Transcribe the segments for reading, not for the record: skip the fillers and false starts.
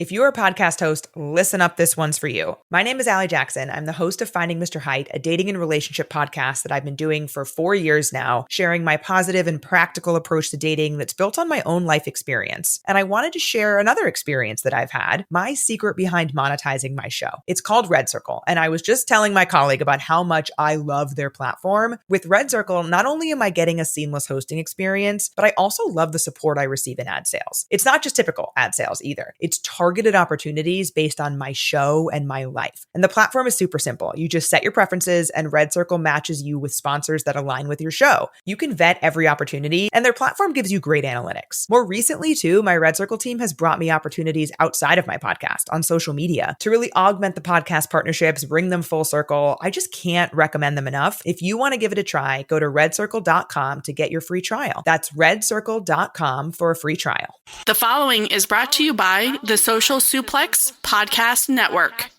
If you're a podcast host, listen up, this one's for you. My name is Allie Jackson. I'm the host of Finding Mr. Height, a dating and relationship podcast that I've been doing for 4 years now, sharing my positive and practical approach to dating that's built on my own life experience. And I wanted to share another experience that I've had, my secret behind monetizing my show. It's called Red Circle, and I was just telling my colleague about how much I love their platform. With Red Circle, not only am I getting a seamless hosting experience, but I also love the support I receive in ad sales. It's not just typical ad sales either. It's targeted opportunities based on my show and my life. And the platform is super simple. You just set your preferences and Red Circle matches you with sponsors that align with your show. You can vet every opportunity and their platform gives you great analytics. More recently too, my Red Circle team has brought me opportunities outside of my podcast on social media to really augment the podcast partnerships, bring them full circle. I just can't recommend them enough. If you want to give it a try, go to redcircle.com to get your free trial. That's redcircle.com for a free trial. The following is brought to you by the Social Suplex Podcast Network.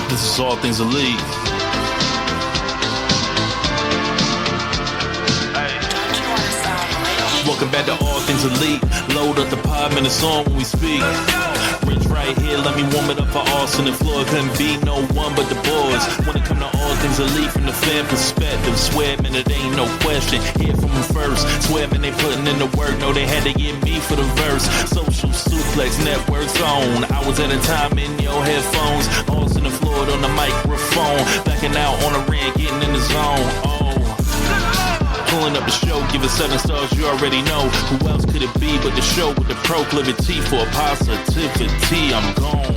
This is All Things Elite. Welcome back to All Things Elite. Load up the pod, man, it's on when we speak. Rich right here, let me warm it up for Austin and Floyd. Couldn't be no one but the boys. When it come to All Things Elite from the fan perspective, swear, man, it ain't no question. Hear from them first. Swear, man, they putting in the work. No, they had to get me for the verse. Social Suplex Network's on. Hours at a time in your headphones. Austin and Floyd on the microphone. Backing out on the ring, getting in the zone. Pulling up the show, give it 7 stars, you already know. Who else could it be but the show with the proclivity for positivity? I'm gone.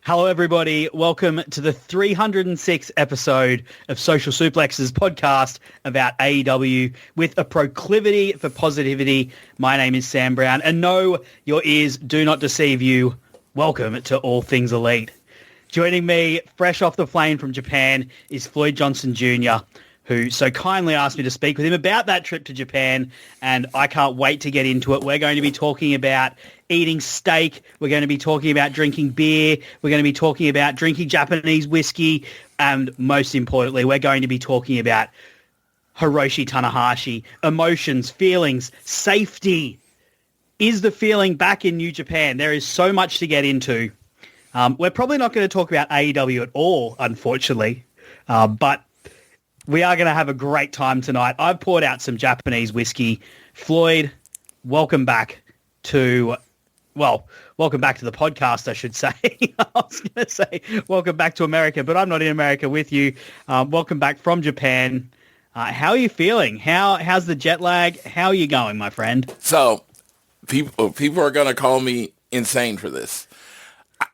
Hello, everybody. Welcome to the 306th episode of Social Suplex's podcast about AEW with a proclivity for positivity. My name is Sam Brown, and no, your ears do not deceive you. Welcome to All Things Elite. Joining me, fresh off the plane from Japan, is Floyd Johnson Jr., who so kindly asked me to speak with him about that trip to Japan, and I can't wait to get into it. We're going to be talking about eating steak. We're going to be talking about drinking beer. We're going to be talking about drinking Japanese whiskey. And most importantly, we're going to be talking about Hiroshi Tanahashi, emotions, feelings, safety. Is the feeling back in New Japan? There is so much to get into. We're probably not going to talk about AEW at all, unfortunately, but we are going to have a great time tonight. I've poured out some Japanese whiskey. Floyd, welcome back to, welcome back to the podcast, I should say. I was going to say welcome back to America, but I'm not in America with you. Welcome back from Japan. How are you feeling? How's the jet lag? How are you going, my friend? So, people are going to call me insane for this.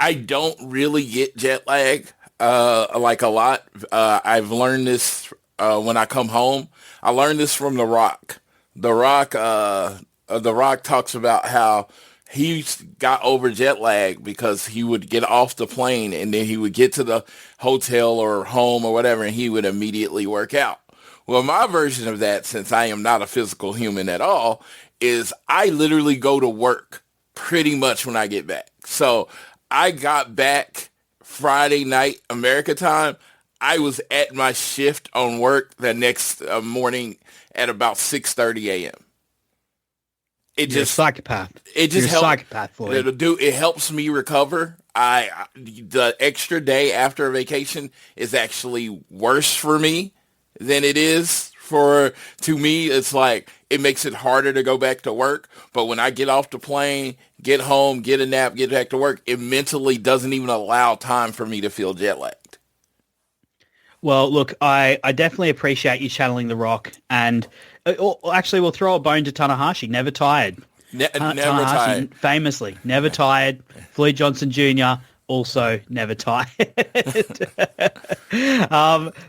I don't really get jet lag like a lot. I've learned this when I come home. I learned this from The Rock. The Rock talks about how he got over jet lag because he would get off the plane and then he would get to the hotel or home or whatever and he would immediately work out. Well, my version of that, since I am not a physical human at all, is I literally go to work pretty much when I get back. So I got back Friday night, America time. I was at my shift on work the next morning at about 6:30 a.m. You're a psychopath. It just helps. Psychopath, Floyd. It helps me recover. The extra day after a vacation is actually worse for me than it is to me. It's like it makes it harder to go back to work. But when I get off the plane, get home, get a nap, get back to work, it mentally doesn't even allow time for me to feel jet lagged. Well, look, I definitely appreciate you channeling The Rock. And actually, we'll throw a bone to Tanahashi. Never tired. Never tired. Famously, never tired. Floyd Johnson Jr., also never tired.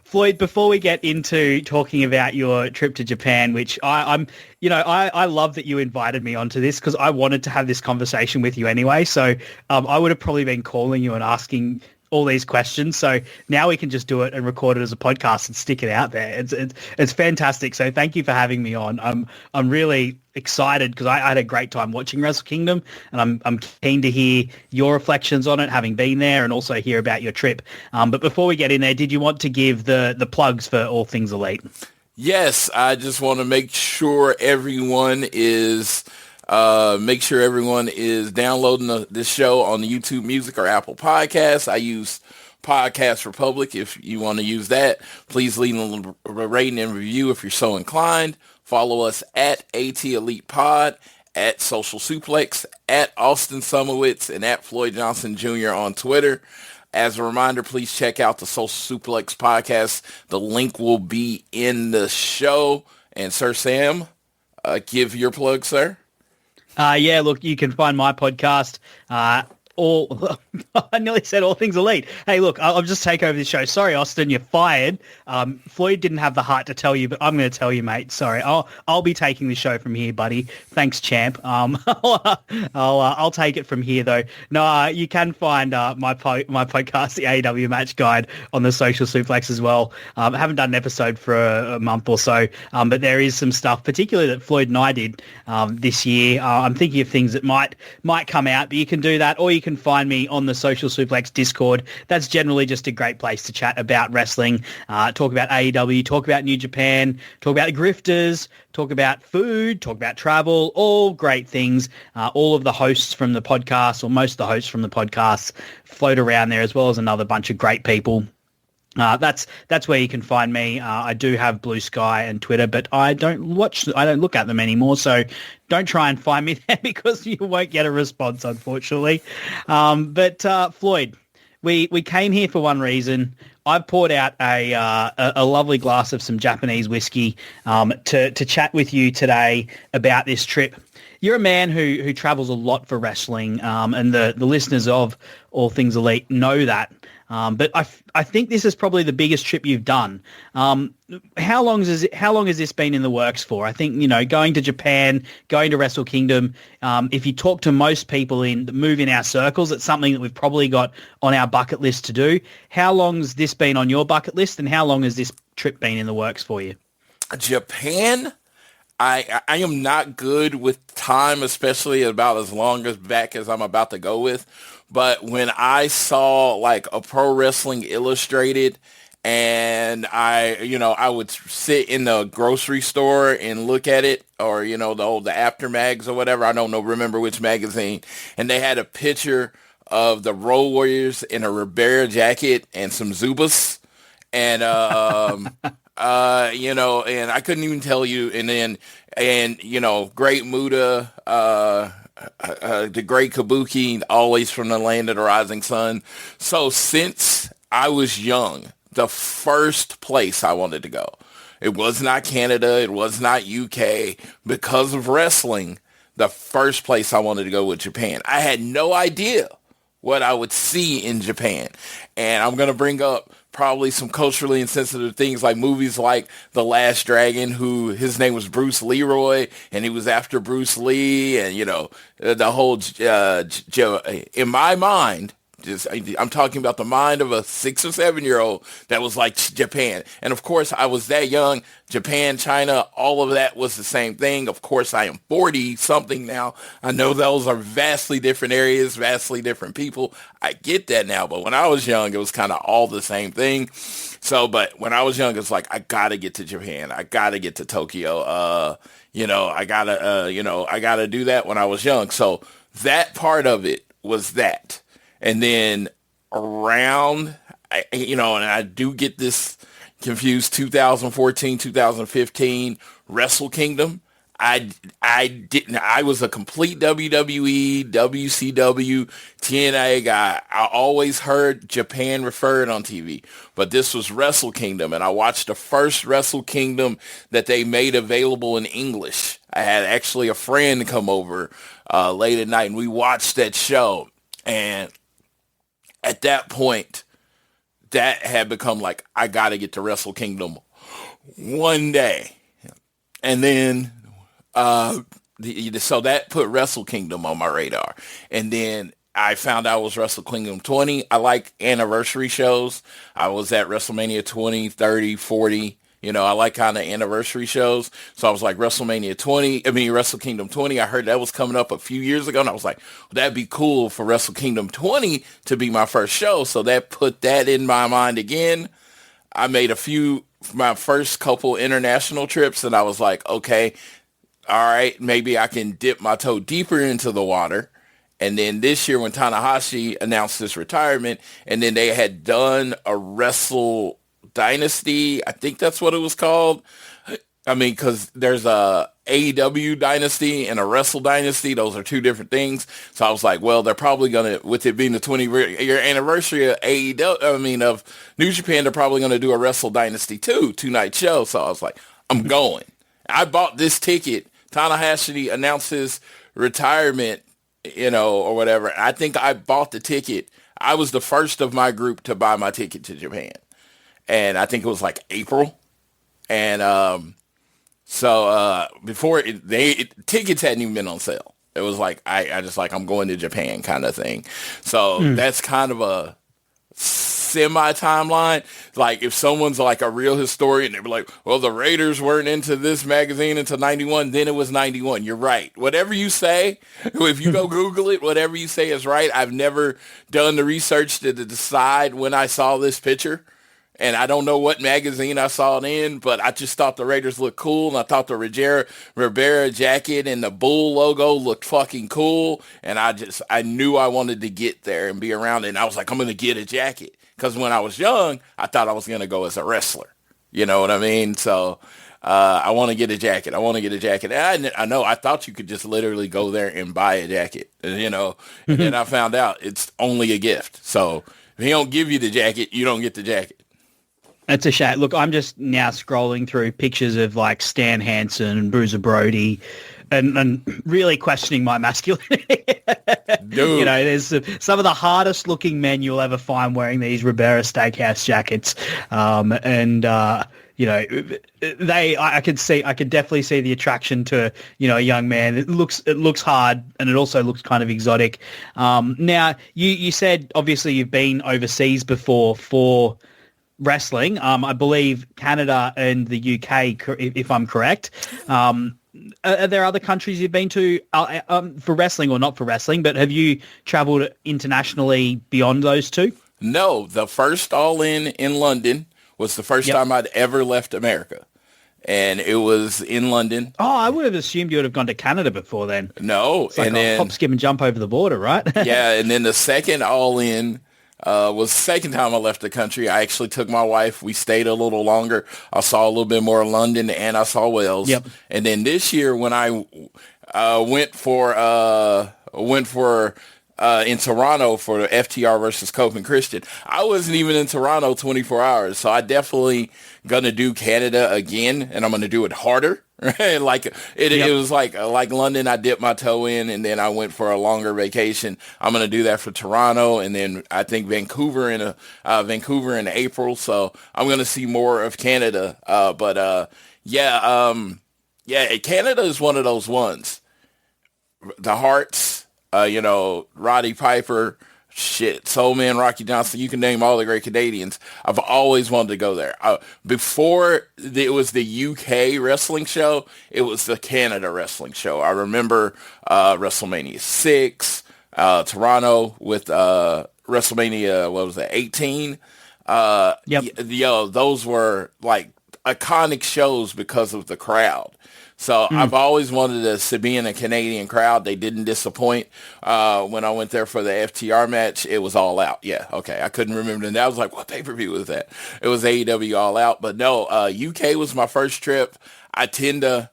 Floyd, before we get into talking about your trip to Japan, which I love that you invited me onto this because I wanted to have this conversation with you anyway. So I would have probably been calling you and asking all these questions. So now we can just do it and record it as a podcast and stick it out there. It's fantastic. So thank you for having me on. I'm really excited because I had a great time watching Wrestle Kingdom, and I'm keen to hear your reflections on it, having been there, and also hear about your trip. But before we get in there, did you want to give the plugs for All Things Elite? Yes, I just want to make sure everyone is downloading this show on the YouTube Music or Apple Podcasts. I use Podcast Republic. If you want to use that, please leave a rating and review if you're so inclined. Follow us at AT Elite Pod, at Social Suplex, at Austin Sumowitz, and at Floyd Johnson Jr. on Twitter. As a reminder, please check out the Social Suplex podcast. The link will be in the show. And Sir Sam, give your plug, sir. Yeah, look, you can find my podcast I nearly said All Things Elite. Hey, look, I'll just take over the show. Sorry, Austin, you're fired. Floyd didn't have the heart to tell you, but I'm going to tell you, mate. Sorry, I'll be taking the show from here, buddy. Thanks, champ. I'll take it from here, though. No, you can find my podcast, the AEW Match Guide, on the Social Suplex as well. I haven't done an episode for a month or so, but there is some stuff, particularly that Floyd and I did this year. I'm thinking of things that might come out, but you can do that, or you can find me on the Social Suplex Discord. That's generally just a great place to chat about wrestling, talk about AEW, talk about New Japan, talk about the grifters, talk about food, talk about travel, all great things. All of the hosts from the podcast, or most of the hosts from the podcast, float around there, as well as another bunch of great people. That's where you can find me. I do have Blue Sky and Twitter, but I don't look at them anymore. So don't try and find me there because you won't get a response, unfortunately. But Floyd, we came here for one reason. I've poured out a lovely glass of some Japanese whiskey to chat with you today about this trip. You're a man who travels a lot for wrestling, and the listeners of All Things Elite know that. But I think this is probably the biggest trip you've done. How long has this been in the works for? I think, going to Japan, going to Wrestle Kingdom, if you talk to most people that move in our circles, it's something that we've probably got on our bucket list to do. How long's this been on your bucket list, and how long has this trip been in the works for you? Japan, I am not good with time, especially about as long as back as I'm about to go with. But when I saw like a Pro Wrestling Illustrated, and I would sit in the grocery store and look at it, or the After Mags or whatever, I don't remember which magazine, and they had a picture of the Road Warriors in a Ribera jacket and some Zubas, and and I couldn't even tell you, and Great Muta, the Great Kabuki, always from the land of the rising sun. So since I was young, the first place I wanted to go, it was not Canada, it was not UK. Because of wrestling, the first place I wanted to go was Japan. I had no idea what I would see in Japan. And I'm going to bring up probably some culturally insensitive things, like movies like The Last Dragon, his name was Bruce Leroy, and he was after Bruce Lee, and the whole in my mind, I'm talking about the mind of a 6 or 7-year-old, that was like Japan. And of course, I was that young. Japan, China, all of that was the same thing. Of course, I am 40 something now. I know those are vastly different areas, vastly different people. I get that now. But when I was young, it was kind of all the same thing. So, but when I was young, it's like, I got to get to Japan. I got to get to Tokyo. I got to do that when I was young. So that part of it was that. And then around, and I do get this confused, 2014, 2015, Wrestle Kingdom. I was a complete WWE, WCW, TNA guy. I always heard Japan referred on TV, but this was Wrestle Kingdom, and I watched the first Wrestle Kingdom that they made available in English. I had actually a friend come over late at night, and we watched that show, and at that point, that had become like, I got to get to Wrestle Kingdom one day. And then, so that put Wrestle Kingdom on my radar. And then I found out it was Wrestle Kingdom 20. I like anniversary shows. I was at WrestleMania 20, 30, 40. I like kind of anniversary shows. So I was like, Wrestle Kingdom 20. I heard that was coming up a few years ago, and I was like, well, that'd be cool for Wrestle Kingdom 20 to be my first show. So that put that in my mind again. I made my first couple international trips, and I was like, okay, all right, maybe I can dip my toe deeper into the water. And then this year when Tanahashi announced his retirement, and then they had done a Wrestle Dynasty, I think that's what it was called. I mean, because there's a AEW Dynasty and a Wrestle Dynasty. Those are two different things. So I was like, well, they're probably going to, with it being the 20-year anniversary of of New Japan, they're probably going to do a Wrestle Dynasty too, 2-night show. So I was like, I'm going. I bought this ticket. Tanahashi announced his retirement, or whatever. I think I bought the ticket. I was the first of my group to buy my ticket to Japan. And I think it was like April. And so before tickets hadn't even been on sale. It was like, I just like, I'm going to Japan kind of thing. So that's kind of a semi-timeline. Like if someone's like a real historian, they'd be like, well, the Raiders weren't into this magazine until 91, then it was 91. You're right. Whatever you say, if you go Google it, whatever you say is right. I've never done the research to decide when I saw this picture. And I don't know what magazine I saw it in, but I just thought the Raiders looked cool. And I thought the Rivera jacket and the Bull logo looked fucking cool. And I knew I wanted to get there and be around it. And I was like, I'm going to get a jacket. Because when I was young, I thought I was going to go as a wrestler. You know what I mean? So I want to get a jacket. And I know I thought you could just literally go there and buy a jacket. And, and then I found out it's only a gift. So if he don't give you the jacket, you don't get the jacket. It's a shame. Look, I'm just now scrolling through pictures of like Stan Hansen and Bruiser Brody and really questioning my masculinity. Dude. There's some of the hardest looking men you'll ever find wearing these Ribera Steakhouse jackets. I could definitely see the attraction to, a young man. It looks hard and it also looks kind of exotic. Now you said obviously you've been overseas before for wrestling. I believe Canada and the UK, if I'm correct. Are there other countries you've been to for wrestling or not for wrestling, but have you traveled internationally beyond those two? No, the first All-In London was the first time I'd ever left America. And it was in London. Oh, I would have assumed you would have gone to Canada before then. No. It's like a hop, skip, and jump over the border, right? Yeah, and then the second All-In was the second time I left the country. I actually took my wife. We stayed a little longer. I saw a little bit more of London, and I saw Wales. Yep. And then this year when I went for in Toronto for the FTR versus Copen Christian, I wasn't even in Toronto 24 hours. So I definitely going to do Canada again, and I'm going to do it harder. Right? It was like London, I dipped my toe in, and then I went for a longer vacation. I'm going to do that for Toronto, and then I think Vancouver in April. So I'm going to see more of Canada. Canada is one of those ones. The Hearts, Roddy Piper, Soul Man, Rocky Johnson, you can name all the great Canadians. I've always wanted to go there. Before it was the UK wrestling show, it was the Canada wrestling show. I remember WrestleMania 6, Toronto with WrestleMania, 18? Those were like iconic shows because of the crowd. So I've always wanted to be in a Canadian crowd. They didn't disappoint. When I went there for the FTR match, it was All Out. Yeah, okay. I couldn't remember. And I was like, what pay-per-view was that? It was AEW All Out. But no, UK was my first trip. I tend to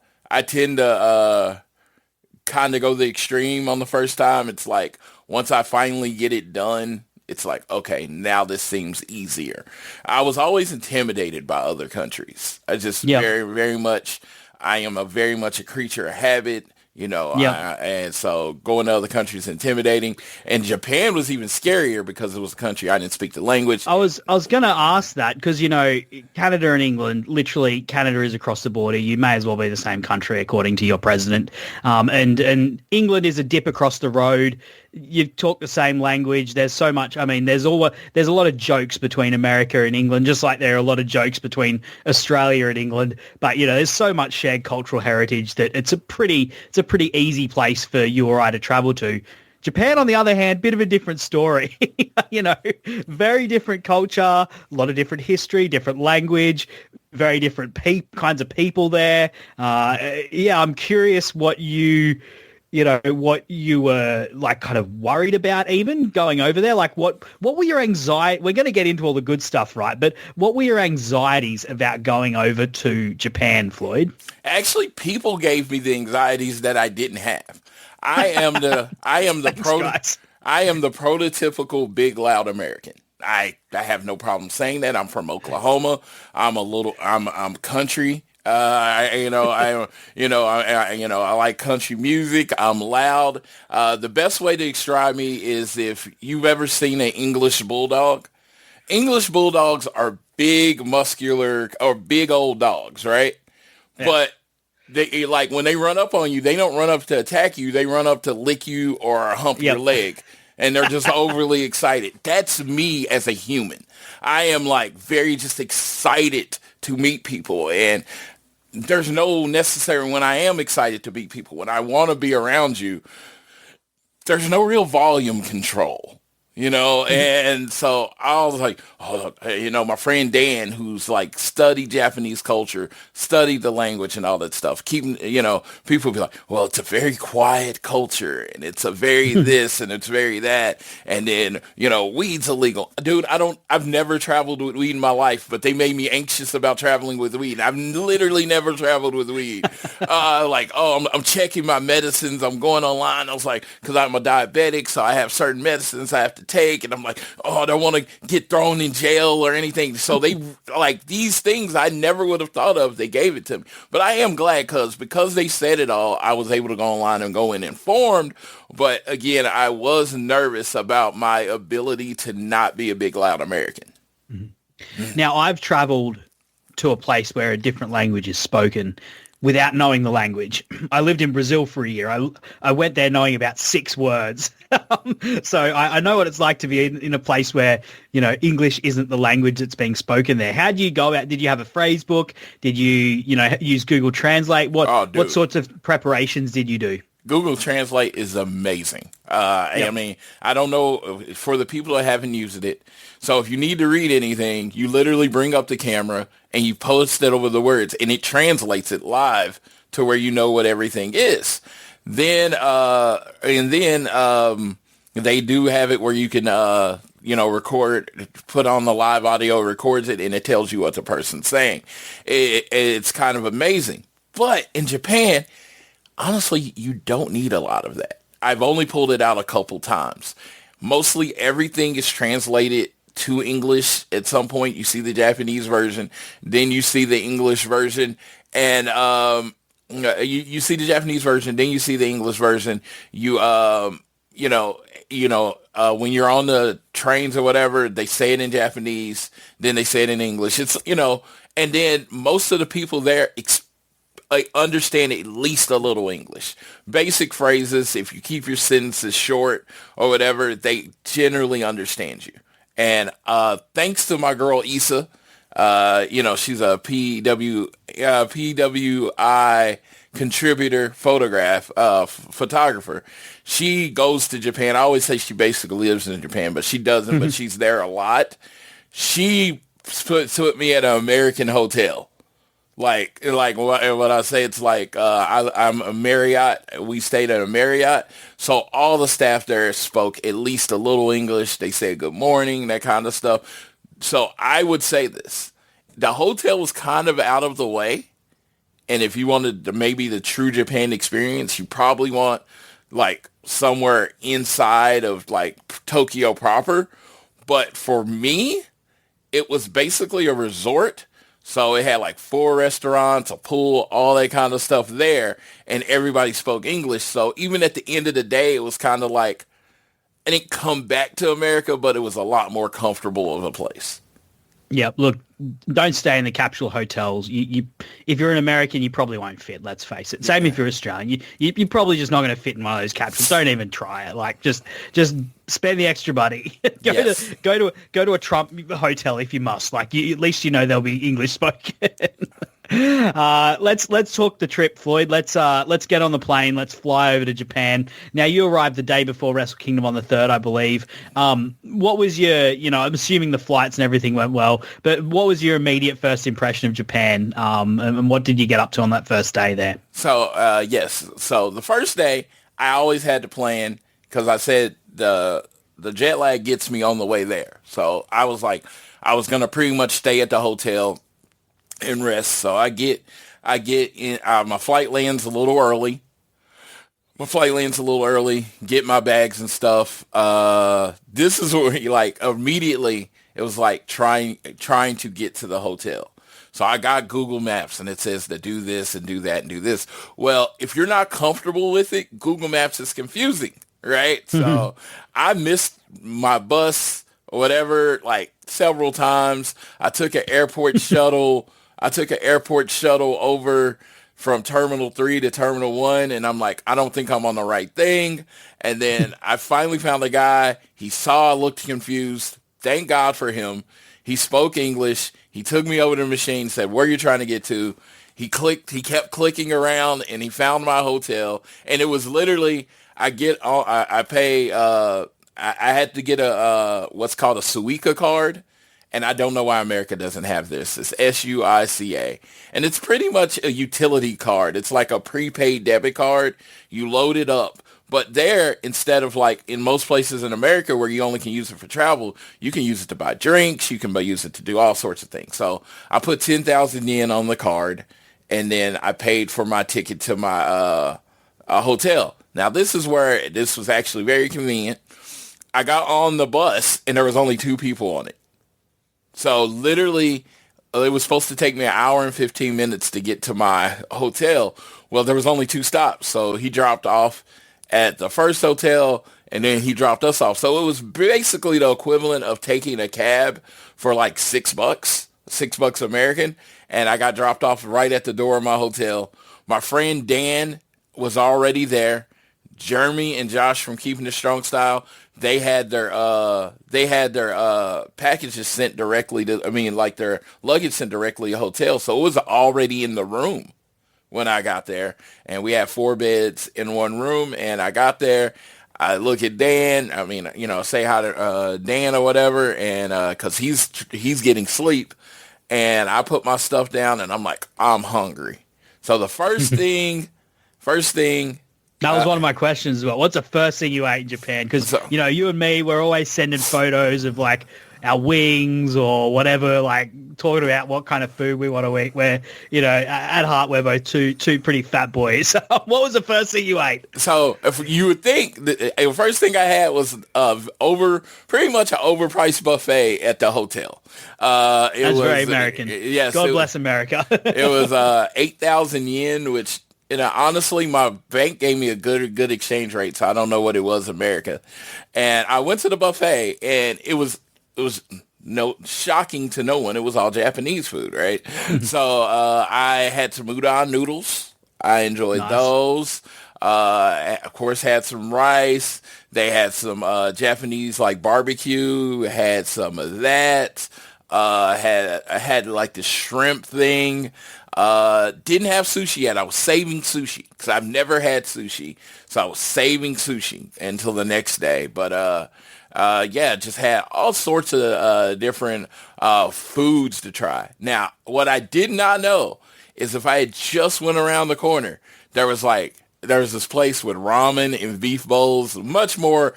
kind of go the extreme on the first time. It's like once I finally get it done, it's like, okay, now this seems easier. I was always intimidated by other countries. I just very, very much... I am very much a creature of habit, and so going to other countries is intimidating. And Japan was even scarier because it was a country I didn't speak the language. I was going to ask that because, Canada and England, literally Canada is across the border. You may as well be the same country according to your president. And England is a dip across the road. you talk the same language. There's so much. I mean, there's a lot of jokes between America and England, just like there are a lot of jokes between Australia and England. But there's so much shared cultural heritage that it's a pretty easy place for you or I to travel to. Japan, on the other hand, bit of a different story. Very different culture, a lot of different history, different language, very different kinds of people there. I'm curious what you were like kind of worried about even going over there. Like what were your anxiety? We're going to get into all the good stuff, right? But what were your anxieties about going over to Japan, Floyd? Actually, people gave me the anxieties that I didn't have. I am the prototypical big loud American. I have no problem saying that. I'm from Oklahoma. I'm country. I like country music. I'm loud. The best way to describe me is if you've ever seen an English bulldog. English bulldogs are big, muscular, or big old dogs, right? Yeah. But they, like, when they run up on you, they don't run up to attack you. They run up to lick you or hump your leg. And they're just overly excited. That's me as a human. I am like very just excited to meet people. And there's no necessary, when I am excited to meet people, when I want to be around you, there's no real volume control. And so I was like, my friend Dan, who's like studied Japanese culture, studied the language and all that stuff, people be like, well, it's a very quiet culture and it's a very this and it's very that. And then, weed's illegal. Dude, I've never traveled with weed in my life, but they made me anxious about traveling with weed. I've literally never traveled with weed. I'm checking my medicines. I'm going online. I was like, cause I'm a diabetic. So I have certain medicines I have to take, and I'm like, I don't want to get thrown in jail or anything. So they like these things I never would have thought of. They gave it to me, but I am glad because they said it all. I was able to go online and go in informed. But again, I was nervous about my ability to not be a big loud American. Mm-hmm. Now I've traveled to a place where a different language is spoken without knowing the language. I lived in Brazil for a year. I went there knowing about 6 words. So I know what it's like to be in a place where, English isn't the language that's being spoken there. How do you go about? Did you have a phrase book? Did you, use Google Translate? What sorts of preparations did you do? Google Translate is amazing. I mean, I don't know for the people that haven't used it. So if you need to read anything, you literally bring up the camera and you post it over the words and it translates it live to where you know what everything is. Then, they do have it where you can, record, put on the live audio, records it, and it tells you what the person's saying. It's kind of amazing. But in Japan, honestly, you don't need a lot of that. I've only pulled it out a couple times. Mostly everything is translated to English. At some point, you see the Japanese version, then you see the English version, and you see the Japanese version, then you see the English version. When you're on the trains or whatever, they say it in Japanese, then they say it in English. It's and then most of the people there understand at least a little English. Basic phrases, if you keep your sentences short or whatever, they generally understand you. And thanks to my girl Issa, she's a PWI contributor, photographer. She goes to Japan. I always say she basically lives in Japan, but she doesn't, but she's there a lot. She put me at an American hotel. Like what I say, it's like I'm a Marriott. We stayed at a Marriott, so all the staff there spoke at least a little English. They said good morning, that kind of stuff. So I would say this: the hotel was kind of out of the way, and if you wanted maybe the true Japan experience, you probably want like somewhere inside of like Tokyo proper. But for me, it was basically a resort. So it had like 4 restaurants, a pool, all that kind of stuff there, and everybody spoke English. So even at the end of the day, it was kind of like, I didn't come back to America, but it was a lot more comfortable of a place. Yeah, look, don't stay in the capsule hotels. You if you're an American, you probably won't fit. Let's face it. Same if you're Australian. You're probably just not going to fit in one of those capsules. Don't even try it. Like just spend the extra money. Go to a Trump hotel if you must. Like at least there'll be English spoken. Let's talk the trip, Floyd. Let's get on the plane. Let's fly over to Japan. Now, you arrived the day before Wrestle Kingdom on the 3rd, I believe. What was your, I'm assuming the flights and everything went well, but what was your immediate first impression of Japan? And what did you get up to on that first day there? So, yes. So the first day, I always had to plan because I said the jet lag gets me on the way there. So I was like, I was going to pretty much stay at the hotel and rest. So I get in, my flight lands a little early. Get my bags and stuff. This is where immediately it was like trying to get to the hotel. So I got Google Maps and it says to do this and do that and do this. Well, if you're not comfortable with it, Google Maps is confusing, right? So I missed my bus or whatever like several times. I took an airport shuttle. Over from Terminal 3 to Terminal 1, and I'm like, I don't think I'm on the right thing. And then I finally found the guy. He saw I looked confused. Thank God for him. He spoke English. He took me over to the machine, said, where are you trying to get to? He kept clicking around, and he found my hotel. And it was literally, I had to get a what's called a Suica card. And I don't know why America doesn't have this. It's SUICA. And it's pretty much a utility card. It's like a prepaid debit card. You load it up. But there, instead of like in most places in America where you only can use it for travel, you can use it to buy drinks. You can use it to do all sorts of things. So I put 10,000 yen on the card, and then I paid for my ticket to my hotel. Now, this is where this was actually very convenient. I got on the bus, and there was only 2 people on it. So literally, it was supposed to take me an hour and 15 minutes to get to my hotel. Well, there was only 2 stops. So he dropped off at the first hotel, and then he dropped us off. So it was basically the equivalent of taking a cab for like $6 American. And I got dropped off right at the door of my hotel. My friend Dan was already there. Jeremy and Josh from Keepin It Strong Style, they had their packages sent directly to, their luggage sent directly to the hotel. So it was already in the room when I got there, and we had 4 beds in one room. And I got there, I look at Dan, say hi to Dan or whatever, and cause he's getting sleep, and I put my stuff down, and I'm like, I'm hungry. So the first thing. That was one of my questions as well. What's the first thing you ate in Japan? Because, you and me, we're always sending photos of, like, our wings or whatever, like, talking about what kind of food we want to eat. Where, at heart, we're both two pretty fat boys. What was the first thing you ate? So, if you would think, the first thing I had was pretty much an overpriced buffet at the hotel. That's very American. Yes. God bless America. It was 8,000 yen, which... honestly, my bank gave me a good exchange rate, so I don't know what it was, America. And I went to the buffet, and it was shocking to no one. It was all Japanese food, right? So I had some udon noodles. I enjoyed those. Of course, had some rice. They had some Japanese like barbecue. Had some of that. I had like the shrimp thing. Didn't have sushi yet. I was saving sushi because I've never had sushi. So I was saving sushi until the next day. But just had all sorts of different foods to try. Now, what I did not know is if I had just went around the corner, there was this place with ramen and beef bowls, much more,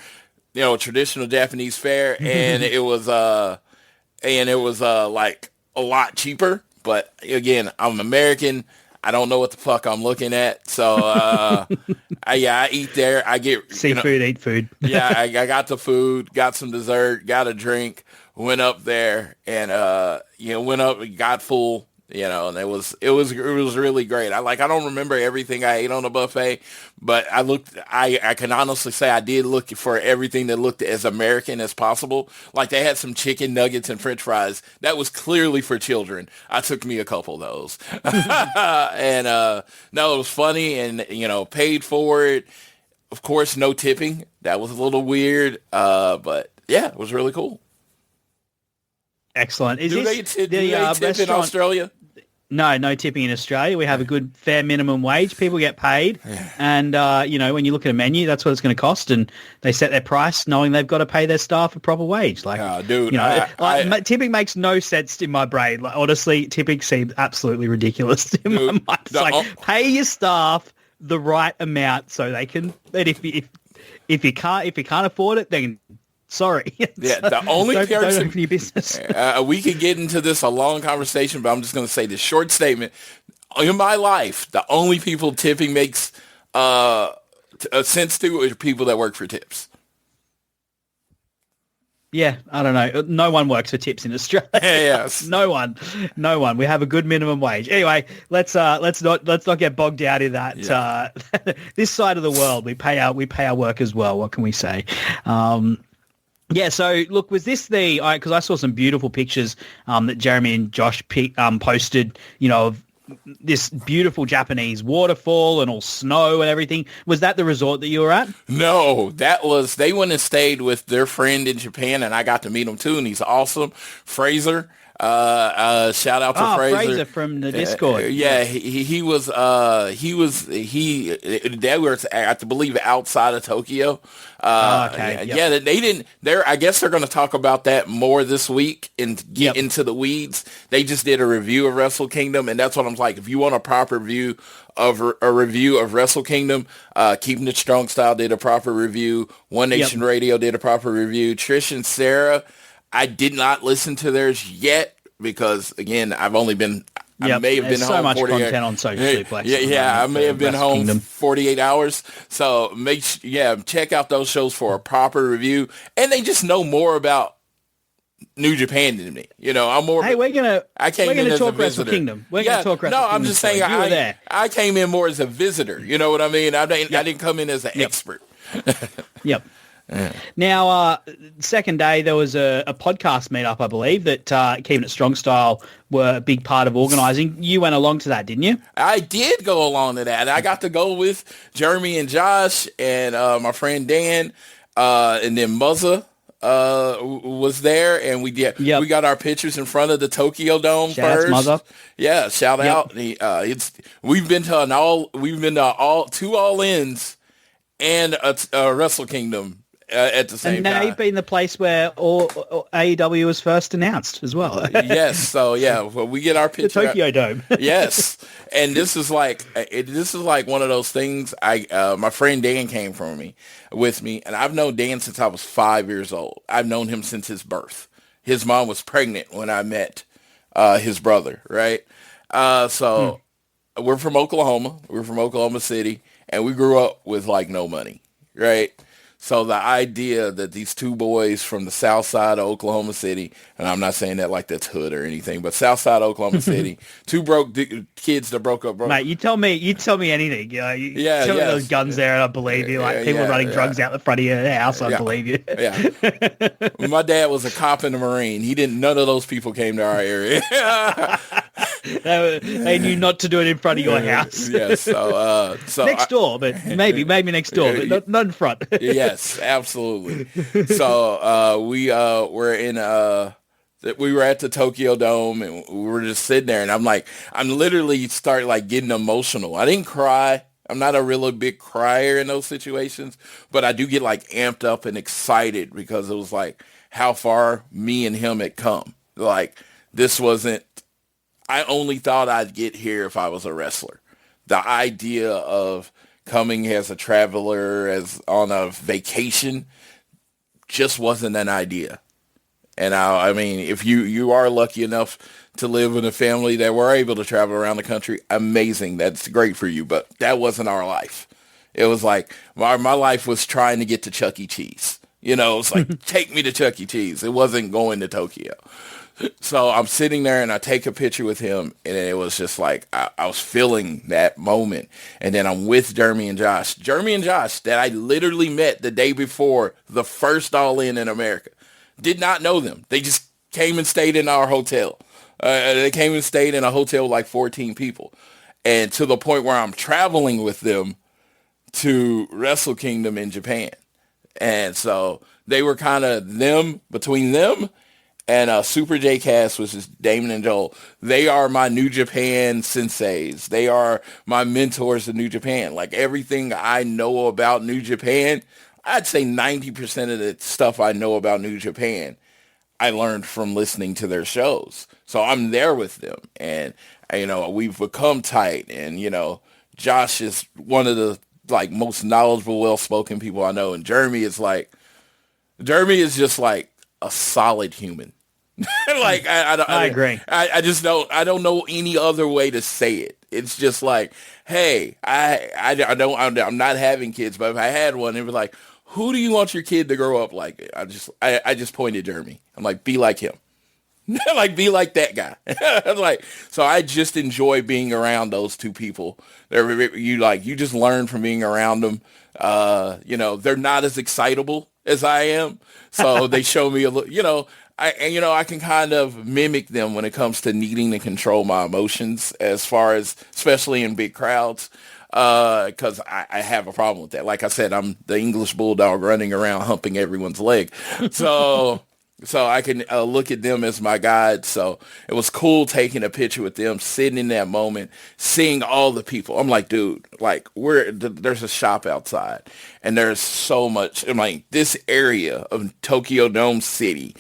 traditional Japanese fare, and it was like a lot cheaper. But again, I'm American. I don't know what the fuck I'm looking at. So, I eat there. I get seafood, eat food. Yeah, I got the food, got some dessert, got a drink, went up there, and got full. And it was really great. I don't remember everything I ate on the buffet, but I can honestly say I did look for everything that looked as American as possible. Like they had some chicken nuggets and French fries that was clearly for children. I took me a couple of those, and no, it was funny, and paid for it. Of course, no tipping. That was a little weird, but yeah, it was really cool. Excellent. Do they tip in Australia? No tipping in Australia. We have a good fair minimum wage. People get paid. And, when you look at a menu, that's what it's going to cost. And they set their price knowing they've got to pay their staff a proper wage. Like, dude, tipping makes no sense in my brain. Like, honestly, tipping seems absolutely ridiculous in my mind. It's like, pay your staff the right amount so they can, and if you can't afford it, then sorry. Yeah, the only person, don't open your business. We could get into this a long conversation, but I'm just going to say this short statement. In my life, the only people tipping makes sense to are people that work for tips. Yeah, I don't know. No one works for tips in Australia. Yes, no one. We have a good minimum wage. Anyway, let's not get bogged down in that. Yeah. This side of the world, we pay our workers well. What can we say? Yeah, so look, was this because I saw some beautiful pictures that Jeremy and Josh posted, of this beautiful Japanese waterfall and all snow and everything. Was that the resort that you were at? No, they went and stayed with their friend in Japan, and I got to meet him too, and he's awesome. Fraser. Shout out to Fraser from the Discord. Yeah, he was they were, I believe, outside of Tokyo. Okay. Yeah, they didn't. I guess they're going to talk about that more this week and get into the weeds. They just did a review of Wrestle Kingdom, and that's what I'm like. If you want a proper review of Wrestle Kingdom, Keepin It Strong Style did a proper review. One Nation Radio did a proper review. Trish and Sara, I did not listen to theirs yet because, again, I may have been so home much 48 content on Social Suplex. I may have been home Kingdom. 48 hours. So check out those shows for a proper review. And they just know more about New Japan than me. I'm more. Hey, we're gonna talk Wrestle Kingdom. We're gonna talk Wrestle Kingdom. No, I'm just saying you were there. I came in more as a visitor. You know what I mean? I didn't come in as an expert. Yep. Yeah. Now, second day, there was a podcast meetup, I believe, that Keepin It Strong Style were a big part of organising. You went along to that, didn't you? I did go along to that. I got to go with Jeremy and Josh and my friend Dan, and then Muzza was there, and we got our pictures in front of the Tokyo Dome first. Muzza. Yeah, shout out. We've been to two all-ins and a Wrestle Kingdom at the same time. And now you've been the place where all AEW was first announced as well. Yes, so we get our picture. The Tokyo Dome. Yes, and this is like one of those things. My friend Dan came with me, and I've known Dan since I was 5 years old. I've known him since his birth. His mom was pregnant when I met his brother. Right, so we're from Oklahoma. We're from Oklahoma City, and we grew up with no money. Right. So the idea that these two boys from the south side of Oklahoma City, and I'm not saying that like that's hood or anything, but south side of Oklahoma City, two broke kids that broke up. Mate, you tell me anything. Tell me those guns there, and I believe you. People running drugs out the front of your house, I believe you. Yeah. My dad was a cop in the Marine. None of those people came to our area. They knew not to do it in front of your house. Yes. So next door, but maybe next door, but not in front. Yes, absolutely. So we were at the Tokyo Dome, and we were just sitting there, and I'm literally getting emotional. I didn't cry. I'm not a really big crier in those situations, but I do get amped up and excited because it was how far me and him had come. This wasn't. I only thought I'd get here if I was a wrestler. The idea of coming as a traveler, as on a vacation, just wasn't an idea. And I mean, if you are lucky enough to live in a family that were able to travel around the country, amazing. That's great for you. But that wasn't our life. It was my life was trying to get to Chuck E. Cheese. It's take me to Chuck E. Cheese. It wasn't going to Tokyo. So I'm sitting there and I take a picture with him, and it was just like I was feeling that moment. And then I'm with Jeremy and Josh that I literally met the day before the first All In America. Did not know them. They just came and stayed in our hotel. They came and stayed in a hotel with like 14 people. And to the point where I'm traveling with them to Wrestle Kingdom in Japan. And so they were kind of between them and Super J Cast, which is Damon and Joel. They are my New Japan senseis. They are my mentors in New Japan. Like everything I know about New Japan, I'd say 90% of the stuff I know about New Japan, I learned from listening to their shows. So I'm there with them. And, we've become tight. And, Josh is one of the like most knowledgeable, well-spoken people I know. And Jeremy is just like a solid human. Like I agree. I just don't know any other way to say it. It's just like, hey, I'm not having kids, but if I had one, it was like, who do you want your kid to grow up like? I just pointed Jeremy. I'm like, be like him. Like, be like that guy. Like, so I just enjoy being around those two people. You just learn from being around them. They're not as excitable as I am. So they show me a little, I can kind of mimic them when it comes to needing to control my emotions as far as, especially in big crowds. Cause I have a problem with that. Like I said, I'm the English bulldog running around humping everyone's leg. So I can look at them as my guide. So it was cool taking a picture with them, sitting in that moment, seeing all the people. I'm like, dude, like there's a shop outside and there's so much. I'm like, this area of Tokyo Dome City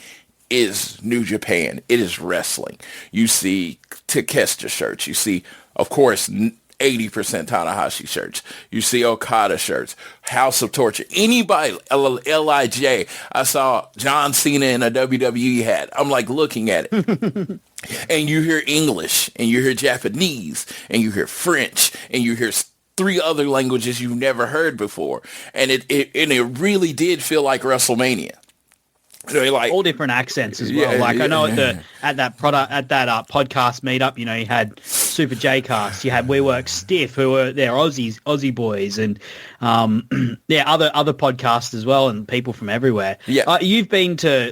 is New Japan. It is wrestling. You see Takeshita shirts. You see, of course, 80% Tanahashi shirts. You see Okada shirts, House of Torture, anybody, LIJ. I saw John Cena in a WWE hat. I'm like looking at it. And you hear English, and you hear Japanese, and you hear French, and you hear 3 other languages you've never heard before. And it really did feel like WrestleMania. Like all different accents as well. I know at that podcast meetup, you had Super J Cast, you had We Work Stiff, who were they're Aussie boys, and other podcasts as well, and people from everywhere. Yeah, you've been to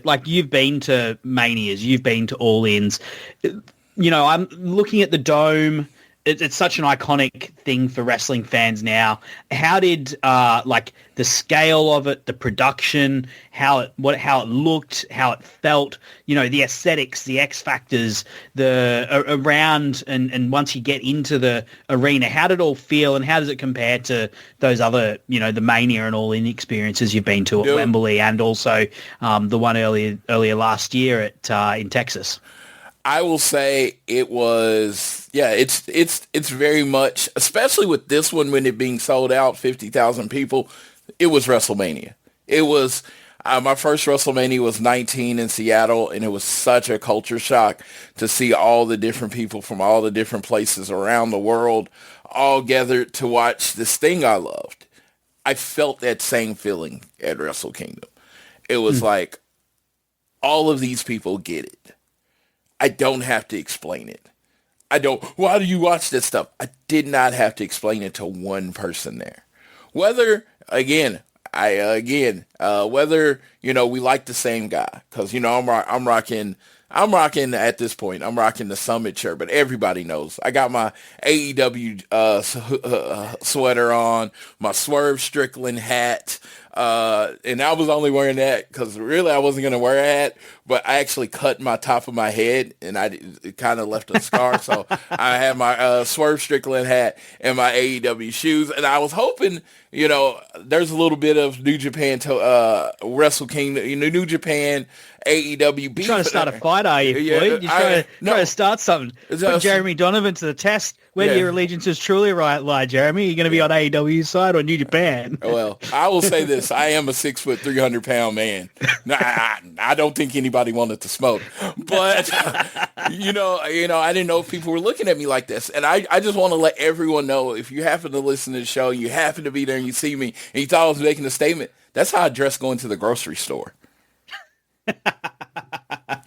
Manias, you've been to All Ins. I'm looking at the Dome. It's such an iconic thing for wrestling fans now. How did the scale of it, the production, how it looked, how it felt, the aesthetics, the X factors, the around, and once you get into the arena, how did it all feel, and how does it compare to those other, the Mania and All In experiences you've been to at Wembley, and also the one earlier last year in Texas? I will say it was, it's very much, especially with this one when it being sold out, 50,000 people, it was WrestleMania. It was, my first WrestleMania was 19 in Seattle, and it was such a culture shock to see all the different people from all the different places around the world all gathered to watch this thing I loved. I felt that same feeling at Wrestle Kingdom. It was like, all of these people get it. I don't have to explain it. Why do you watch this stuff? I did not have to explain it to one person there. Whether, whether, we like the same guy. Because, I'm rocking at this point, I'm rocking the Summit shirt, but everybody knows. I got my AEW sweater on, my Swerve Strickland hat. And I was only wearing that because really I wasn't going to wear a hat, but I actually cut my top of my head and it kind of left a scar. So I had my Swerve Strickland hat and my AEW shoes. And I was hoping, there's a little bit of New Japan to Wrestle Kingdom, New Japan, AEW beef. You're trying to start a fight, are you, Floyd? You're trying to start something. Put Jeremy Donovan to the test. Where do your allegiances truly lie, Jeremy? Are you going to be on AEW's side or New Japan? Well, I will say this. I am a 6 foot, 300 pound man. I don't think anybody wanted to smoke. But, I didn't know if people were looking at me like this. And I just want to let everyone know, if you happen to listen to the show, you happen to be there and you see me, and you thought I was making a statement, that's how I dress going to the grocery store.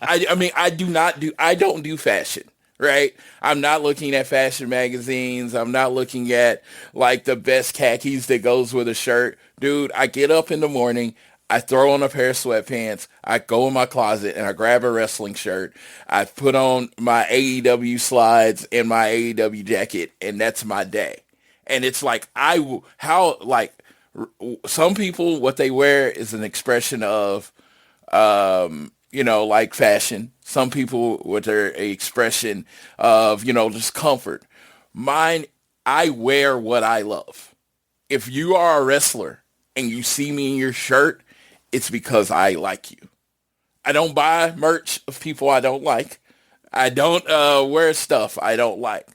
I mean, I don't do fashion, right? I'm not looking at fashion magazines. I'm not looking at like the best khakis that goes with a shirt. Dude, I get up in the morning, I throw on a pair of sweatpants, I go in my closet and I grab a wrestling shirt. I put on my AEW slides and my AEW jacket, and that's my day. And it's like, some people, what they wear is an expression of, like fashion. Some people with their expression of, just comfort. Mine, I wear what I love. If you are a wrestler and you see me in your shirt, it's because I like you. I don't buy merch of people I don't like. I don't wear stuff I don't like.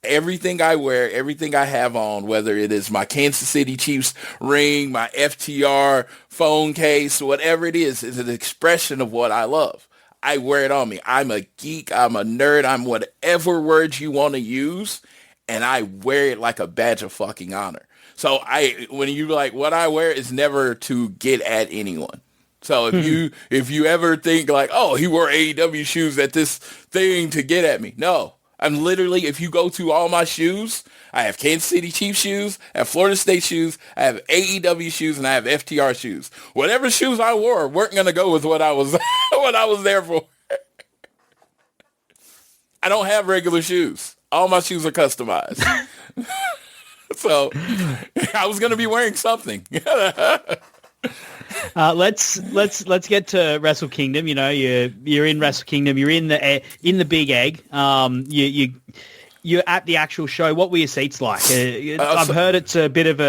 Everything I wear, everything I have on, whether it is my Kansas City Chiefs ring, my FTR phone case, whatever it is an expression of what I love. I wear it on me. I'm a geek. I'm a nerd. I'm whatever words you want to use, and I wear it like a badge of fucking honor. So when you like what I wear is never to get at anyone. So if you ever think like, oh, he wore AEW shoes at this thing to get at me, no. I'm literally, if you go to all my shoes, I have Kansas City Chiefs shoes, I have Florida State shoes, I have AEW shoes, and I have FTR shoes. Whatever shoes I wore weren't going to go with what I was what I was there for. I don't have regular shoes. All my shoes are customized. So I was going to be wearing something. Let's get to Wrestle Kingdom. You're in Wrestle Kingdom. You're in the Big Egg. You're at the actual show. What were your seats like? I've heard it's a bit of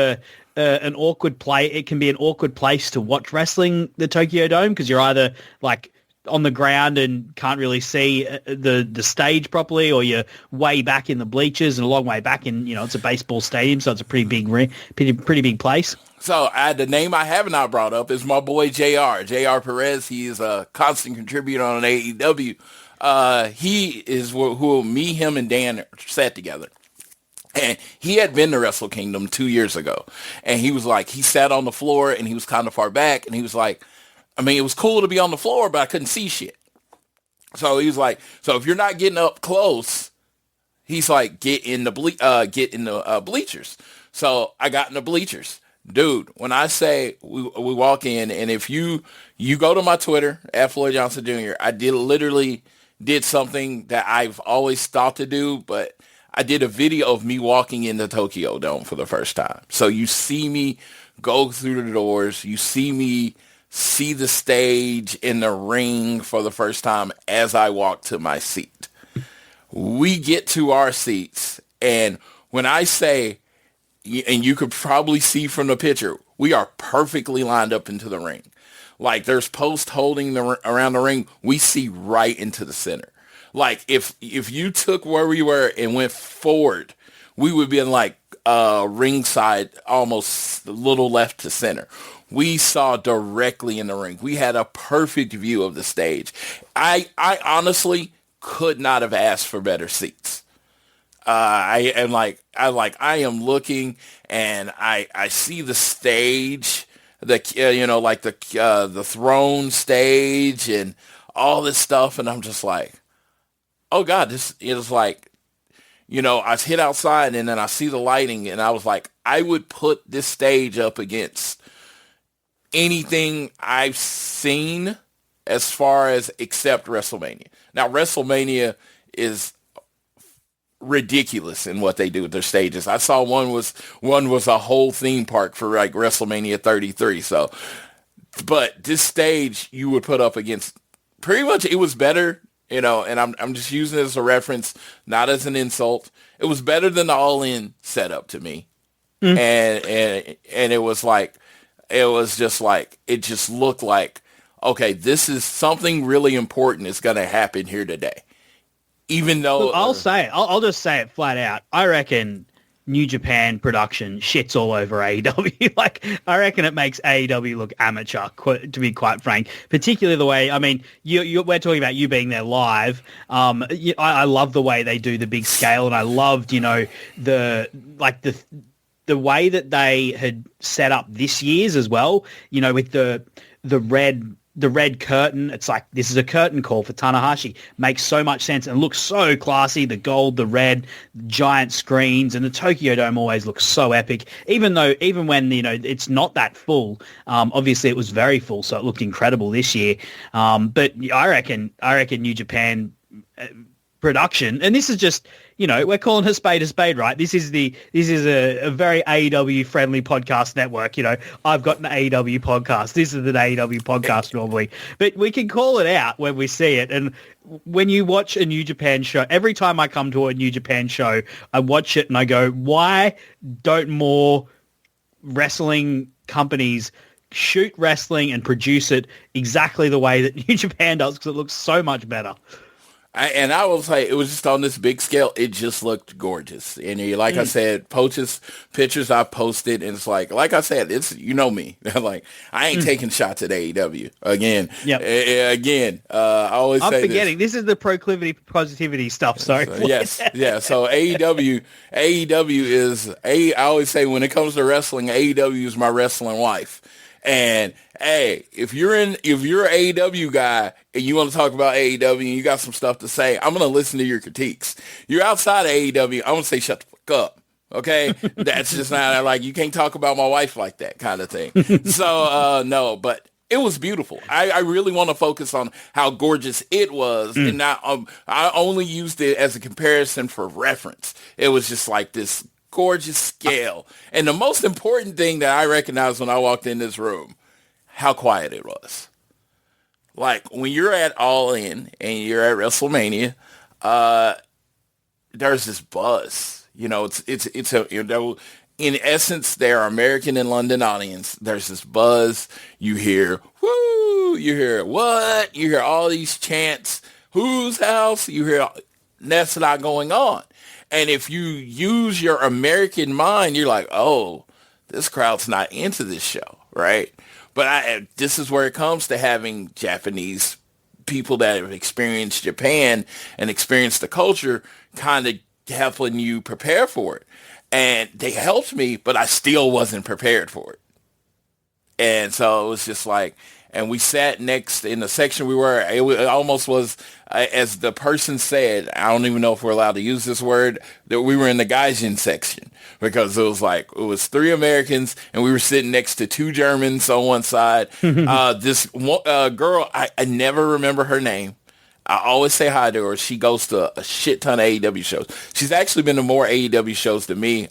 an awkward play. It can be an awkward place to watch wrestling, the Tokyo Dome, because you're either like on the ground and can't really see the stage properly, or you're way back in the bleachers and a long way back in, it's a baseball stadium, so it's a pretty big place. So the name I have not brought up is my boy JR Perez. He is a constant contributor on AEW. He is who me, him, and Dan sat together. And he had been to Wrestle Kingdom 2 years ago. And he was like, he sat on the floor and he was kind of far back. And he was like, I mean, it was cool to be on the floor, but I couldn't see shit. So he was like, so if you're not getting up close, he's like, get in the bleachers. So I got in the bleachers. Dude, when I say we walk in, and if you go to my Twitter, at Floyd Johnson Jr., I literally did something that I've always thought to do, but I did a video of me walking in the Tokyo Dome for the first time. So you see me go through the doors. You see me see the stage in the ring for the first time as I walk to my seat. We get to our seats, and when I say, and you could probably see from the picture, we are perfectly lined up into the ring. Like there's posts holding around the ring. We see right into the center. Like if you took where we were and went forward, we would be in like ringside, almost a little left to center. We saw directly in the ring. We had a perfect view of the stage. I honestly could not have asked for better seats. I am looking and I see the stage, the throne stage and all this stuff. And I'm just like, oh God, this is like, I hit outside and then I see the lighting and I was like, I would put this stage up against anything I've seen as far as except WrestleMania. Now, WrestleMania is ridiculous in what they do with their stages. I saw one was a whole theme park for like WrestleMania 33. So, but this stage you would put up against pretty much, it was better, and I'm just using it as a reference, not as an insult. It was better than the All In setup to me. And it was like, it just looked like, okay, this is something really important is going to happen here today. Even though... Look, I'll just say it flat out. I reckon New Japan production shits all over AEW. Like, I reckon it makes AEW look amateur, to be quite frank. Particularly the way, I mean, we're talking about you being there live. I love the way they do the big scale, and I loved, the way that they had set up this year's as well, with the red the red curtain. It's like, this is a curtain call for Tanahashi. Makes so much sense and looks so classy. The gold, the red, giant screens, and the Tokyo Dome always looks so epic. Even when, it's not that full, obviously it was very full, so it looked incredible this year. But I reckon New Japan production, and this is just, we're calling a spade, right? This is a very AEW friendly podcast network. I've got an AEW podcast. This is an AEW podcast normally, but we can call it out when we see it. And when you watch a New Japan show, every time I come to a New Japan show, I watch it and I go, why don't more wrestling companies shoot wrestling and produce it exactly the way that New Japan does? Because it looks so much better. I will say, it was just on this big scale. It just looked gorgeous. And like I said, pictures I posted, and it's like I said, it's, me. Like, I ain't taking shots at AEW again. Yep. I always say forgetting. This is the proclivity positivity stuff. Sorry. So, yes. Yeah. So AEW is I always say, when it comes to wrestling, AEW is my wrestling wife. And hey, if you're an AEW guy and you want to talk about AEW and you got some stuff to say, I'm going to listen to your critiques. You're outside of AEW, I'm going to say, shut the fuck up. Okay. That's just not, like, you can't talk about my wife like that kind of thing. So, no, but it was beautiful. I really want to focus on how gorgeous it was, and not, I only used it as a comparison for reference. It was just like this gorgeous scale. And the most important thing that I recognized when I walked in this room, how quiet it was. Like, when you're at All In and you're at WrestleMania, there's this buzz. It's a, in essence, they're American and London audience. There's this buzz. You hear, woo, you hear what? You hear all these chants. Whose house? You hear, that's not going on. And if you use your American mind, you're like, oh, this crowd's not into this show, right? But this is where it comes to having Japanese people that have experienced Japan and experienced the culture kind of helping you prepare for it. And they helped me, but I still wasn't prepared for it. And so it was just like, and we sat next in the section we were, it almost was, as the person said, I don't even know if we're allowed to use this word, that we were in the Gaijin section, because it was 3 Americans and we were sitting next to 2 Germans on one side. This girl, I never remember her name. I always say hi to her. She goes to a shit ton of AEW shows. She's actually been to more AEW shows than me.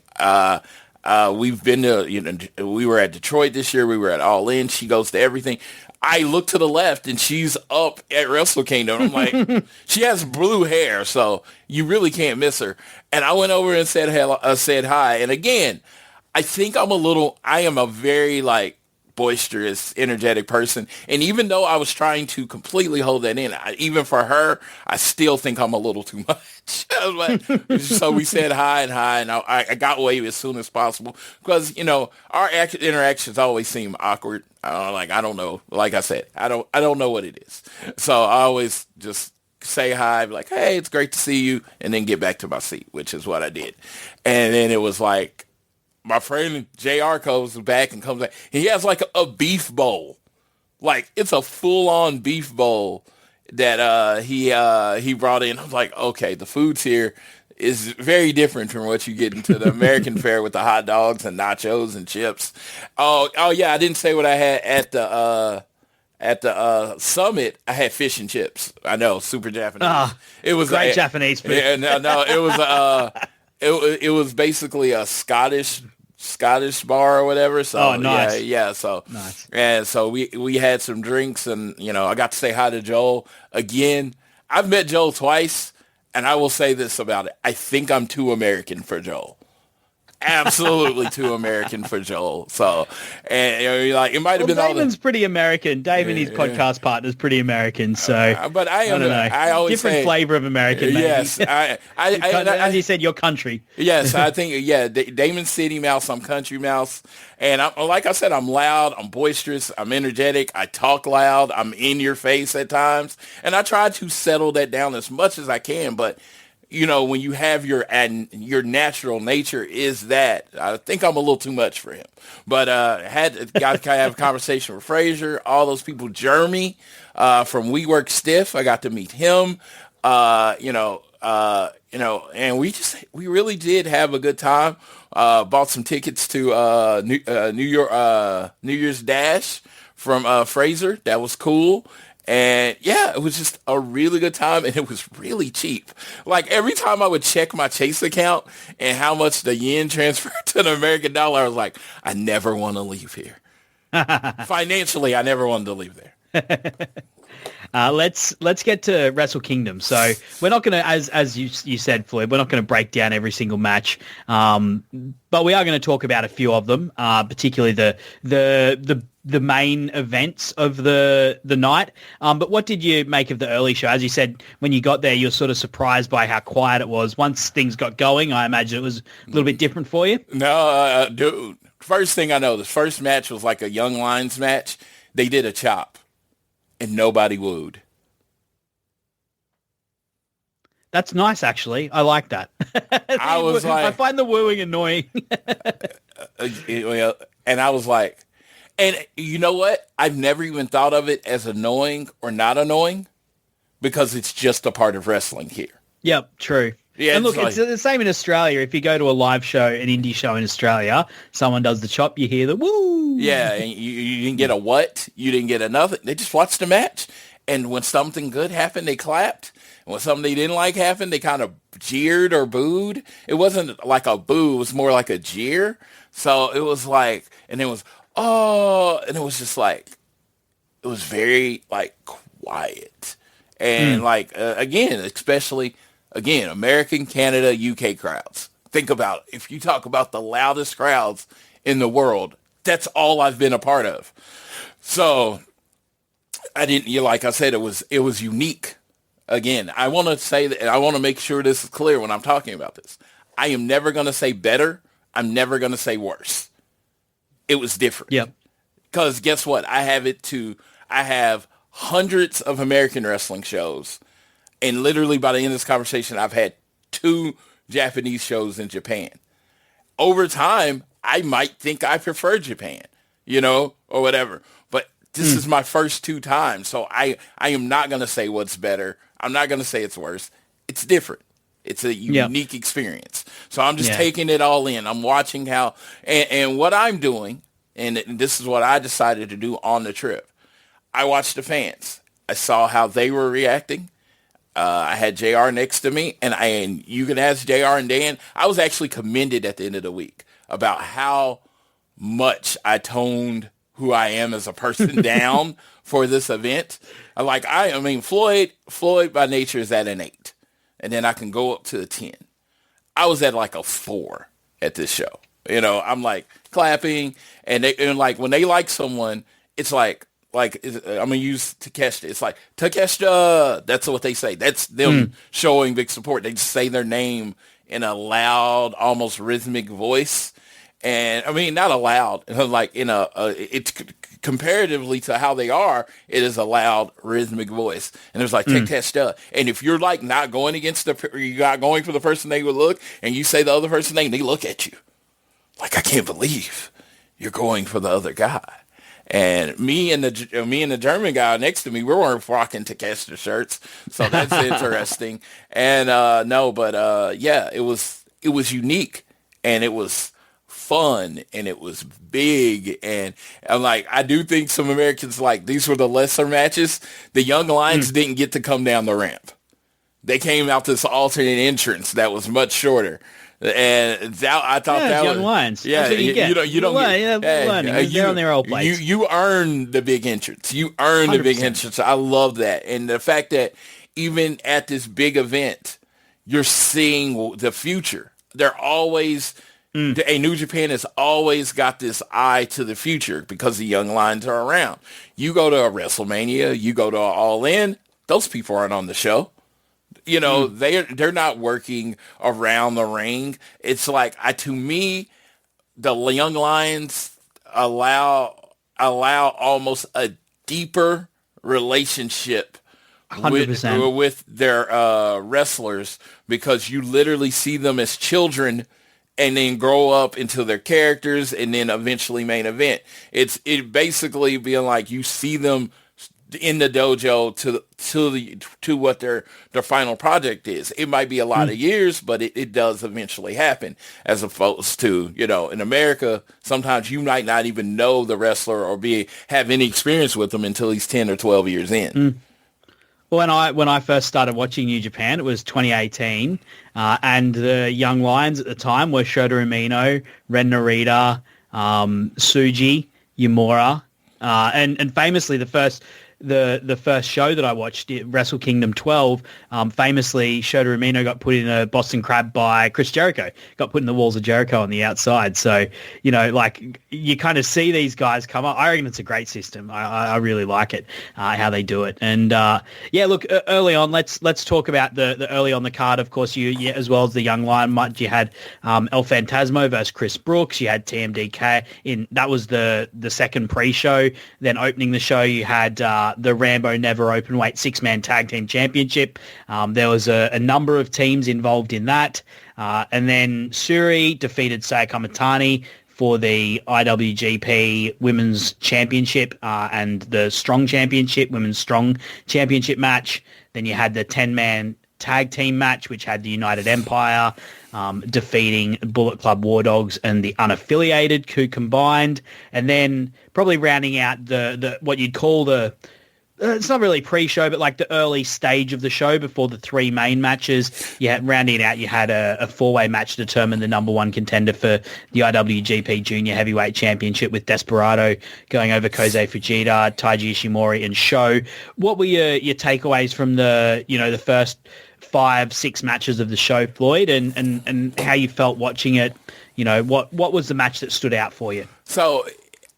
We've been to, we were at Detroit this year. We were at All In. She goes to everything. I look to the left and she's up at Wrestle Kingdom. I'm like, she has blue hair, so you really can't miss her. And I went over and said hi. And again, I think I am a very boisterous, energetic person. And even though I was trying to completely hold that in, even for her, I still think I'm a little too much. So we said hi, and I got away as soon as possible, because, our interactions always seem awkward. I don't know. Like I said, I don't know what it is. So I always just say hi, be like, hey, it's great to see you, and then get back to my seat, which is what I did. And then it was like, my friend JR goes back and comes back. He has a beef bowl. It's a full-on beef bowl that he brought in. I was like, okay, the food's here is very different from what you get into the American fare with the hot dogs and nachos and chips. Oh yeah, I didn't say what I had at the summit. I had fish and chips. I know, super Japanese. It was great Japanese food. Yeah, no, it was it was basically a Scottish bar or whatever. So nice. Yeah. So nice. And so we had some drinks, and I got to say hi to Joel again. I've met Joel twice, and I will say this about it: I think I'm too American for Joel. Absolutely too American for Joel. So, and it might have been. Damon's pretty American. Damon, his podcast partner's pretty American. So, but I don't know. I always different flavor of American. Maybe. Yes, as you said, your country. Yes, I think Damon's city mouse. I'm country mouse, and like I said, I'm loud. I'm boisterous. I'm energetic. I talk loud. I'm in your face at times, and I try to settle that down as much as I can, but. when you have your natural nature is that, I think I'm a little too much for him. But got to have a conversation with Fraser, all those people, Jeremy from We Work Stiff. I got to meet him. And we really did have a good time. Bought some tickets to New Year's Dash from Fraser. That was cool. And yeah, it was just a really good time, and it was really cheap. Like every time I would check my Chase account and how much the yen transferred to the American dollar, I was like, I never want to leave here. Financially, I never wanted to leave there. Let's get to Wrestle Kingdom. So we're not going to, as you said, Floyd, we're not going to break down every single match, but we are going to talk about a few of them, particularly the main events of the night. But what did you make of the early show? As you said, when you got there, you were sort of surprised by how quiet it was. Once things got going, I imagine it was a little bit different for you. No, dude. First thing I know, the first match was like a Young Lions match. They did a chop, and nobody wooed. That's nice, actually. I like that. I find the wooing annoying. And I was like, and you know what? I've never even thought of it as annoying or not annoying because it's just a part of wrestling here. Yep, true. Yeah, and look, it's the same in Australia. If you go to a live show, an indie show in Australia, someone does the chop, you hear the woo. Yeah, and you didn't get a what? You didn't get a nothing. They just watched the match. And when something good happened, they clapped. And when something they didn't like happened, they kind of jeered or booed. It wasn't like a boo. It was more like a jeer. So it was like, and it was, oh, and it was just like, it was very like quiet. And again, especially, American, Canada, UK crowds. Think about it. If you talk about the loudest crowds in the world, that's all I've been a part of. So like I said, it was unique. Again, I want to say that, and I want to make sure this is clear when I'm talking about this. I am never going to say better. I'm never going to say worse. It was different. Yep. Because guess what? I have hundreds of American wrestling shows. And literally by the end of this conversation, I've had 2 Japanese shows in Japan. Over time, I might think I prefer Japan, or whatever. But this is my first 2 times. So I am not going to say what's better. I'm not going to say it's worse. It's different. It's a unique experience. So I'm just taking it all in. I'm watching how, and what I'm doing, and this is what I decided to do on the trip. I watched the fans. I saw how they were reacting. I had JR next to me, and you can ask JR and Dan. I was actually commended at the end of the week about how much I toned who I am as a person down for this event. Floyd by nature is at an 8, and then I can go up to a 10. I was at like a 4 at this show. I'm like clapping, and when they like someone, it's like I'm gonna use Takeshita. It's like Takeshita. That's what they say. That's them showing big support. They just say their name in a loud, almost rhythmic voice, and not a loud, like it's comparatively to how they are. It is a loud, rhythmic voice, and there's like Takeshita. And if you're like not going against you're not going for the person they would look, and you say the other person's name, they look at you like, I can't believe you're going for the other guy. And me and the German guy next to me, we weren't rocking Takeshita shirts, so that's interesting. And it was unique, and it was fun, and it was big, and I do think some Americans these were the lesser matches. The Young Lions didn't get to come down the ramp; they came out this alternate entrance that was much shorter. And I thought that Young was Lions. Yeah, you don't get. They're on their old place. You earn the big entrance. You earn the big 100%. entrance. I love that, and the fact that even at this big event, you're seeing the future. They're always. A New Japan has always got this eye to the future because the Young Lions are around. You go to a WrestleMania, you go to an All In, those people aren't on the show. They're not working around the ring. It's to me, the Young Lions allow almost a deeper relationship 100%. with their wrestlers, because you literally see them as children and then grow up into their characters and then eventually main event. It basically being like you see them in the dojo to what their final project is. It might be a lot of years, but it does eventually happen, as opposed to, in America, sometimes you might not even know the wrestler or have any experience with them until he's 10 or 12 years in. When I first started watching New Japan, it was 2018, and the young lions at the time were Shota Umino, Ren Narita, Tsuji, Yamura, and famously the first show that I watched, Wrestle Kingdom 12, famously Shota Umino got put in a Boston Crab by Chris Jericho, got put in the walls of Jericho on the outside. So, you kind of see these guys come up. I reckon it's a great system. I really like it, how they do it. And look, early on, let's talk about the early on the card. Of course, you as well as the young lion, you had El Phantasmo versus Chris Brooks. You had TMDK that was the second pre-show. Then opening the show, you had the Rambo Never Openweight 6-man tag team championship. There was a number of teams involved in that. And then Suri defeated Saya Kamatani for the IWGP Women's Championship and the Strong Championship, Women's Strong Championship match. Then you had the 10-man tag team match, which had the United Empire defeating Bullet Club War Dogs and the Unaffiliated, who combined. And then probably rounding out the what you'd call it's not really pre-show, but like the early stage of the show before the three main matches. Rounding it out, you had a four-way match to determine the number one contender for the IWGP Junior Heavyweight Championship, with Desperado going over Kosei Fujita, Taiji Ishimori, and Sho. What were your takeaways from the first 5-6 matches of the show, Floyd, and how you felt watching it? What was the match that stood out for you? So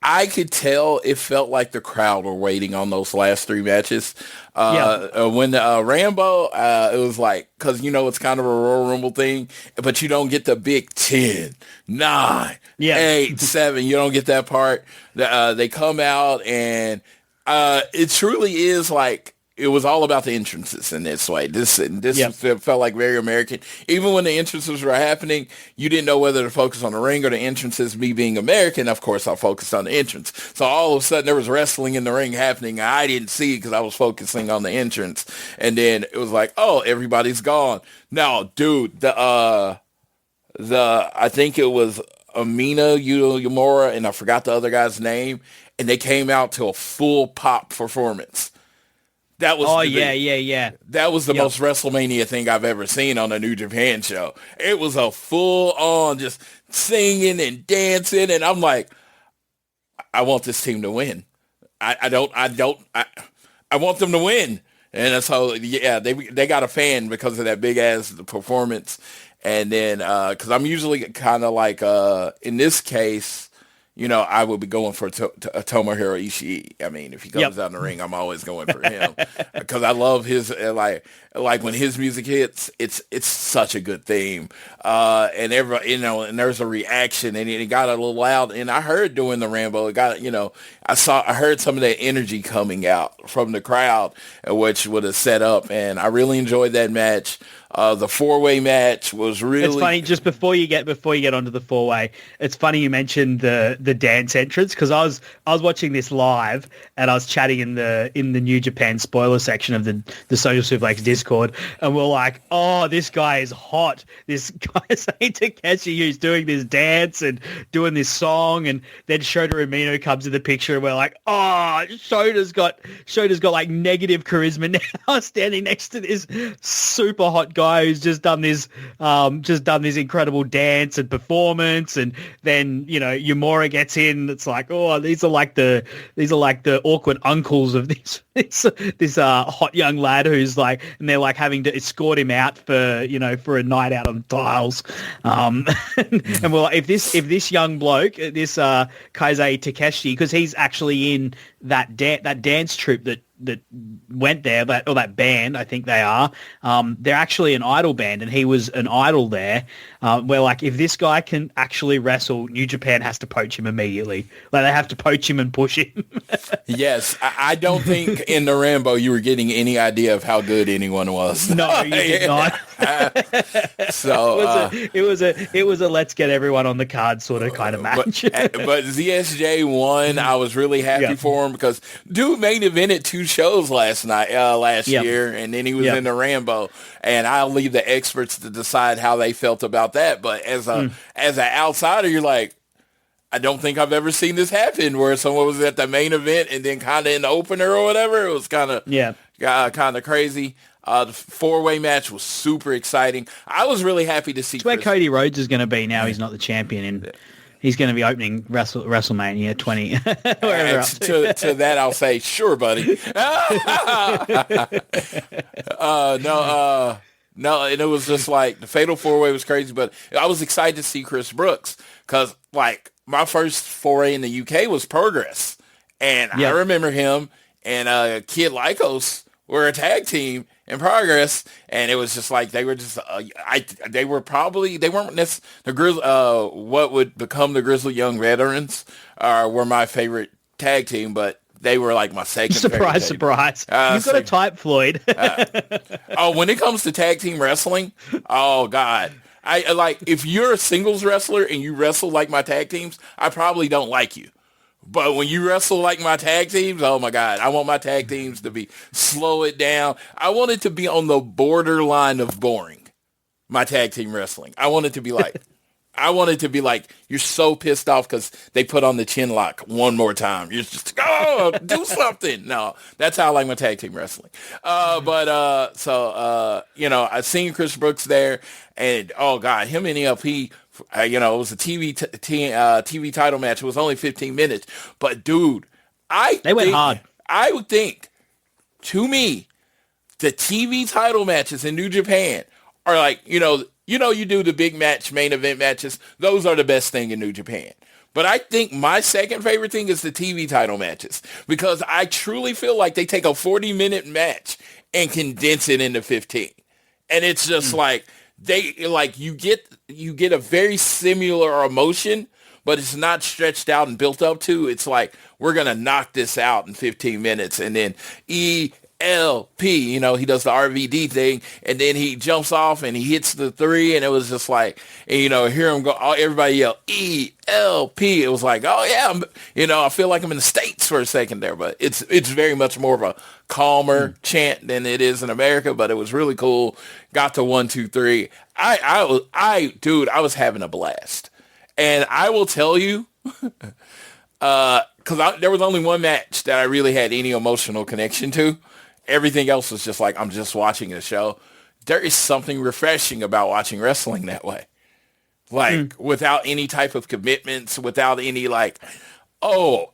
I could tell it felt like the crowd were waiting on those last three matches. When Rambo, it was like, because, it's kind of a Royal Rumble thing, but you don't get the big 10, 9, 8, 7. You don't get that part. They come out, and it truly is like, it was all about the entrances in this way. This felt like very American. Even when the entrances were happening, you didn't know whether to focus on the ring or the entrances. Me being American, of course, I focused on the entrance. So all of a sudden, there was wrestling in the ring happening. I didn't see it because I was focusing on the entrance. And then it was like, oh, everybody's gone. Now, dude, I think it was Amina Yamura, and I forgot the other guy's name, and they came out to a full pop performance. That was That was the most WrestleMania thing I've ever seen on a New Japan show. It was a full on just singing and dancing, and I'm like, I want this team to win. I want them to win. And so they got a fan because of that big ass performance. And then because I'm usually kind of like in this case, I would be going for Tomohiro Ishii. I mean, if he comes out in the ring, I'm always going for him because I love his like when his music hits, it's such a good theme. And and there's a reaction, and it got a little loud. And I heard during the Rambo, it got I heard some of that energy coming out from the crowd, which would have set up. And I really enjoyed that match. The four-way match was really... It's funny, just before you get onto the four-way, it's funny you mentioned the dance entrance, because I was watching this live and I was chatting in the New Japan spoiler section of the Social Suplex Discord, and we're like, oh, this guy is hot. This guy is Takeshi, who's doing this dance and doing this song, and then Shota Umino comes in the picture and we're like, oh, Shota's got like negative charisma now, standing next to this super hot guy who's just done this incredible dance and performance. And then Yamura gets in. It's like, oh, these are like the awkward uncles of this hot young lad who's like, and they're like having to escort him out for a night out on tiles. And well, if this young bloke, this Kaizei Takeshi, because he's actually in that dance troupe that went there, or that band, I think they are. They're actually an idol band, and he was an idol there. Where like if this guy can actually wrestle, New Japan has to poach him immediately. Like they have to poach him and push him. Yes, I don't think in the Rambo you were getting any idea of how good anyone was. No, you did not. So it was a let's get everyone on the card sort of kind of match. But ZSJ won. I was really happy for him because dude main evented 2 shows last year, and then he was in the Rambo. And I'll leave the experts to decide how they felt about that. But as an outsider, you're like, I don't think I've ever seen this happen where someone was at the main event and then kind of in the opener or whatever. It was kind of crazy. The 4-way match was super exciting. I was really happy to see. It's where Cody Rhodes is going to be now. He's not the champion, and he's going to be opening WrestleMania 20. To that, I'll say, sure, buddy. No, and it was just like the Fatal 4-Way was crazy, but I was excited to see Chris Brooks because, like, my first foray in the UK was Progress, and I remember him and Kid Lycos were a tag team in Progress, and it was just like they were just they weren't the what would become the Grizzly Young Veterans were my favorite tag team, but they were like my second surprise. You've got a type, Floyd. When it comes to tag team wrestling, oh God. I like if you're a singles wrestler and you wrestle like my tag teams, I probably don't like you. But when you wrestle like my tag teams, oh my God, I want my tag teams to be slow it down. I want it to be on the borderline of boring. My tag team wrestling. I want it to be like you're so pissed off because they put on the chin lock one more time. You're just do something. No, that's how I like my tag team wrestling. I seen Chris Brooks there, and oh God, him and ELP. It was a TV title match. It was only 15 minutes, but dude, they went hard. I would think, to me, the TV title matches in New Japan are like you do the big match, main event matches. Those are the best thing in New Japan. But I think my second favorite thing is the TV title matches because I truly feel like they take a 40-minute match and condense it into 15, and it's just like. You get a very similar emotion, but it's not stretched out and built up to. It's like we're gonna knock this out in 15 minutes, and then ELP, he does the RVD thing, and then he jumps off and he hits the 3, and it was just like, and, hear him go, everybody yell ELP. It was like, oh yeah, I feel like I'm in the States for a second there, but it's very much more of a calmer chant than it is in America, but it was really cool. Got to 1, 2, 3. I was having a blast, and I will tell you, because there was only one match that I really had any emotional connection to. Everything else was just like I'm just watching a show. There is something refreshing about watching wrestling that way, without any type of commitments, without any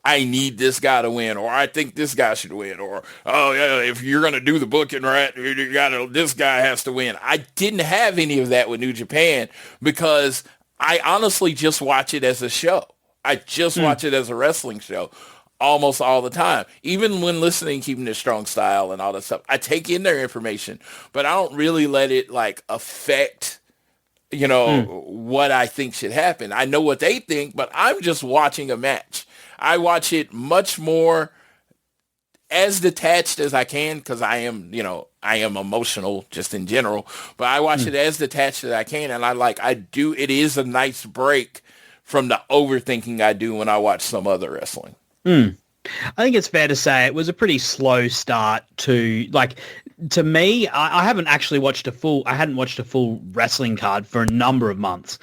I need this guy to win, or I think this guy should win, or, oh, yeah, if you're going to do the booking right, this guy has to win. I didn't have any of that with New Japan because I honestly just watch it as a show. I just watch it as a wrestling show almost all the time. Even when listening, Keepin It Strong Style and all that stuff, I take in their information, but I don't really let it, affect what I think should happen. I know what they think, but I'm just watching a match. I watch it much more as detached as I can because I am emotional just in general, but I watch it as detached as I can. And it is a nice break from the overthinking I do when I watch some other wrestling. I think it's fair to say it was a pretty slow start to me. I hadn't watched a full wrestling card for a number of months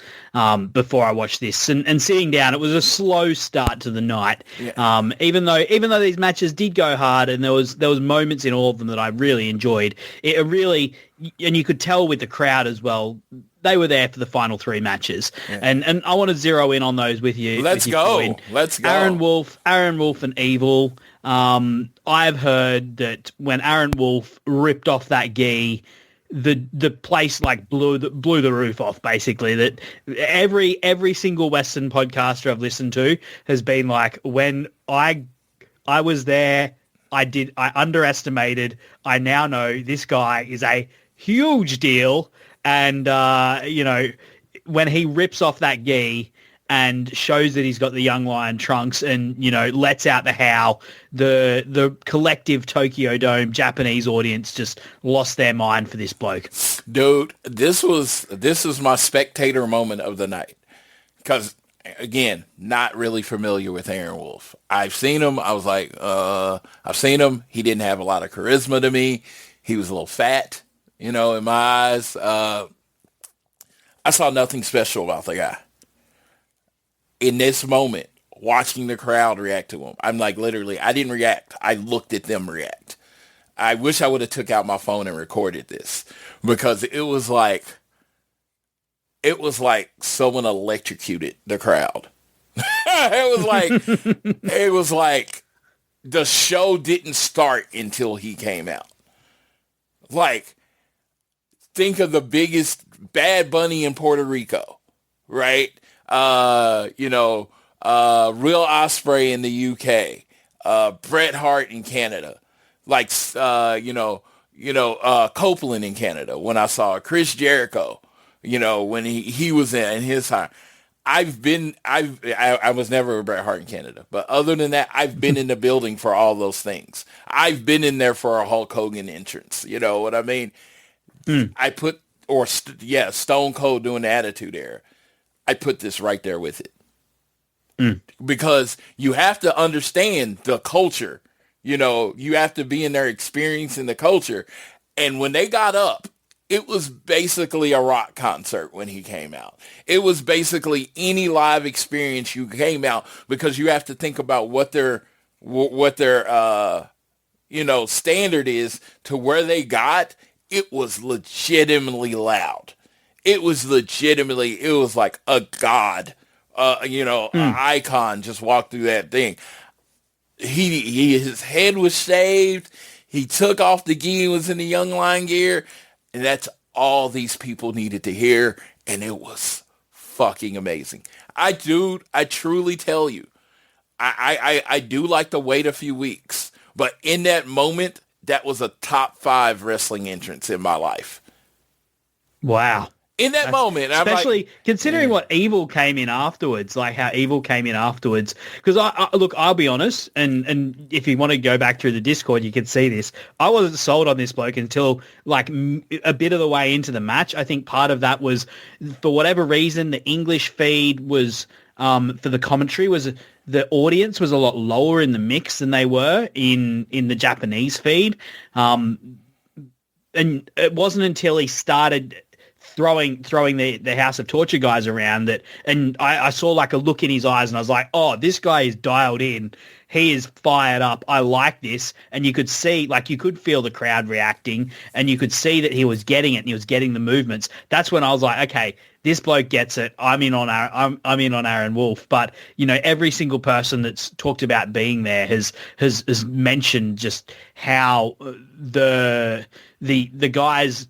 before I watched this, and sitting down, it was a slow start to the night. Yeah. Even though these matches did go hard, and there was moments in all of them that I really enjoyed. And you could tell with the crowd as well. They were there for the final 3 matches, and I want to zero in on those with you. Let's go. Aaron Wolf, and Evil. I've heard that when Aaron Wolf ripped off that gi, the place blew the roof off. Basically, that every single Western podcaster I've listened to has been like, when I was there, I underestimated. I now know this guy is a huge deal. And, when he rips off that gi and shows that he's got the young lion trunks and, lets out the howl, the collective Tokyo Dome Japanese audience just lost their mind for this bloke. Dude, this is my spectator moment of the night. Because, again, not really familiar with Aaron Wolf. I've seen him. I was like, I've seen him. He didn't have a lot of charisma to me. He was a little fat, in my eyes. I saw nothing special about the guy. In this moment, watching the crowd react to him, I'm like, literally, I didn't react. I looked at them react. I wish I would have took out my phone and recorded this, because it was like someone electrocuted the crowd. it was like the show didn't start until he came out. Like, think of the biggest Bad Bunny in Puerto Rico, right? Real Osprey in the UK, Bret Hart in Canada, like, Copeland in Canada. When I saw Chris Jericho, when he was in his time. I was never a Bret Hart in Canada, but other than that, I've been in the building for all those things. I've been in there for a Hulk Hogan entrance. You know what I mean? I put, Stone Cold doing the Attitude Era. I put this right there with it. Because you have to understand the culture. You have to be in there experiencing the culture. And when they got up, it was basically a rock concert when he came out. It was basically any live experience you came out, because you have to think about what their standard is to where they got. It was legitimately loud. It was like a god, an icon just walked through that thing. His head was shaved. He took off the gi and was in the Young Lion gear. And that's all these people needed to hear. And it was fucking amazing. I truly tell you, I do like to wait a few weeks. But in that moment, that was a top 5 wrestling entrance in my life. Wow. In that moment. Especially considering what Evil came in afterwards, like how Evil came in afterwards. Because, I'll be honest, and if you want to go back through the Discord, you can see this. I wasn't sold on this bloke until, like, a bit of the way into the match. I think part of that was, for whatever reason, the English feed was, for the commentary, was the audience was a lot lower in the mix than they were in the Japanese feed. And it wasn't until he started throwing the House of Torture guys around that, and I saw like a look in his eyes, and I was like, oh, this guy is dialed in. He is fired up. I like this. And you could see, like, you could feel the crowd reacting, and you could see that he was getting it and he was getting the movements. That's when I was like, okay, this bloke gets it. I'm in on Aaron Wolf. But, every single person that's talked about being there has mentioned just how the guys,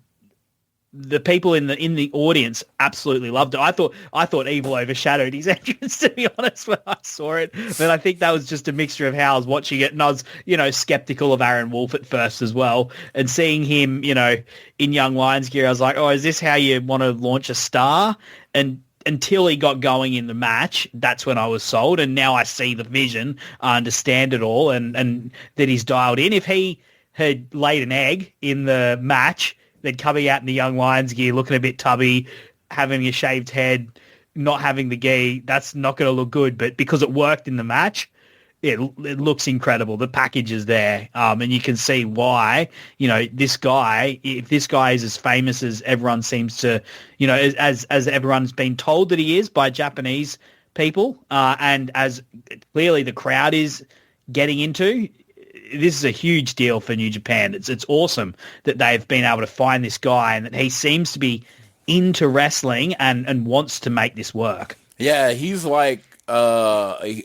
the people in the audience absolutely loved it. I thought Evil overshadowed his entrance, to be honest, when I saw it. But I think that was just a mixture of how I was watching it, and I was, skeptical of Aaron Wolf at first as well. And seeing him, in Young Lions gear, I was like, oh, is this how you want to launch a star? And until he got going in the match, that's when I was sold. And now I see the vision, I understand it all, and that he's dialed in. If he had laid an egg in the match, then coming out in the Young Lions gear, looking a bit tubby, having a shaved head, not having the gi, that's not going to look good. But because it worked in the match, it looks incredible. The package is there, and you can see why. This guy, if this guy is as famous as everyone seems to, as everyone's been told that he is by Japanese people, and as clearly the crowd is getting into. This is a huge deal for New Japan. It's awesome that they've been able to find this guy and that he seems to be into wrestling and wants to make this work. Yeah, he's like, he's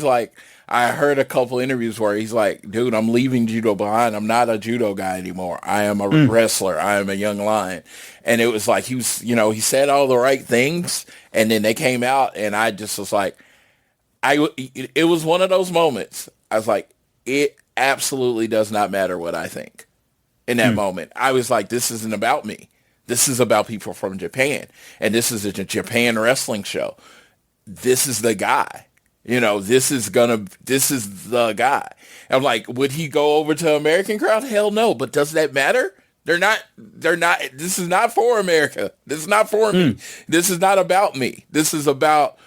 like, I heard a couple interviews where he's like, dude, I'm leaving judo behind. I'm not a judo guy anymore. I am a wrestler. I am a young lion. And it was like, he was, he said all the right things. And then they came out and I just was like, it was one of those moments. I was like, absolutely does not matter what I think in that moment. I was like, this isn't about me. This is about people from Japan. And this is a Japan wrestling show. This is the guy. This is the guy. I'm like, would he go over to American crowd? Hell no. But does that matter? They're not, this is not for America. This is not for me. This is not about me. This is about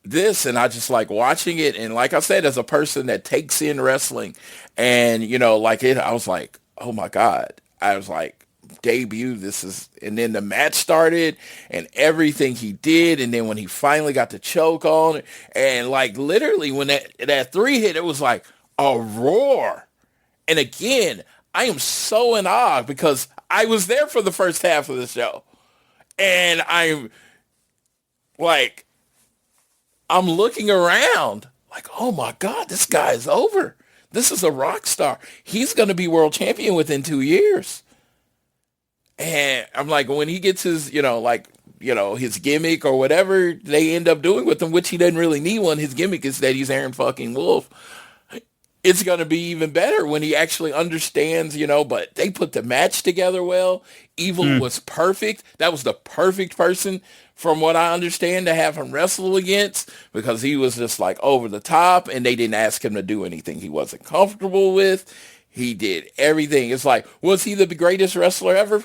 this. And I just like watching it. And like I said, as a person that takes in wrestling and, I was like, oh my God. I was like, debut, and then the match started and everything he did. And then when he finally got the choke on, and like literally when that 3 hit, it was like a roar. And again, I am so in awe because I was there for the first half of the show. And I'm looking around like, oh my God, this guy is over. This is a rock star. He's going to be world champion within 2 years. And I'm like, when he gets his, his gimmick or whatever they end up doing with him, which he doesn't really need one. His gimmick is that he's Aaron fucking Wolf. It's going to be even better when he actually understands, but they put the match together well. Evil was perfect. That was the perfect person, from what I understand, to have him wrestle against, because he was just like over the top and they didn't ask him to do anything he wasn't comfortable with. He did everything. It's like, was he the greatest wrestler ever?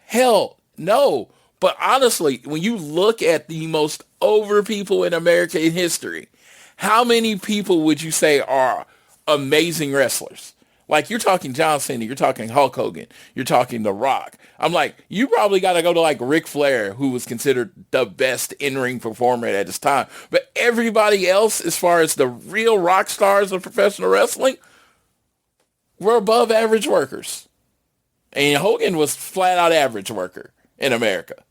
Hell, no. But honestly, when you look at the most over people in America in history, how many people would you say are amazing wrestlers? Like, you're talking John Cena, you're talking Hulk Hogan, you're talking The Rock. I'm like, you probably got to go to like Ric Flair, who was considered the best in-ring performer at his time. But everybody else, as far as the real rock stars of professional wrestling, were above average workers. And Hogan was flat out average worker in America.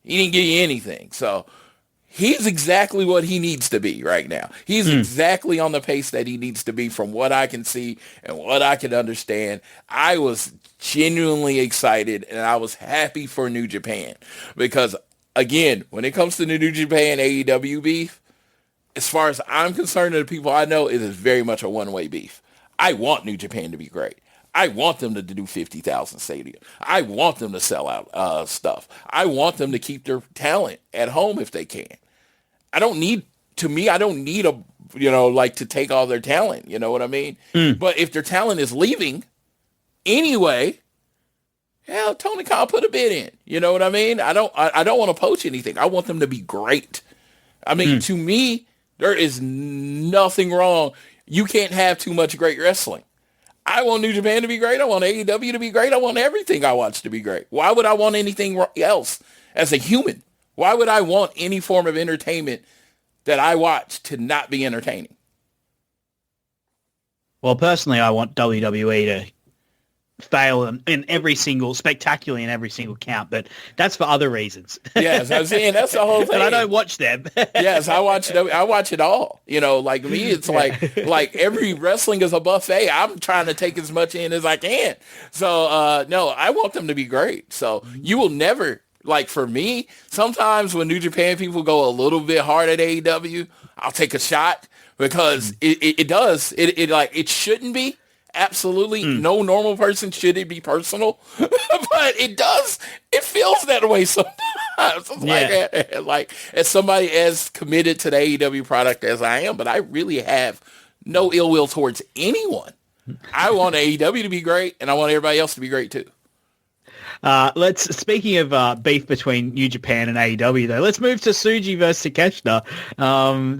He didn't give you anything. So he's exactly what he needs to be right now. He's exactly on the pace that he needs to be from what I can see and what I can understand. I was genuinely excited and I was happy for New Japan because, again, when it comes to the New Japan AEW beef, as far as I'm concerned, the people I know, it is very much a one-way beef. I want New Japan to be great. I want them to do 50,000 stadium. I want them to sell out stuff. I want them to keep their talent at home if they can. I don't need to take all their talent. You know what I mean? But if their talent is leaving anyway, hell, Tony Khan put a bid in. You know what I mean? I don't want to poach anything. I want them to be great. I mean, to me, there is nothing wrong. You can't have too much great wrestling. I want New Japan to be great. I want AEW to be great. I want everything I watch to be great. Why would I want anything else as a human? Why would I want any form of entertainment that I watch to not be entertaining? Well, personally, I want WWE to fail in every single, spectacularly in every single count, but that's for other reasons. Yes, I'm saying that's the whole thing. And I don't watch them. Yes, I watch it all. Like me, it's like every wrestling is a buffet. I'm trying to take as much in as I can. So no, I want them to be great. So you will never, like, for me, sometimes when New Japan people go a little bit hard at AEW, I'll take a shot because it shouldn't be. Absolutely. No normal person should it be personal, but it does. It feels that way sometimes. Like as somebody as committed to the AEW product as I am, but I really have no ill will towards anyone. I want AEW to be great, and I want everybody else to be great too. Speaking of beef between New Japan and AEW, though, let's move to Tsuji versus Takeshita,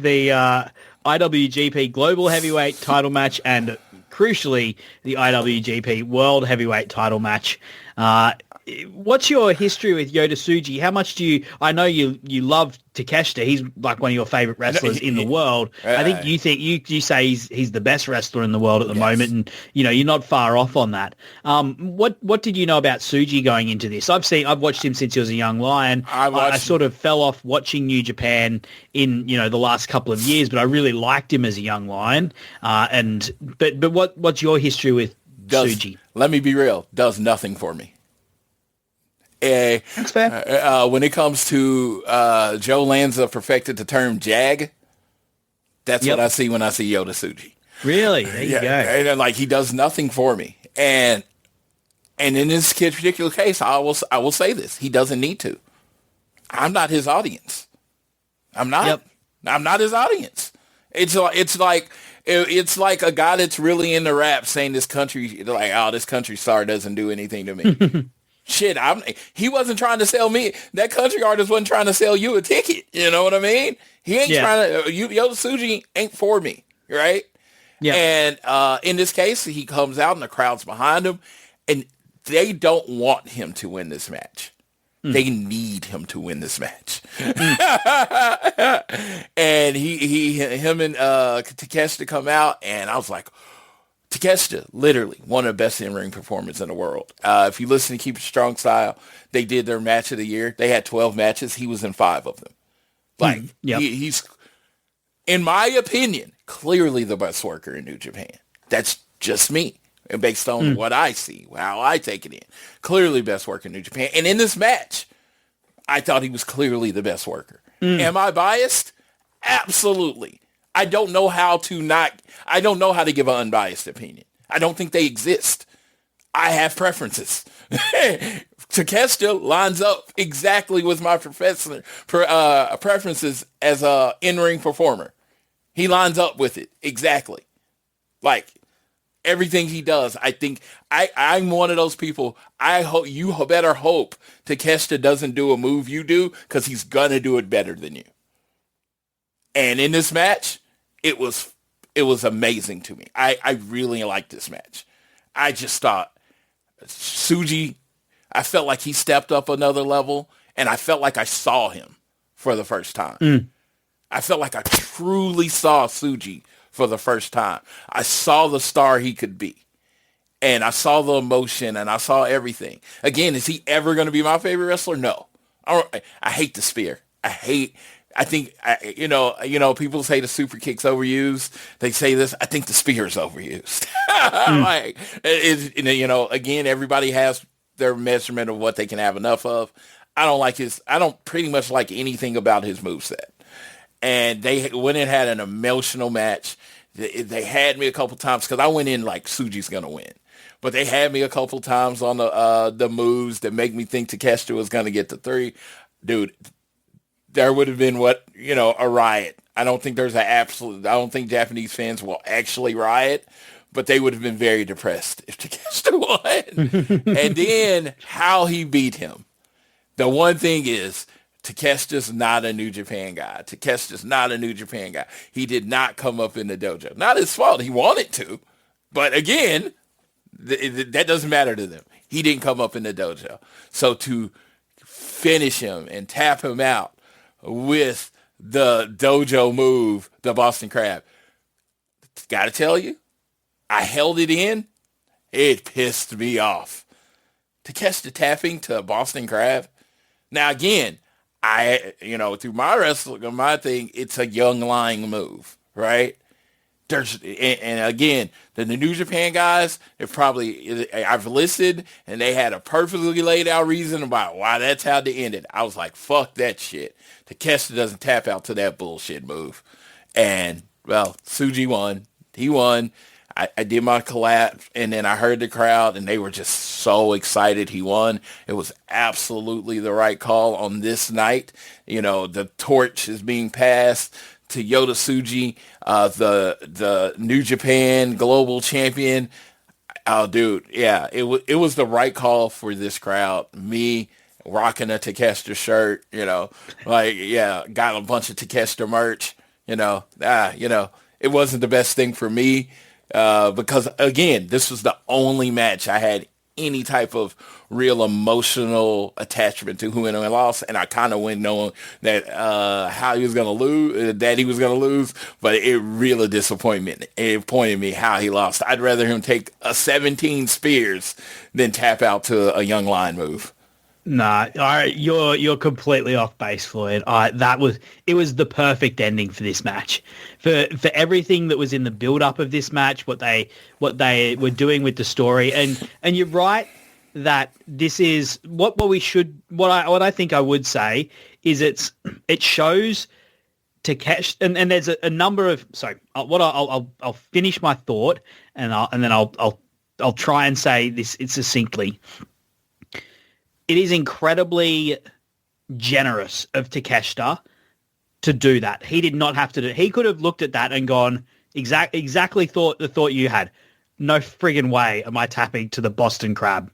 the IWGP Global Heavyweight title match, and crucially, the IWGP World Heavyweight title match. What's your history with Yota Tsuji? How much do you... I know you love Takeshita. He's like one of your favorite wrestlers in the world. I think you say he's the best wrestler in the world at the moment, and you're not far off on that. What did you know about Tsuji going into this? I've watched him since he was a young lion. I sort of fell off watching New Japan in the last couple of years, but I really liked him as a young lion. But what's your history with Tsuji? Let me be real. Does nothing for me. That's fair. When it comes to Joe Lanza perfected the term jag, that's what I see when I see Yota Tsuji. Really? There you go. And then, like, he does nothing for me. And in this particular case, I will say this: he doesn't need to. I'm not his audience. I'm not. Yep. I'm not his audience. It's like a guy that's really into rap saying this country, like, oh, this country star doesn't do anything to me. Shit, he wasn't trying to sell me. That country artist wasn't trying to sell you a ticket. You know what I mean? He ain't trying to. Yoda Tsuji ain't for me, right? Yeah. And in this case, he comes out and the crowd's behind him, and they don't want him to win this match. They need him to win this match. And him and Takeshita come out, and I was like, Takeshita, literally one of the best in-ring performers in the world. If you listen to Keepin It Strong Style, they did their match of the year. They had 12 matches. He was in 5 of them. Like, he's, in my opinion, clearly the best worker in New Japan. That's just me. And based on what I see, how I take it in. Clearly best worker in New Japan. And in this match, I thought he was clearly the best worker. Am I biased? Absolutely. I don't know how to give an unbiased opinion. I don't think they exist. I have preferences. Takeshita lines up exactly with my preferences as a in-ring performer. He lines up with it exactly. Like, everything he does, I think I'm one of those people. I hope you better hope Takeshita doesn't do a move you do, because he's gonna do it better than you. And in this match, it was amazing to me. I really liked this match. I just thought Tsuji, I felt like he stepped up another level, and I felt like I saw him for the first time. I felt like I truly saw Tsuji for the first time. I saw the star he could be. And I saw the emotion, and I saw everything. Again, is he ever going to be my favorite wrestler? No. I hate the spear. People say the super kick's overused. They say this. I think the spear is overused. Again, everybody has their measurement of what they can have enough of. I don't pretty much like anything about his moveset. And they went and had an emotional match. They had me a couple times, because I went in like Tsuji's going to win. But they had me a couple times on the moves that make me think Takeshita was going to get the 3. Dude, there would have been a riot. I don't think I don't think Japanese fans will actually riot, but they would have been very depressed if Takeshita won. And then how he beat him. The one thing is, Takeshita's not a New Japan guy. He did not come up in the dojo. Not his fault. He wanted to. But again, that doesn't matter to them. He didn't come up in the dojo. So to finish him and tap him out with the dojo move, the Boston Crab, gotta tell you, I held it in. It pissed me off. Takeshita tapping to Boston Crab. Now again, through my wrestling, my thing, it's a young lying move, right? And again, the New Japan guys, I've listed, and they had a perfectly laid out reason about why that's how they ended. I was like, fuck that shit. Takeshita doesn't tap out to that bullshit move. And, well, Tsuji won. He won. I did my collapse, and then I heard the crowd, and they were just so excited he won. It was absolutely the right call on this night. The torch is being passed to Yoda Tsuji, the New Japan global champion. Oh, dude, yeah, it was the right call for this crowd. Me rocking a Takeshita shirt, got a bunch of Takeshita merch. It wasn't the best thing for me. Because again, this was the only match I had any type of real emotional attachment to who won and lost, and I kind of went knowing that how he was going to lose, that he was going to lose, but it really disappointed me how he lost. I'd rather him take a 17 spears than tap out to a young lion move. Nah, all right, you're completely off base, Floyd. It was the perfect ending for this match, for everything that was in the build up of this match, what they were doing with the story, and you're right that this is what I think I would say is it shows Takeshi, and there's a number of, sorry, I'll finish my thought, and then I'll try and say this succinctly. It is incredibly generous of Takeshita to do that. He did not have to do. He could have looked at that and gone exactly the thought you had. No friggin' way am I tapping to the Boston Crab.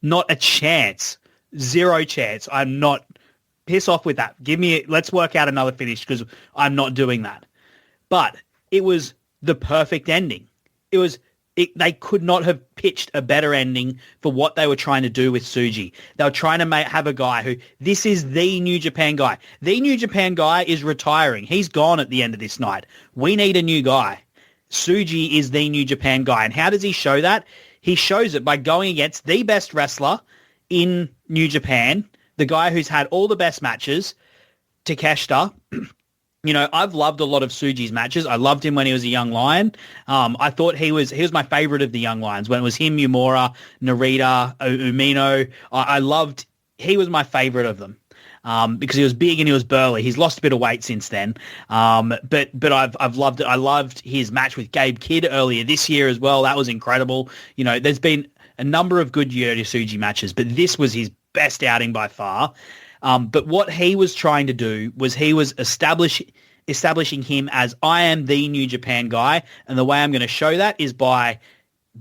Not a chance. Zero chance. I'm not. Piss off with that. Let's work out another finish because I'm not doing that. But it was the perfect ending. They could not have pitched a better ending for what they were trying to do with Tsuji. They were trying to have a guy who, this is the New Japan guy. The New Japan guy is retiring. He's gone at the end of this night. We need a new guy. Tsuji is the New Japan guy. And how does he show that? He shows it by going against the best wrestler in New Japan, the guy who's had all the best matches, Takeshita. I've loved a lot of Tsuji's matches. I loved him when he was a young lion. I thought he was my favorite of the young lions. When it was him, Yumura, Narita, Umino, he was my favorite of them. Because he was big and he was burly. He's lost a bit of weight since then. But I've loved it. I loved his match with Gabe Kidd earlier this year as well. That was incredible. There's been a number of good Yota Tsuji matches, but this was his best outing by far. But what he was trying to do was he was establishing him as, I am the New Japan guy, and the way I'm going to show that is by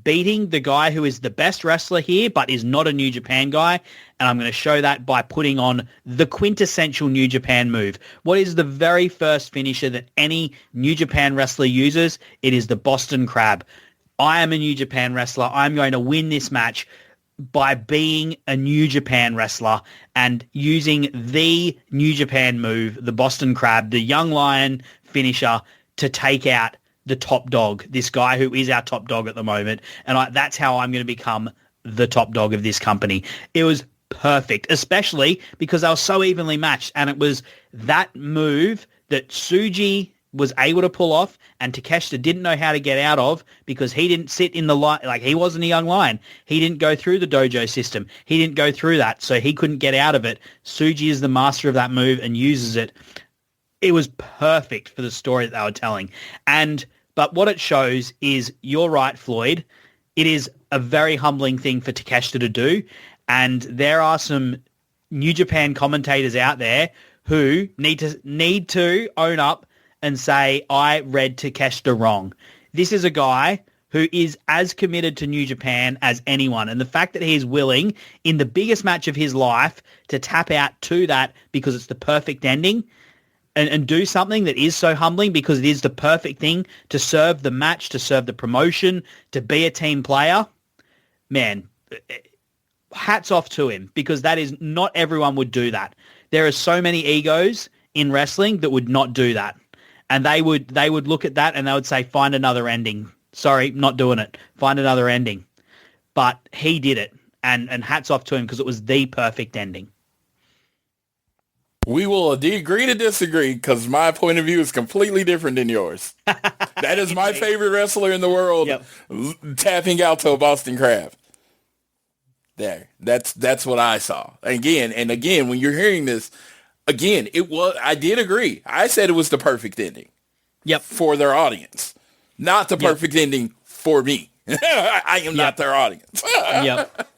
beating the guy who is the best wrestler here but is not a New Japan guy, and I'm going to show that by putting on the quintessential New Japan move. What is the very first finisher that any New Japan wrestler uses? It is the Boston Crab. I am a New Japan wrestler. I'm going to win this match by being a New Japan wrestler and using the New Japan move, the Boston Crab, the young lion finisher, to take out the top dog, this guy who is our top dog at the moment. And that's how I'm going to become the top dog of this company. It was perfect, especially because they were so evenly matched. And it was that move that Tsuji was able to pull off and Takeshita didn't know how to get out of because he didn't sit in the line. Like, he wasn't a young lion. He didn't go through the dojo system. He didn't go through that, so he couldn't get out of it. Tsuji is the master of that move and uses it. It was perfect for the story that they were telling. But what it shows is, you're right, Floyd, it is a very humbling thing for Takeshita to do. And there are some New Japan commentators out there who need to own up and say, I read Takeshita wrong. This is a guy who is as committed to New Japan as anyone. And the fact that he is willing, in the biggest match of his life, to tap out to that because it's the perfect ending and do something that is so humbling because it is the perfect thing to serve the match, to serve the promotion, to be a team player, man, hats off to him, because that is not everyone would do that. There are so many egos in wrestling that would not do that. And they would look at that and they would say, find another ending. Sorry, not doing it. Find another ending. But he did it. And hats off to him because it was the perfect ending. We will agree to disagree because my point of view is completely different than yours. That is my favorite wrestler in the world, yep. Tapping out to a Boston Crab. There. That's what I saw. Again, when you're hearing this, again, I did agree. I said it was the perfect ending. Yep. For their audience. Not the perfect ending for me. I am not their audience. Yep.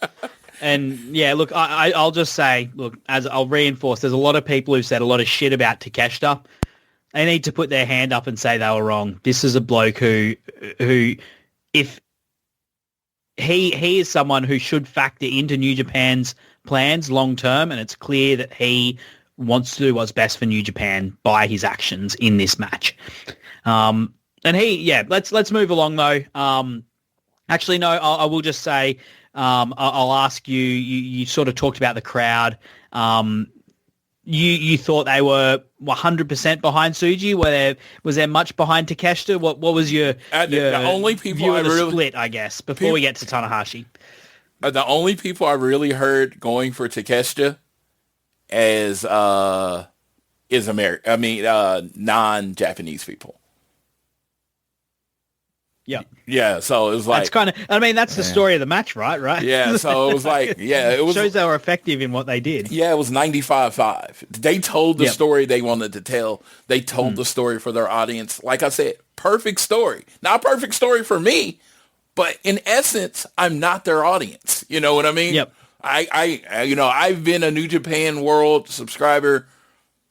And yeah, look, I'll just say, look, as I'll reinforce, there's a lot of people who've said a lot of shit about Takeshita. They need to put their hand up and say they were wrong. This is a bloke who if he is someone who should factor into New Japan's plans long term, and it's clear that he wants to do what's best for New Japan by his actions in this match. Let's move along though. Actually, no, I will just say, I'll ask you, you sort of talked about the crowd. You thought they were 100% behind Tsuji? Was there much behind Takeshita? What was your the only people view I of the really split, I guess, before we get to Tanahashi? The only people I really heard going for Takeshita as non-Japanese people. Yeah. Yeah, so it was like... That's kind of, I mean, that's the story of the match, right? Yeah, so it was like, yeah, it was... Shows they were effective in what they did. Yeah, it was 95-5. They told the story they wanted to tell. They told the story for their audience. Like I said, perfect story. Not a perfect story for me, but in essence, I'm not their audience. You know what I mean? Yep. I've been a New Japan World subscriber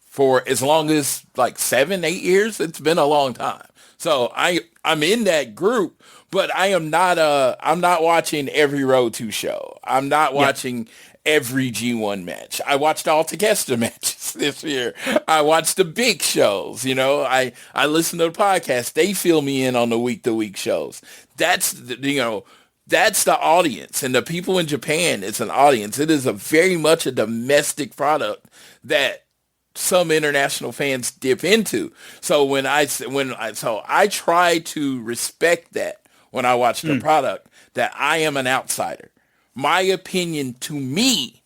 for as long as like 7-8 years. It's been a long time. So I'm in that group, but I'm not watching every Road 2 show. I'm not watching every G1 match. I watched all Takeshita matches this year. I watched the big shows. I listen to the podcast. They fill me in on the week-to-week shows. That's the audience, and the people in Japan, it's an audience. It is very much a domestic product that some international fans dip into. So I try to respect that when I watch the product, that I am an outsider. My opinion to me,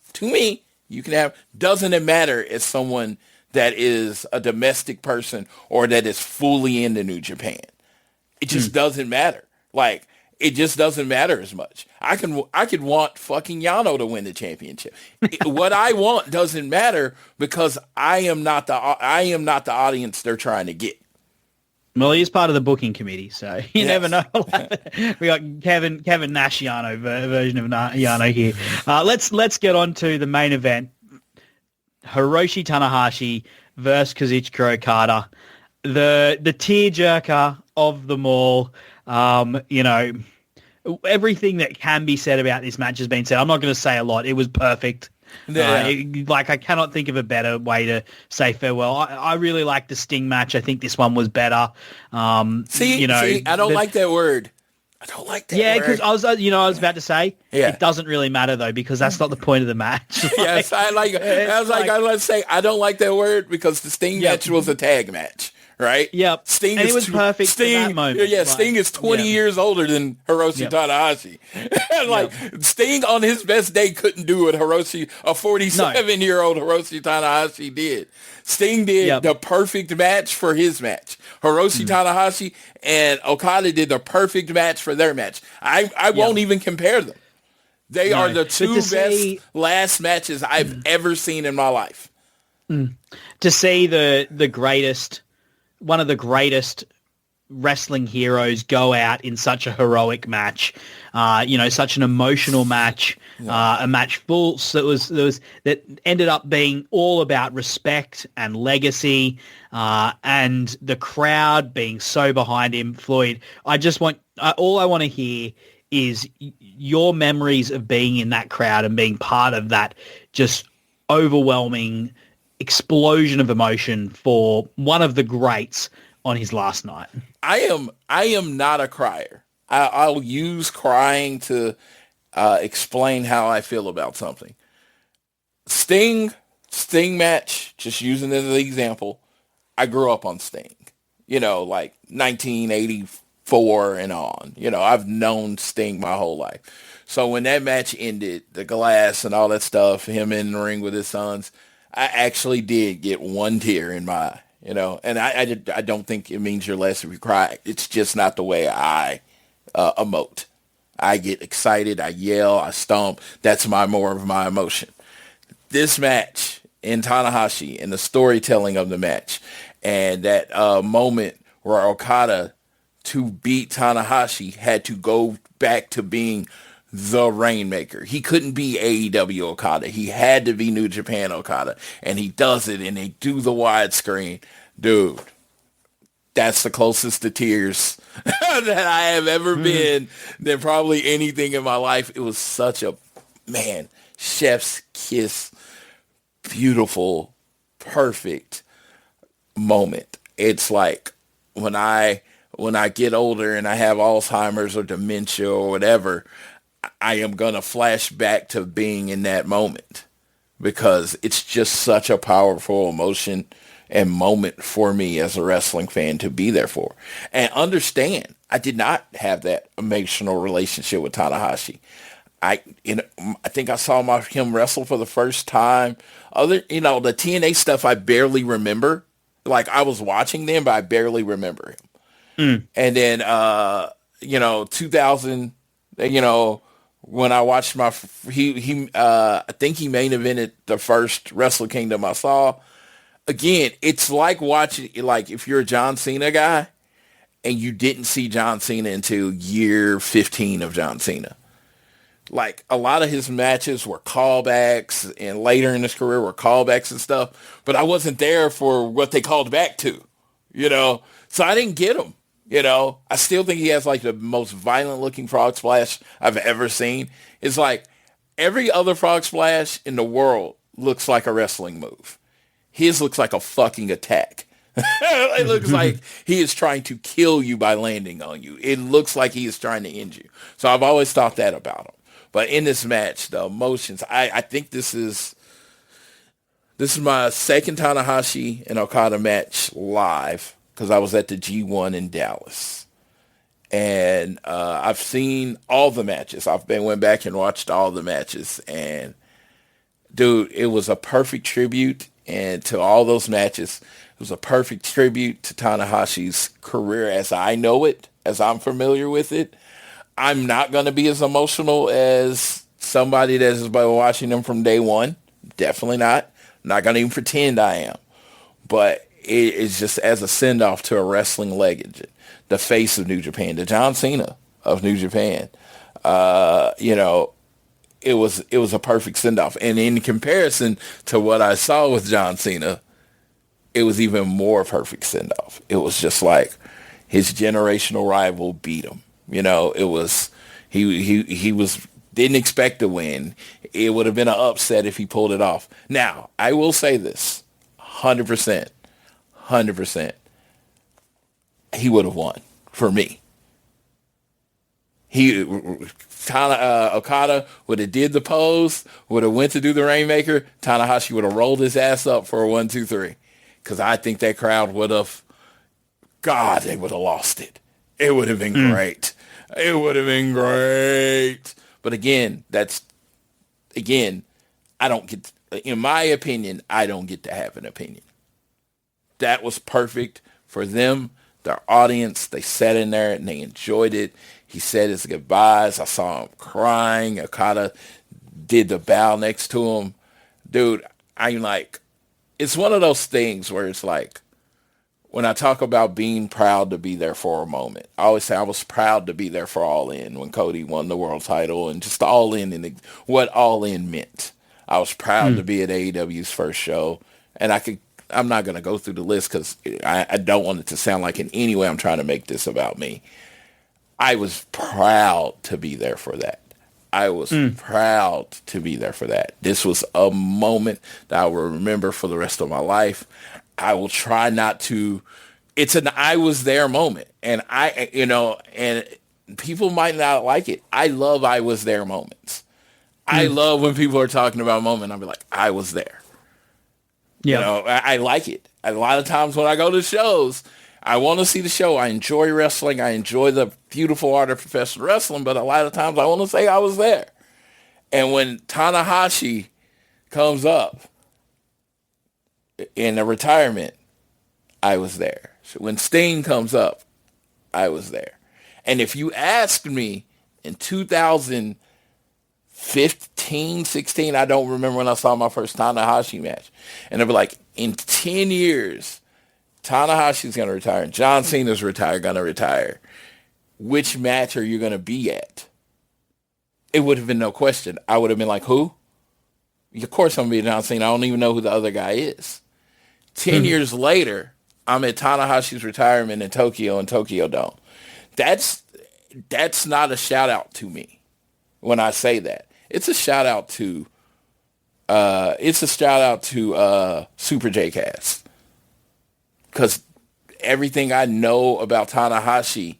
you can have, doesn't matter as someone that is a domestic person or that is fully into New Japan. It just doesn't matter. Like, it just doesn't matter as much. I could want fucking Yano to win the championship. What I want doesn't matter because I am not the audience they're trying to get. Well, he's part of the booking committee, so you never know. We got Kevin Nash Yano version of Yano here. Let's get on to the main event. Hiroshi Tanahashi versus Kazuchika Okada. The tearjerker of them all. Everything that can be said about this match has been said. I'm not going to say a lot. It was perfect. I cannot think of a better way to say farewell. I really like the Sting match. I think this one was better. I don't like that word. I don't like that word. Yeah, because I was about to say, it doesn't really matter though, because that's not the point of the match. Yes, I was say, I don't like that word because the Sting match was a tag match. Right? Yep. It was perfect for that moment. Yeah, Sting is 20 years older than Hiroshi Tanahashi. Sting on his best day couldn't do what a 47-year-old Hiroshi Tanahashi did. Sting did the perfect match for his match. Hiroshi Tanahashi and Okada did the perfect match for their match. I won't even compare them. They are the two best last matches I've ever seen in my life. To see the greatest... one of the greatest wrestling heroes go out in such a heroic match, such an emotional match, a match that ended up being all about respect and legacy, and the crowd being so behind him. Floyd, all I want to hear is your memories of being in that crowd and being part of that just overwhelming explosion of emotion for one of the greats on his last night. I am not a crier. I'll use crying to explain how I feel about something. Sting match, just using it as an example, I grew up on Sting, like 1984 and on. I've known Sting my whole life. So when that match ended, the glass and all that stuff, him in the ring with his sons, I actually did get one tear in my eye, and I don't think it means you're less if you cry. It's just not the way I emote. I get excited, I yell, I stomp. That's more of my emotion. This match in Tanahashi and the storytelling of the match and that moment where Okada, to beat Tanahashi, had to go back to being the Rainmaker. He couldn't be AEW Okada. He had to be New Japan Okada. And he does it, and they do the widescreen. Dude, that's the closest to tears that I have ever been than probably anything in my life. It was such a, chef's kiss, beautiful, perfect moment. It's like when I get older and I have Alzheimer's or dementia or whatever, I am going to flash back to being in that moment because it's just such a powerful emotion and moment for me as a wrestling fan to be there for. And understand, I did not have that emotional relationship with Tanahashi. I think I saw him wrestle for the first time. The TNA stuff I barely remember. Like I was watching them, but I barely remember him. And then 2000, when I watched I think he main evented the first Wrestle Kingdom I saw. Again, it's like watching, like if you're a John Cena guy and you didn't see John Cena until year 15 of John Cena. Like a lot of his matches were callbacks, and later in his career were callbacks and stuff, but I wasn't there for what they called back to, so I didn't get him. I still think he has like the most violent looking frog splash I've ever seen. It's like every other frog splash in the world looks like a wrestling move. His looks like a fucking attack. It looks like he is trying to kill you by landing on you. It looks like he is trying to end you. So I've always thought that about him. But in this match, the emotions, I think this is my second Tanahashi and Okada match live, because I was at the G1 in Dallas. And I've seen all the matches. Went back and watched all the matches. And, dude, it was a perfect tribute. And to all those matches, it was a perfect tribute to Tanahashi's career as I know it, as I'm familiar with it. I'm not going to be as emotional as somebody that has been watching them from day one. Definitely not. I'm not going to even pretend I am. But it is just as a send-off to a wrestling legend, the face of New Japan, the John Cena of New Japan. It was a perfect send-off. And in comparison to what I saw with John Cena, it was even more perfect send-off. It was just like his generational rival beat him. It was he didn't expect to win. It would have been an upset if he pulled it off. Now, I will say this, 100%, he would have won for me. Okada would have did the pose, would have went to do the Rainmaker. Tanahashi would have rolled his ass up for a 1, 2, 3. Because I think that crowd would have, God, they would have lost it. It would have been great. It would have been great. But again, I don't get, in my opinion, I don't get to have an opinion. That was perfect for them, their audience. They sat in there and they enjoyed it. He said his goodbyes. I saw him crying. Okada did the bow next to him. Dude, I'm like, it's one of those things where it's like, when I talk about being proud to be there for a moment, I always say I was proud to be there for All In when Cody won the world title and just All In and what All In meant. I was proud to be at AEW's first show, and I'm not going to go through the list because I don't want it to sound like in any way I'm trying to make this about me. I was proud to be there for that. I was proud to be there for that. This was a moment that I will remember for the rest of my life. I will try not to. It's an I was there moment. And and people might not like it. I love I was there moments. I love when people are talking about a moment. I'll be like, I was there. Yeah. I like it. A lot of times when I go to shows, I want to see the show. I enjoy wrestling. I enjoy the beautiful art of professional wrestling. But a lot of times I want to say I was there. And when Tanahashi comes up in a retirement, I was there. So when Sting comes up, I was there. And if you asked me in 2015, 16, I don't remember when I saw my first Tanahashi match. And they'd be like, in 10 years, Tanahashi's going to retire. And John Cena's going to retire. Which match are you going to be at? It would have been no question. I would have been like, who? Of course I'm going to be John Cena. I don't even know who the other guy is. 10 years later, I'm at Tanahashi's retirement in Tokyo Dome. That's not a shout out to me when I say that. It's a shout out to Super J-Cast. Because everything I know about Tanahashi,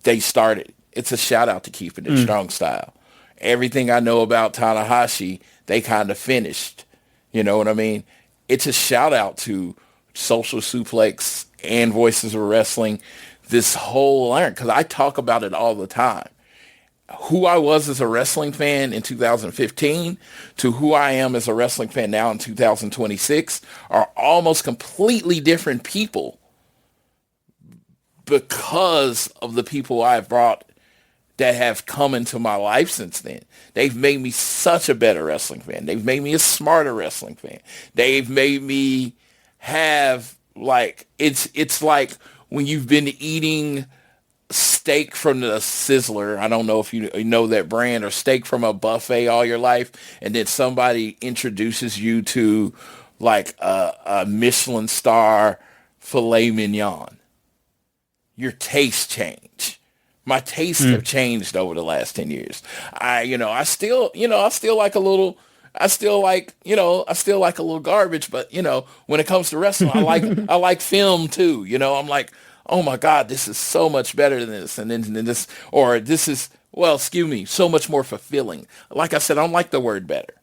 they started. It's a shout out to Keepin It Strong Style. Everything I know about Tanahashi, they kind of finished. You know what I mean? It's a shout out to Social Suplex and Voices of Wrestling. This whole line, because I talk about it all the time. Who I was as a wrestling fan in 2015 to who I am as a wrestling fan now in 2026 are almost completely different people because of the people I've brought that have come into my life since then. They've made me such a better wrestling fan. They've made me a smarter wrestling fan. They've made me have, like, it's like when you've been eating steak from the Sizzler. I don't know if you know that brand, or steak from a buffet all your life, and then somebody introduces you to like a Michelin star filet mignon. Your taste change. My tastes have changed over the last 10 years. I still like a little garbage, but when it comes to wrestling, I like film too. I'm like, oh my God, this is so much better than this. And then this, or this is, well, excuse me, so much more fulfilling. Like I said, I don't like the word better,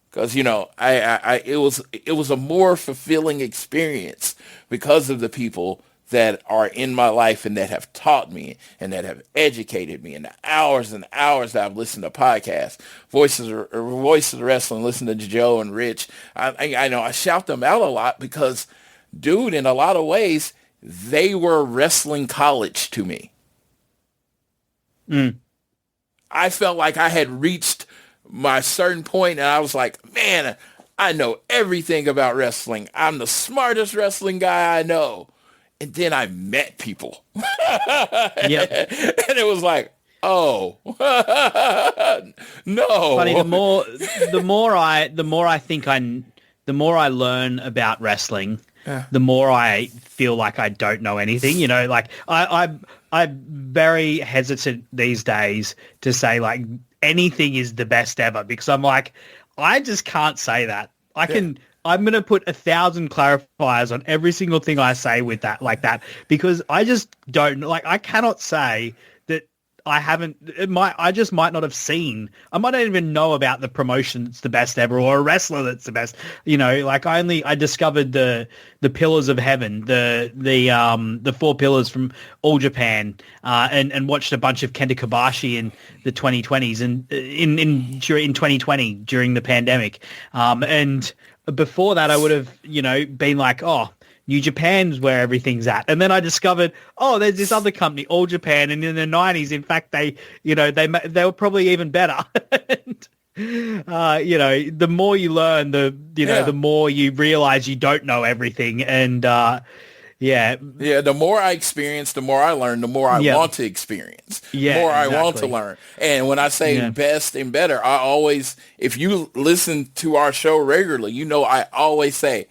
because, it was a more fulfilling experience because of the people that are in my life and that have taught me and that have educated me, and the hours and hours that I've listened to podcasts, Voices of Wrestling, listen to Joe and Rich. I know I shout them out a lot because, dude, in a lot of ways, they were wrestling college to me. I felt like I had reached my certain point, and I was like, man, I know everything about wrestling. I'm the smartest wrestling guy I know. And then I met people. Yep. And it was like, oh, no. Funny, the more I learn about wrestling, the more I feel like I don't know anything. Like I'm very hesitant these days to say like anything is the best ever, because I'm like, I just can't say that. I'm going to put 1,000 clarifiers on every single thing I say with that, like that, because I just don't, like, I cannot say that I just might not have seen, I might not even know about the promotion that's the best ever, or a wrestler that's the best, like I discovered the Pillars of Heaven, the 4 pillars from All Japan, and watched a bunch of Kenta Kobashi in the 2020s and in 2020 during the pandemic. And before that, I would have, been like, oh, New Japan's where everything's at. And then I discovered, oh, there's this other company, All Japan, and in the 90s, in fact, they were probably even better. And, the more you learn, the more you realize you don't know everything. And, the more I experience, the more I learn, the more I want to experience, the more I want to learn. And when I say best and better, I always, if you listen to our show regularly, I always say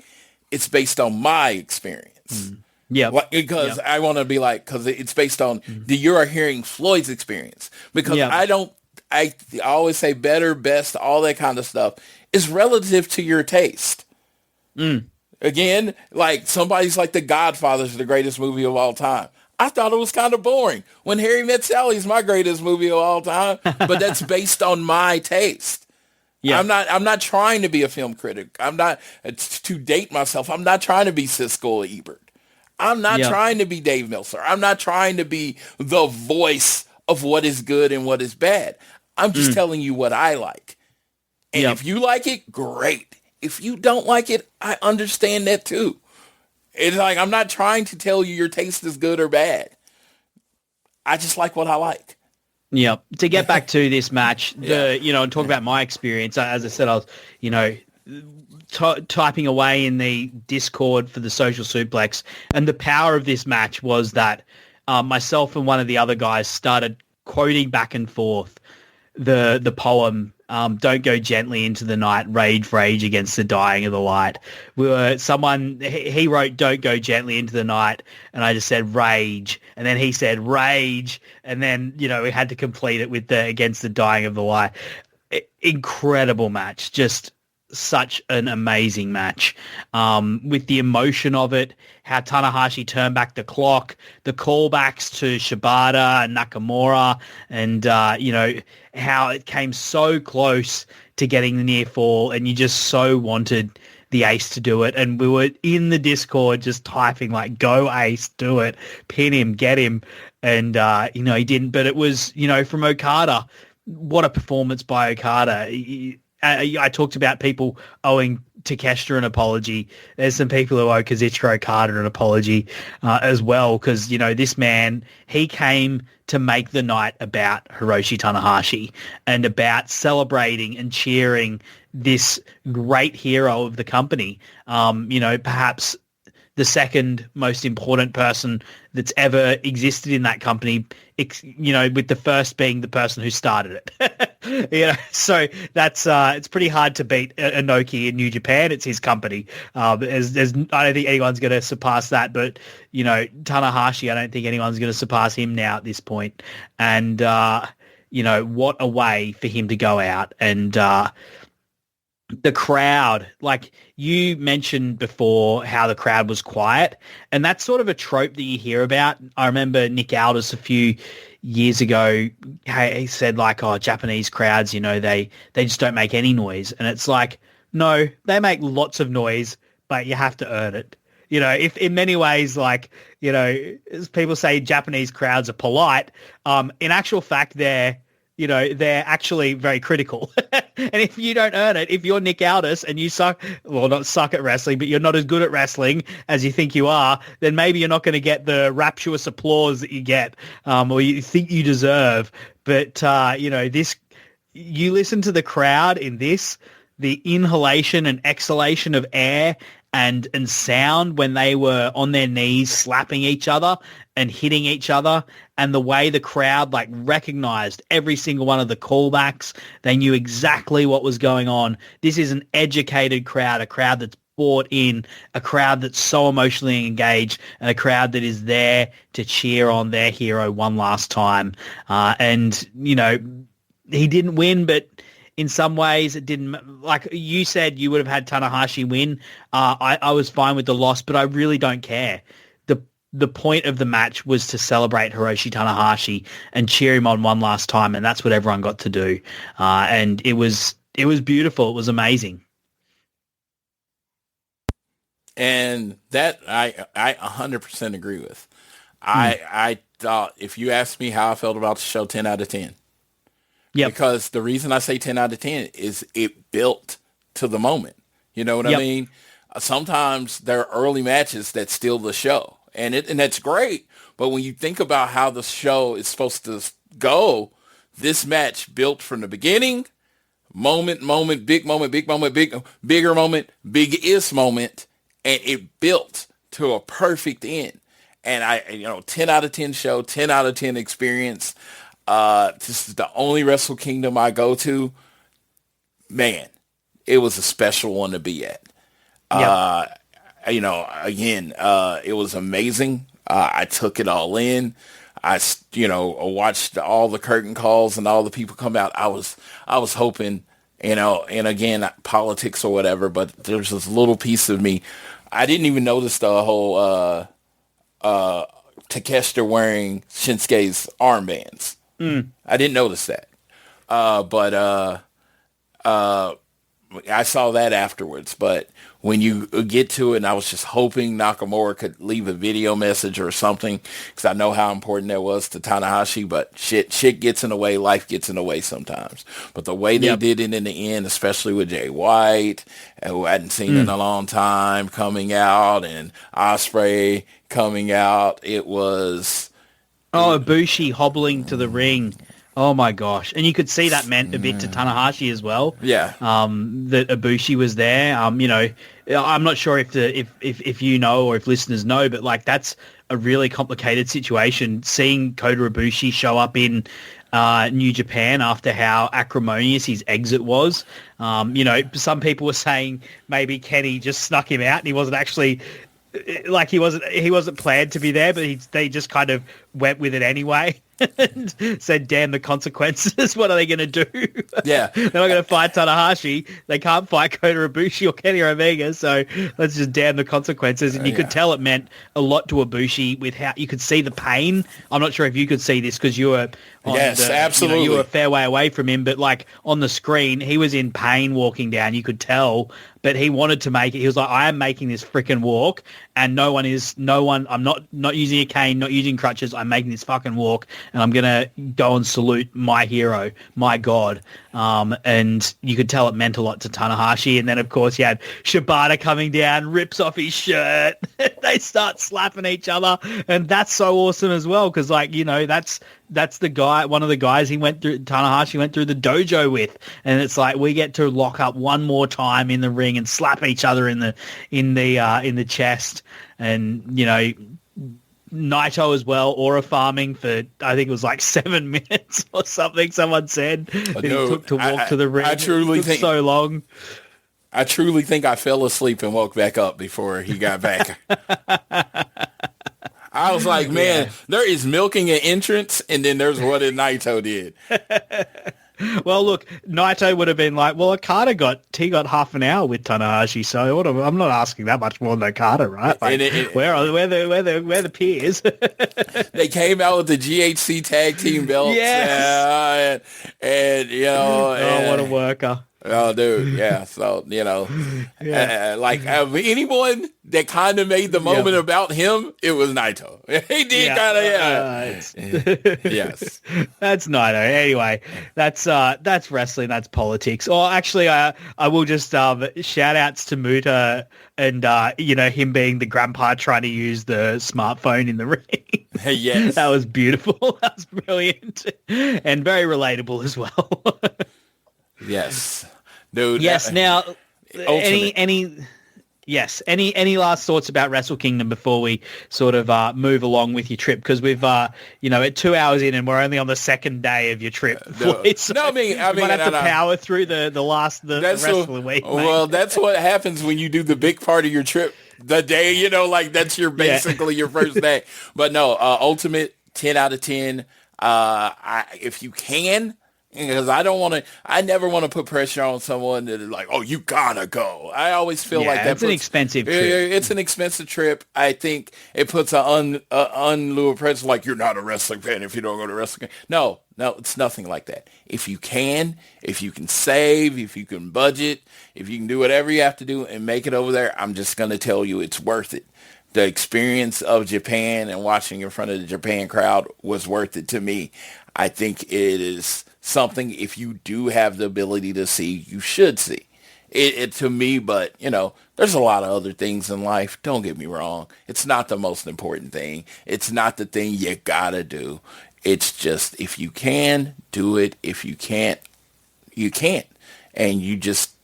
it's based on my experience. Yeah. Because I want to be like, because it's based on you are hearing Floyd's experience. Because I always say better, best, all that kind of stuff is relative to your taste. Again, like somebody's like The Godfather's the greatest movie of all time. I thought it was kind of boring. When Harry Met Sally is my greatest movie of all time, but that's based on my taste. Yeah. I'm not trying to be a film critic. I'm not, to date myself, I'm not trying to be Siskel Ebert. I'm not trying to be Dave Meltzer. I'm not trying to be the voice of what is good and what is bad. I'm just telling you what I like. And if you like it, great. If you don't like it, I understand that too. It's like, I'm not trying to tell you your taste is good or bad. I just like what I like. Yeah. To get back to this match, and talk about my experience, as I said, I was, typing away in the Discord for the Social Suplex, and the power of this match was that myself and one of the other guys started quoting back and forth the poem, "Don't go gently into the night, rage against the dying of the light." He wrote "Don't go gently into the night," and I just said rage, and then he said rage, and then we had to complete it with the against the dying of the light. Incredible match, just such an amazing match, with the emotion of it, how Tanahashi turned back the clock, the callbacks to Shibata and Nakamura, and how it came so close to getting the near fall, and you just so wanted the Ace to do it. And we were in the Discord just typing like, go Ace, do it, pin him, get him. And, he didn't, but it was, from Okada, what a performance by Okada. I talked about people owing Takeshita an apology. There's some people who owe Kazuchika Okada an apology as well, because, you know, this man, he came to make the night about Hiroshi Tanahashi and about celebrating and cheering this great hero of the company. You know, perhaps the second most important person that's ever existed in that company, you know, with the first being the person who started it. You know, so that's it's pretty hard to beat Inoki in New Japan. It's his company. I don't think anyone's going to surpass that. But, you know, Tanahashi, I don't think anyone's going to surpass him now at this point. And, you know, what a way for him to go out and the crowd, like you mentioned before, how the crowd was quiet, and that's sort of a trope that you hear about. I remember Nick Aldis a few years ago, he said like, oh, Japanese crowds, you know, they just don't make any noise. And it's like, no, they make lots of noise, but you have to earn it. You know, if in many ways, like, you know, as people say Japanese crowds are polite, in actual fact, they're actually very critical. And if you don't earn it, if you're Nick Aldis and you not suck at wrestling, but you're not as good at wrestling as you think you are, then maybe you're not going to get the rapturous applause that you get or you think you deserve. But, you know, you listen to the crowd in this, the inhalation and exhalation of air and sound when they were on their knees slapping each other and hitting each other, and the way the crowd like recognized every single one of the callbacks. They knew exactly what was going on. This is an educated crowd, a crowd that's bought in, a crowd that's so emotionally engaged, and a crowd that is there to cheer on their hero one last time. And, you know, he didn't win, but in some ways it didn't. Like you said, you would have had Tanahashi win. I was fine with the loss, but I really don't care. The point of the match was to celebrate Hiroshi Tanahashi and cheer him on one last time, and that's what everyone got to do. And it was beautiful. It was amazing. And that I 100% agree with. I thought, if you asked me how I felt about the show, 10 out of 10. Yeah. Because the reason I say 10 out of 10 is it built to the moment. You know what I mean? Sometimes there are early matches that steal the show. And that's great. But when you think about how the show is supposed to go, this match built from the beginning, moment, big moment, bigger moment, biggest moment, and it built to a perfect end. And 10 out of 10 show, 10 out of 10 experience. This is the only Wrestle Kingdom I go to. Man, it was a special one to be at. It was amazing. I took it all in. I watched all the curtain calls and all the people come out. I was hoping, and again, politics or whatever, but there's this little piece of me. I didn't even notice the whole Takeshita wearing Shinsuke's armbands. I didn't notice that. But I saw that afterwards. But when you get to it, and I was just hoping Nakamura could leave a video message or something, because I know how important that was to Tanahashi. But shit gets in the way. Life gets in the way sometimes. But the way they did it in the end, especially with Jay White, who I hadn't seen in a long time, coming out, and Ospreay coming out, it was... Oh, Ibushi hobbling to the ring. Oh my gosh. And you could see that meant a bit to Tanahashi as well. Yeah. That Ibushi was there. I'm not sure if you know or if listeners know, but like that's a really complicated situation. Seeing Kota Ibushi show up in New Japan after how acrimonious his exit was. Some people were saying maybe Kenny just snuck him out and he wasn't actually... Like he wasn't planned to be there, but they just kind of went with it anyway and said, damn the consequences. What are they going to do? Yeah. They're not going to fight Tanahashi. They can't fight Kota Ibushi or Kenny Omega. So let's just damn the consequences. And you could tell it meant a lot to Ibushi with how you could see the pain. I'm not sure if you could see this because you were absolutely. You were a fair way away from him, but like on the screen, he was in pain walking down. You could tell but he wanted to make it. He was like, I am making this freaking walk, and no one, I'm not using a cane, not using crutches. I'm making this fucking walk, and I'm going to go and salute my hero, my god. And you could tell it meant a lot to Tanahashi. And then, of course, you had Shibata coming down, rips off his shirt. They start slapping each other. And that's so awesome as well because, like, you know, that's the guy, one of the guys Tanahashi went through the dojo with. And it's like we get to lock up one more time in the ring and slap each other in the chest. And, you know, Naito as well, aura farming for, I think it was like 7 minutes or something, someone said. That he took to walk to the ring. I truly think so long. I truly think I fell asleep and woke back up before he got back. I was like, man, there is milking an entrance, and then there's what Naito did. Well, look, Naito would have been like, well, Okada got half an hour with Tanahashi, so I'm not asking that much more than Okada, right? Like, we're the peers. They came out with the GHC tag team belts. Yes. And you know. Oh, what a worker. Oh, dude, yeah. So, you know, anyone that kind of made the moment about him, it was Naito. He did kind of, yes. That's Naito. Anyway, that's wrestling. That's politics. Or actually, I will just shout outs to Muta and, you know, him being the grandpa trying to use the smartphone in the ring. Yes. That was beautiful. That was brilliant. And very relatable as well. Yes, dude. Yes. Now, any last thoughts about Wrestle Kingdom before we sort of move along with your trip? Because we've, you know, at 2 hours in and we're only on the second day of your trip. Floyd, so I mean, might have to power through the rest of the week. Well, that's what happens when you do the big part of your trip the day, you know, like that's basically your first day. But no, ultimate 10 out of 10. If you can. Because I never want to put pressure on someone that is like, oh, you gotta go. I always feel like it's an expensive trip. It's an expensive trip. I think it puts an undue pressure, like you're not a wrestling fan if you don't go to wrestling. No, it's nothing like that. If you can save, if you can budget, if you can do whatever you have to do and make it over there, I'm just going to tell you it's worth it. The experience of Japan and watching in front of the Japan crowd was worth it to me. I think it is something, if you do have the ability to see, you should see it to me. But, you know, there's a lot of other things in life. Don't get me wrong. It's not the most important thing. It's not the thing you gotta do. It's just, if you can, do it. If you can't, you can't. And you just,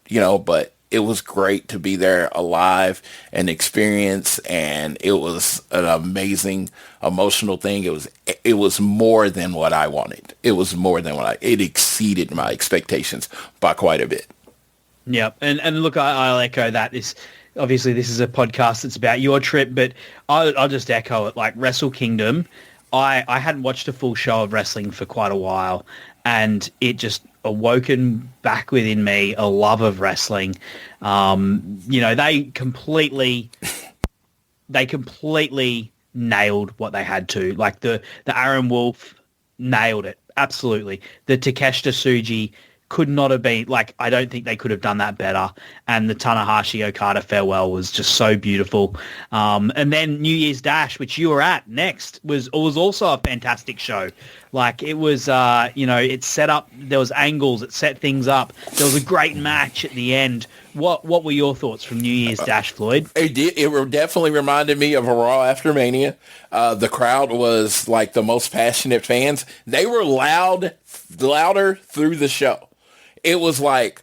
you know, but it was great to be there alive and experience, and it was an amazing emotional thing. It was more than what I wanted. It was more than it exceeded my expectations by quite a bit. Yep. And look, I'll echo that. Obviously this is a podcast that's about your trip, but I'll just echo it. Like Wrestle Kingdom, I hadn't watched a full show of wrestling for quite a while, and it just awoken back within me a love of wrestling. You know, they completely nailed what they had to. Like the Aaron Wolf nailed it. Absolutely. The Takeshita Tsuji could not have been, like, I don't think they could have done that better. And the Tanahashi Okada farewell was just so beautiful. And then New Year's Dash, which you were at next, was also a fantastic show. Like, it was, you know, it set up, there was angles, it set things up. There was a great match at the end. What were your thoughts from New Year's Dash, Floyd? It definitely reminded me of a Raw after Mania. The crowd was like the most passionate fans. They were louder through the show. It was like,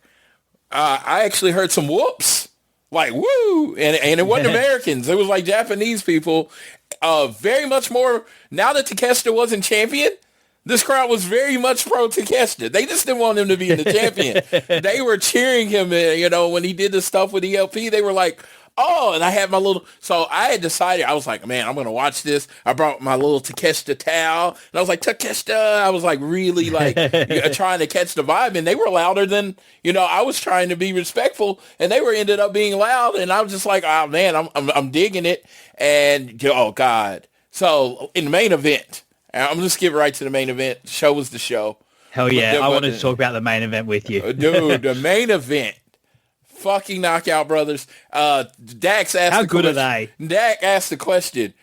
I actually heard some whoops, like woo, and it wasn't Americans. It was like Japanese people. Very much more, now that Takeshita wasn't champion, this crowd was very much pro Takeshita. They just didn't want him to be the champion. They were cheering him, you know, when he did the stuff with ELP. They were like, oh, and I had my little, so I had decided, I was like, man, I'm going to watch this. I brought my little Takeshita towel, and I was like, Takeshita. I was like really like trying to catch the vibe, and they were louder than, you know, I was trying to be respectful, and they ended up being loud, and I was just like, oh man, I'm digging it, and oh God. So in the main event, I'm just skip right to the main event. The show was the show. Hell yeah, I wanted to talk about the main event with you. Dude, the main event, fucking Knockout Brothers. Dax asked How good are they? Dak asked the question,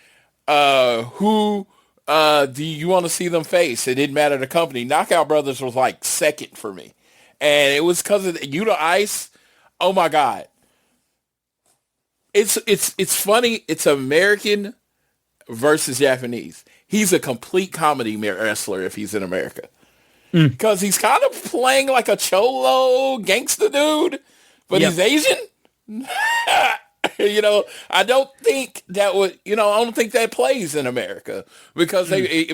who do you want to see them face? It didn't matter the company. Knockout Brothers was like second for me. And it was because of Yuta Ice. Oh my God. It's funny. It's American versus Japanese. He's a complete comedy wrestler if he's in America. Because he's kind of playing like a cholo gangster dude, but he's Asian. I don't think that would, I don't think that plays in America because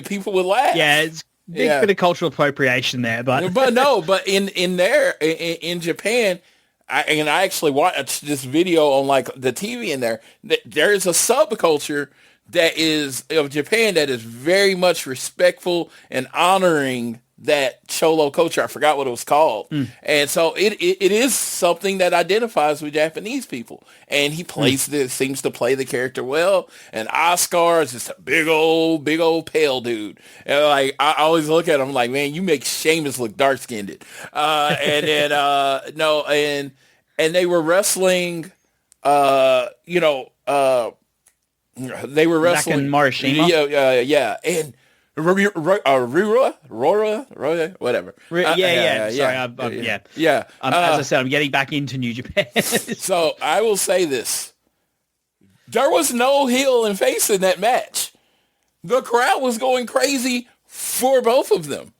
people would laugh. Yeah, it's a bit of cultural appropriation there, but but in Japan, I actually watched this video on like the TV in there. There is a subculture that is of Japan that is very much respectful and honoring that cholo culture. I forgot what it was called. And so it is something that identifies with Japanese people. And he seems to play the character well. And Oscar is just a big old pale dude. And like, I always look at him like, man, you make Sheamus look dark skinned. And then, and they were wrestling, they were wrestling. Zack and Morishima? Yeah. And Rura, whatever. Sorry, as I said, I'm getting back into New Japan. So I will say this: there was no heel and face in that match. The crowd was going crazy for both of them.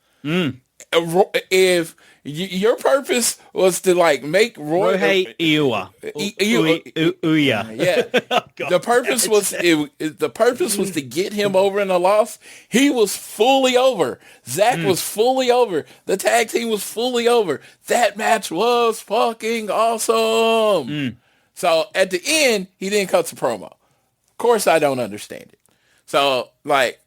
If your purpose was to like make Rohei Iwa. Yeah. The purpose was to get him over in a loss. He was fully over. Zack was fully over. The tag team was fully over. That match was fucking awesome. So at the end, he didn't cut the promo. Of course, I don't understand it. So like,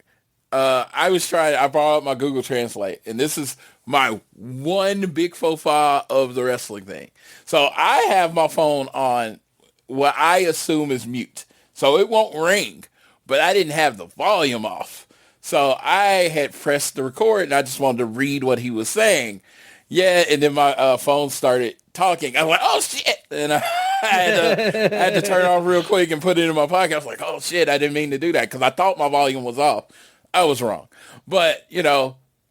I brought up my Google Translate, and this is my one big faux pas of the wrestling thing. So I have my phone on what I assume is mute. So it won't ring, but I didn't have the volume off. So I had pressed the record and I just wanted to read what he was saying. Yeah, and then my phone started talking. I was like, oh shit. And I had to turn it off real quick and put it in my pocket. I was like, oh shit, I didn't mean to do that because I thought my volume was off. I was wrong. But,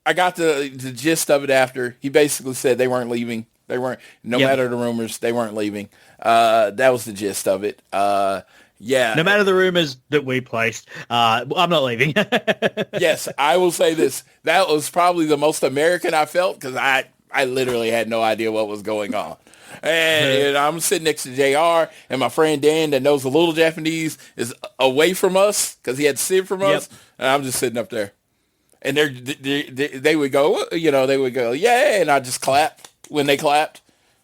I got the gist of it after. He basically said they weren't leaving. They weren't, no matter the rumors, they weren't leaving. That was the gist of it. Yeah. No matter the rumors that we placed, I'm not leaving. Yes, I will say this. That was probably the most American I felt because I literally had no idea what was going on. And I'm sitting next to JR, and my friend Dan that knows a little Japanese is away from us because he had to sit from us. And I'm just sitting up there. And they would go, yeah, and I just clap when they clapped.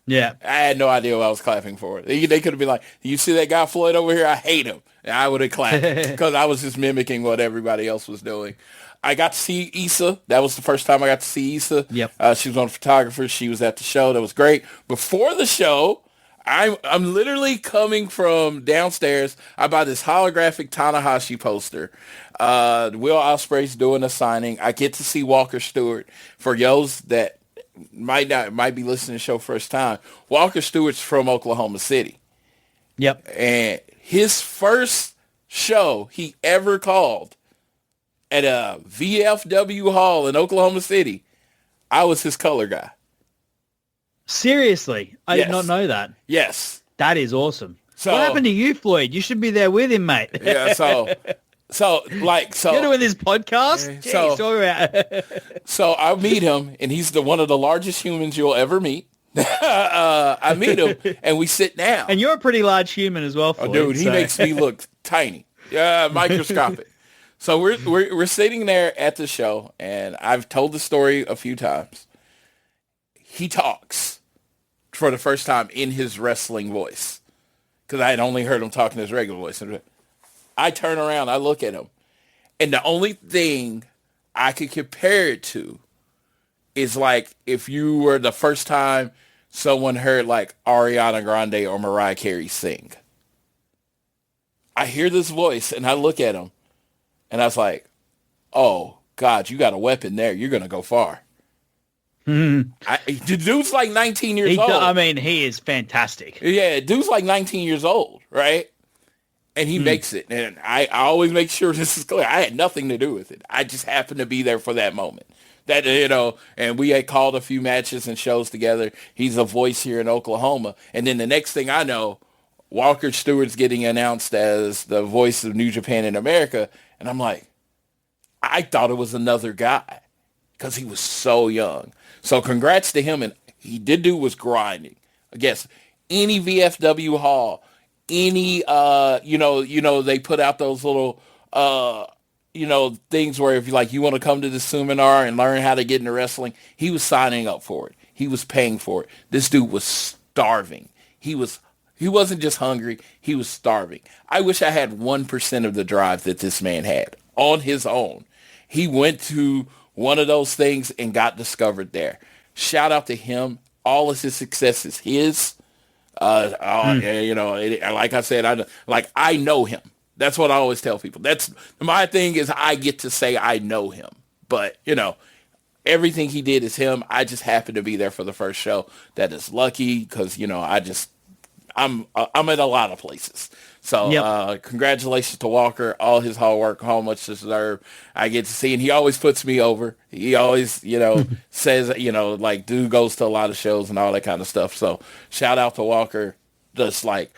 Yeah. I had no idea what I was clapping for. They could have been like, you see that guy Floyd over here? I hate him. And I would have clapped because I was just mimicking what everybody else was doing. I got to see Issa. That was the first time I got to see Issa. Yep. She was one of the photographers. She was at the show. That was great. Before the show, I'm literally coming from downstairs. I buy this holographic Tanahashi poster. Will Ospreay's doing a signing. I get to see Walker Stewart. For those that might be listening to the show first time, Walker Stewart's from Oklahoma City. Yep. And his first show he ever called at a VFW hall in Oklahoma City, I was his color guy. Seriously? I did not know that. Yes. That is awesome. So, what happened to you, Floyd? You should be there with him, mate. Yeah, so You're doing this podcast? So I meet him, and he's one of the largest humans you'll ever meet. I meet him, and we sit down. And you're a pretty large human as well, Floyd. Oh, dude, he makes me look tiny. Yeah, microscopic. So we're sitting there at the show, and I've told the story a few times. He talks for the first time in his wrestling voice because I had only heard him talk in his regular voice. I turn around, I look at him, and the only thing I could compare it to is like if you were the first time someone heard like Ariana Grande or Mariah Carey sing. I hear this voice, and I look at him, and I was like, oh, God, you got a weapon there. You're going to go far. The dude's like 19 years old. I mean, he is fantastic. Yeah, dude's like 19 years old, right? And he makes it. And I always make sure this is clear. I had nothing to do with it. I just happened to be there for that moment. That, and we had called a few matches and shows together. He's a voice here in Oklahoma. And then the next thing I know, Walker Stewart's getting announced as the voice of New Japan in America. And I'm like, I thought it was another guy because he was so young. So congrats to him. And he did do was grinding. I guess any VFW hall, any, they put out those little, things where if you want to come to the seminar and learn how to get into wrestling, he was signing up for it. He was paying for it. This dude was starving. He wasn't just hungry. He was starving. I wish I had 1% of the drive that this man had on his own. He went to one of those things and got discovered there. Shout out to him. All of his success is his. Like I said, I know him. That's what I always tell people. That's my thing is I get to say I know him. But, everything he did is him. I just happened to be there for the first show. That is lucky because, I'm at a lot of places. So congratulations to Walker. All his hard work, how much deserved. I get to see, and he always puts me over. He always, says, dude goes to a lot of shows and all that kind of stuff. So shout out to Walker. Just like,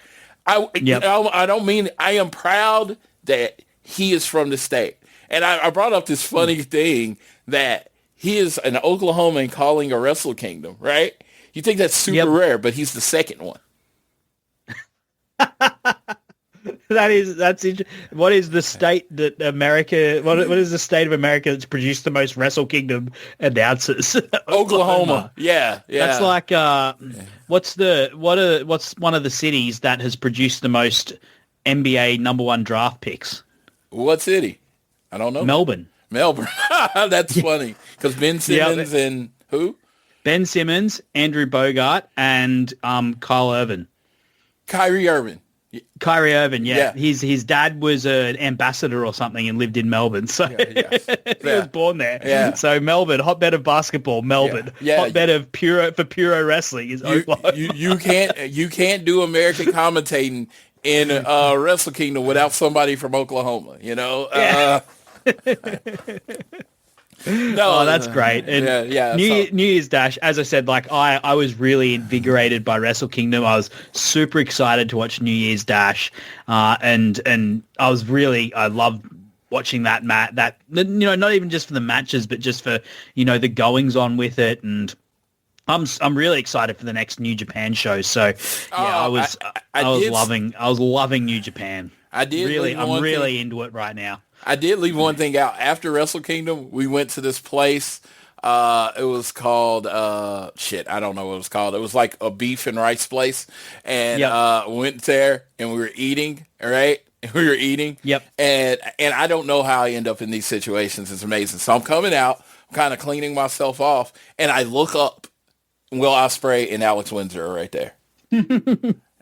I don't mean, I am proud that he is from the state. And I brought up this funny thing that he is an Oklahoman calling a Wrestle Kingdom, right? You think that's super rare, but he's the second one. That's interesting. What is the state that America? What is the state of America that's produced the most Wrestle Kingdom announcers? Oklahoma. Yeah. That's like what's one of the cities that has produced the most NBA number 1 draft picks? What city? I don't know. Melbourne. That's funny because Ben Simmons and who? Ben Simmons, Andrew Bogart, and Kyle Irvin. Kyrie Irvin, yeah. His dad was an ambassador or something and lived in Melbourne, so he was born there. Yeah. So Melbourne, hotbed of basketball. Melbourne, hotbed of puro wrestling is Oklahoma. You can't do American commentating in Wrestle Kingdom without somebody from Oklahoma. No, that's great. And New Year's Dash, as I said, I was really invigorated by Wrestle Kingdom. I was super excited to watch New Year's Dash, and I loved watching that not even just for the matches, but just for the goings on with it. And I'm really excited for the next New Japan show. So I was loving New Japan. I'm really into it right now. I did leave one thing out. After Wrestle Kingdom, we went to this place. It was called, I don't know what it was called. It was like a beef and rice place. And went there and we were eating, right? We were eating. Yep. And I don't know how I end up in these situations. It's amazing. So I'm coming out, I'm kind of cleaning myself off, and I look up. Will Ospreay and Alex Windsor are right there.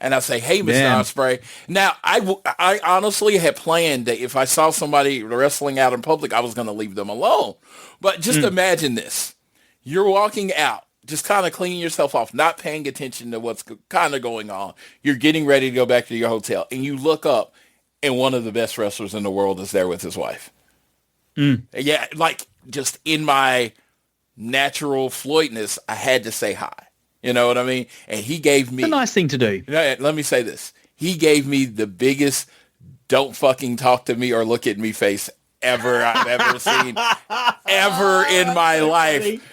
And I say, hey, Mr. Ospreay. Now, I honestly had planned that if I saw somebody wrestling out in public, I was going to leave them alone. But just imagine this. You're walking out, just kind of cleaning yourself off, not paying attention to what's kind of going on. You're getting ready to go back to your hotel, and you look up, and one of the best wrestlers in the world is there with his wife. Yeah, just in my natural Floydness, I had to say hi. You know what I mean? And he gave me... It's a nice thing to do. Let me say this. He gave me the biggest don't fucking talk to me or look at me face ever I've ever seen. Ever in my life.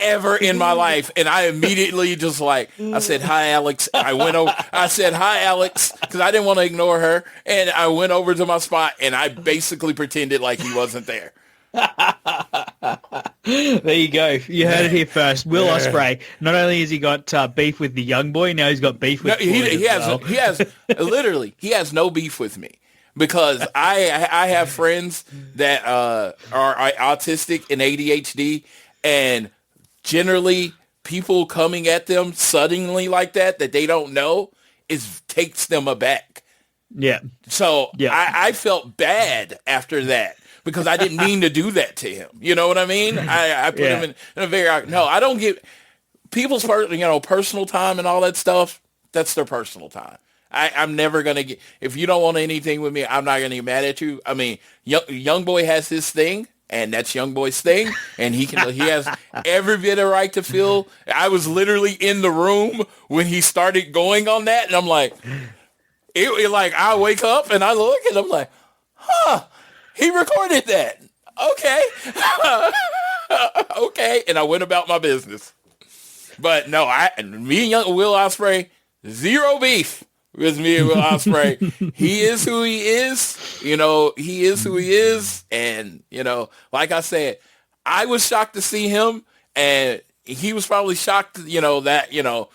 Ever in my life. And I immediately just I said, hi, Alex. I said, hi, Alex, because I didn't want to ignore her. And I went over to my spot and I basically pretended like he wasn't there. There you go. You heard it here first. Will Ospreay. Not only has he got beef with the young boy, now he's got beef with Floyd he has literally he has no beef with me because I have friends that are autistic and ADHD, and generally people coming at them suddenly like that they don't know takes them aback. Yeah. So I felt bad after that because I didn't mean to do that to him. You know what I mean? I put him in a very, no, I don't give people's, personal time and all that stuff. That's their personal time. I'm never going to get, if you don't want anything with me, I'm not going to get mad at you. I mean, young boy has his thing, and that's young boy's thing, and he has every bit of right to feel. I was literally in the room when he started going on that, and I'm like, I wake up and I look and I'm like, he recorded that. Okay. Okay. And I went about my business. But no, me and young Will Ospreay, zero beef with me and Will Ospreay. He is who he is. He is who he is. And, like I said, I was shocked to see him, and he was probably shocked, that,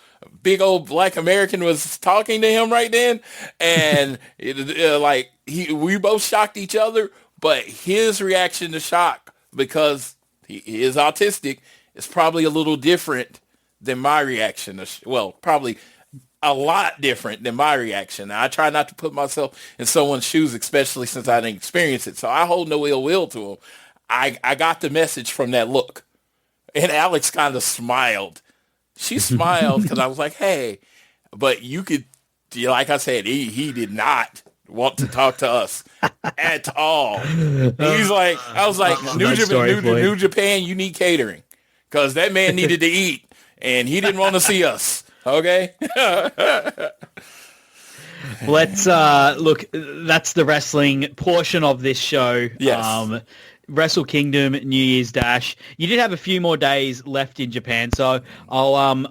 big old black American was talking to him right then. And we both shocked each other, but his reaction to shock, because he is autistic, is probably a little different than my reaction. Probably a lot different than my reaction. I try not to put myself in someone's shoes, especially since I didn't experience it. So I hold no ill will to him. I got the message from that look. And Alex kind of smiled. She smiled because I was like, hey, but you could, like I said, he did not want to talk to us at all. He's like, I was like, New Japan, you need catering, because that man needed to eat and he didn't want to see us. Okay. Let's look. That's the wrestling portion of this show. Yes. Wrestle Kingdom, New Year's Dash. You did have a few more days left in Japan, so I'll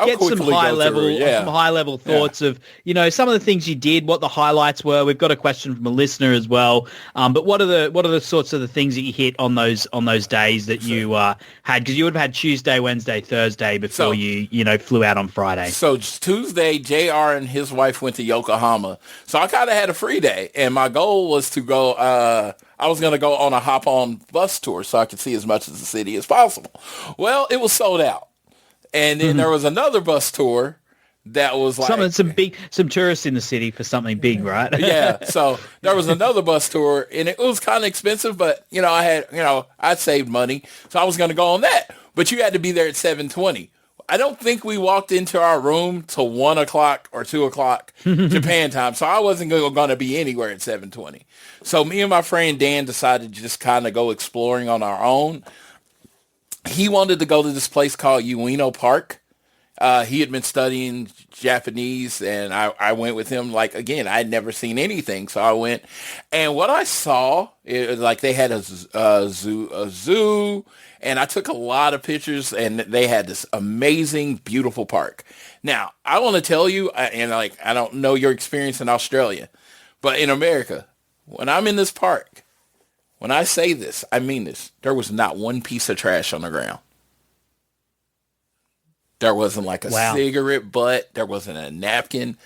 get some high level thoughts of some of the things you did, what the highlights were. We've got a question from a listener as well. But what are the sorts of the things that you hit on those days that you had? Because you would have had Tuesday, Wednesday, Thursday before you flew out on Friday. So Tuesday, JR and his wife went to Yokohama, so I kind of had a free day, and my goal was to go. I was going to go on a hop-on bus tour so I could see as much of the city as possible. Well, it was sold out. And then there was another bus tour that was like... Some tourists in the city for something big, right? Yeah. So there was another bus tour, and it was kind of expensive, but, I saved money. So I was going to go on that. But you had to be there at 7:20. I don't think we walked into our room till 1 o'clock or 2 o'clock Japan time. So I wasn't going to be anywhere at 7:20. So me and my friend Dan decided to just kind of go exploring on our own. He wanted to go to this place called Ueno Park. He had been studying Japanese, and I went with him. Like, again, I had never seen anything. So I went, and what I saw, it was like they had a zoo, and I took a lot of pictures, and they had this amazing, beautiful park. Now, I want to tell you, I don't know your experience in Australia, but in America, when I'm in this park, when I say this, I mean this. There was not one piece of trash on the ground. There wasn't like a cigarette butt. There wasn't a napkin.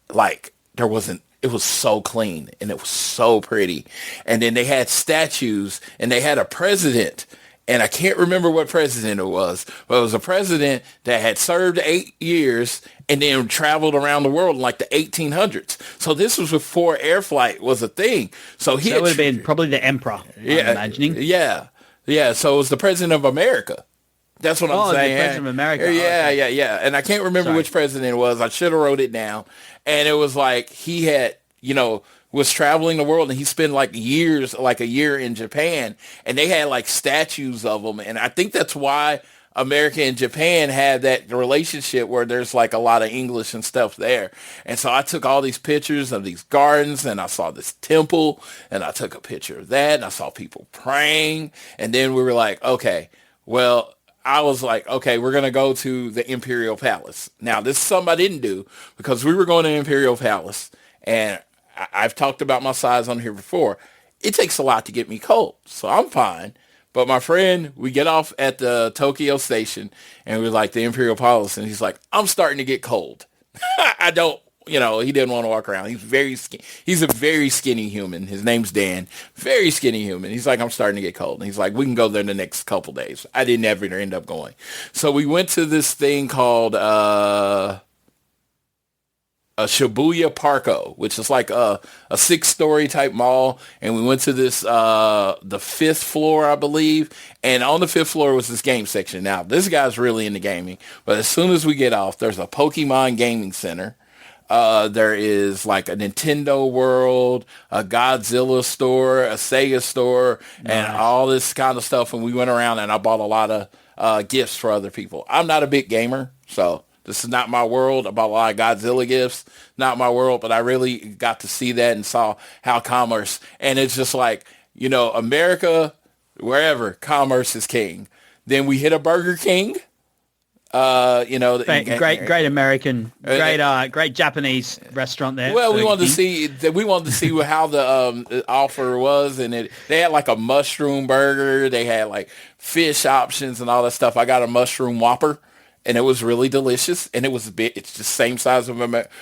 It was so clean, and it was so pretty. And then they had statues, and they had a president, and I can't remember what president it was, but it was a president that had served 8 years and then traveled around the world in like the 1800s. So this was before air flight was a thing. So that would have been probably the emperor, I'm imagining. Yeah. Yeah. So it was the president of America. That's what I'm saying. The president of America. Yeah. And I can't remember which president it was. I should have wrote it down. And it was like he had, was traveling the world, and he spent like a year in Japan, and they had like statues of him. And I think that's why America and Japan had that relationship where there's like a lot of English and stuff there. And so I took all these pictures of these gardens, and I saw this temple, and I took a picture of that, and I saw people praying. And then we were like, okay, well, I was like, okay, we're going to go to the Imperial Palace. Now, this is something I didn't do, because we were going to Imperial Palace, and I've talked about my size on here before. It takes a lot to get me cold, so I'm fine. But my friend, we get off at the Tokyo station, and we're like, the Imperial Palace, and he's like, I'm starting to get cold. I don't, he didn't want to walk around. He's very skinny. He's a very skinny human. His name's Dan. Very skinny human. He's like, I'm starting to get cold. And he's like, we can go there the next couple days. I didn't ever end up going. So we went to this thing called, Shibuya Parko, which is like a 6-story type mall. And we went to this, the 5th floor, I believe. And on the 5th floor was this game section. Now, this guy's really into gaming. But as soon as we get off, there's a Pokemon gaming center. There is like a Nintendo World, a Godzilla store, a Sega store, and all this kind of stuff. And we went around and I bought a lot of gifts for other people. I'm not a big gamer, so this is not my world. I bought a lot of Godzilla gifts, not my world, but I really got to see that and saw how commerce, and it's just like, America, wherever, commerce is king. Then we hit a Burger King. Great American, great Japanese restaurant there. Well, we wanted to see how the offer was, and they had like a mushroom burger. They had like fish options and all that stuff. I got a mushroom Whopper, and it was really delicious. And it was it's the same size of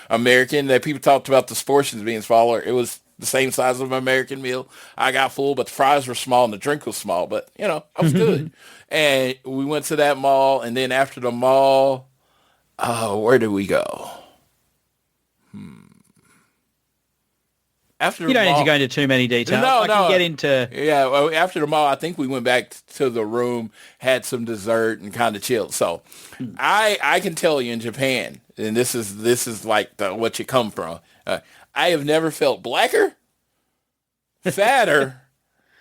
American. That people talked about the portions being smaller. It was the same size of an American meal. I got full, but the fries were small and the drink was small. But I was good. And we went to that mall, and then after the mall, where did we go? After you don't need to go into too many details. I can get into... Yeah, well, after the mall, I think we went back to the room, had some dessert, and kind of chilled. So I can tell you in Japan, and this is like what you come from, I have never felt blacker, fatter,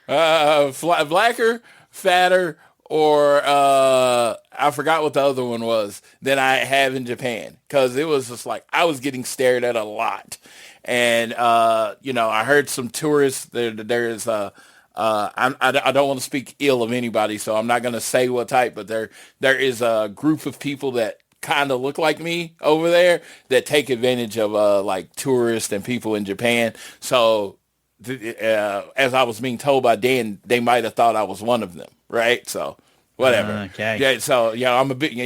blacker, fatter, or I forgot what the other one was, than I have in Japan. Because it was just like, I was getting stared at a lot. And, I heard some tourists, I don't want to speak ill of anybody, so I'm not going to say what type, but there is a group of people that kind of look like me over there that take advantage of like tourists and people in Japan. So as I was being told by Dan, they might have thought I was one of them, right? So whatever. Okay. Yeah. So I'm a big,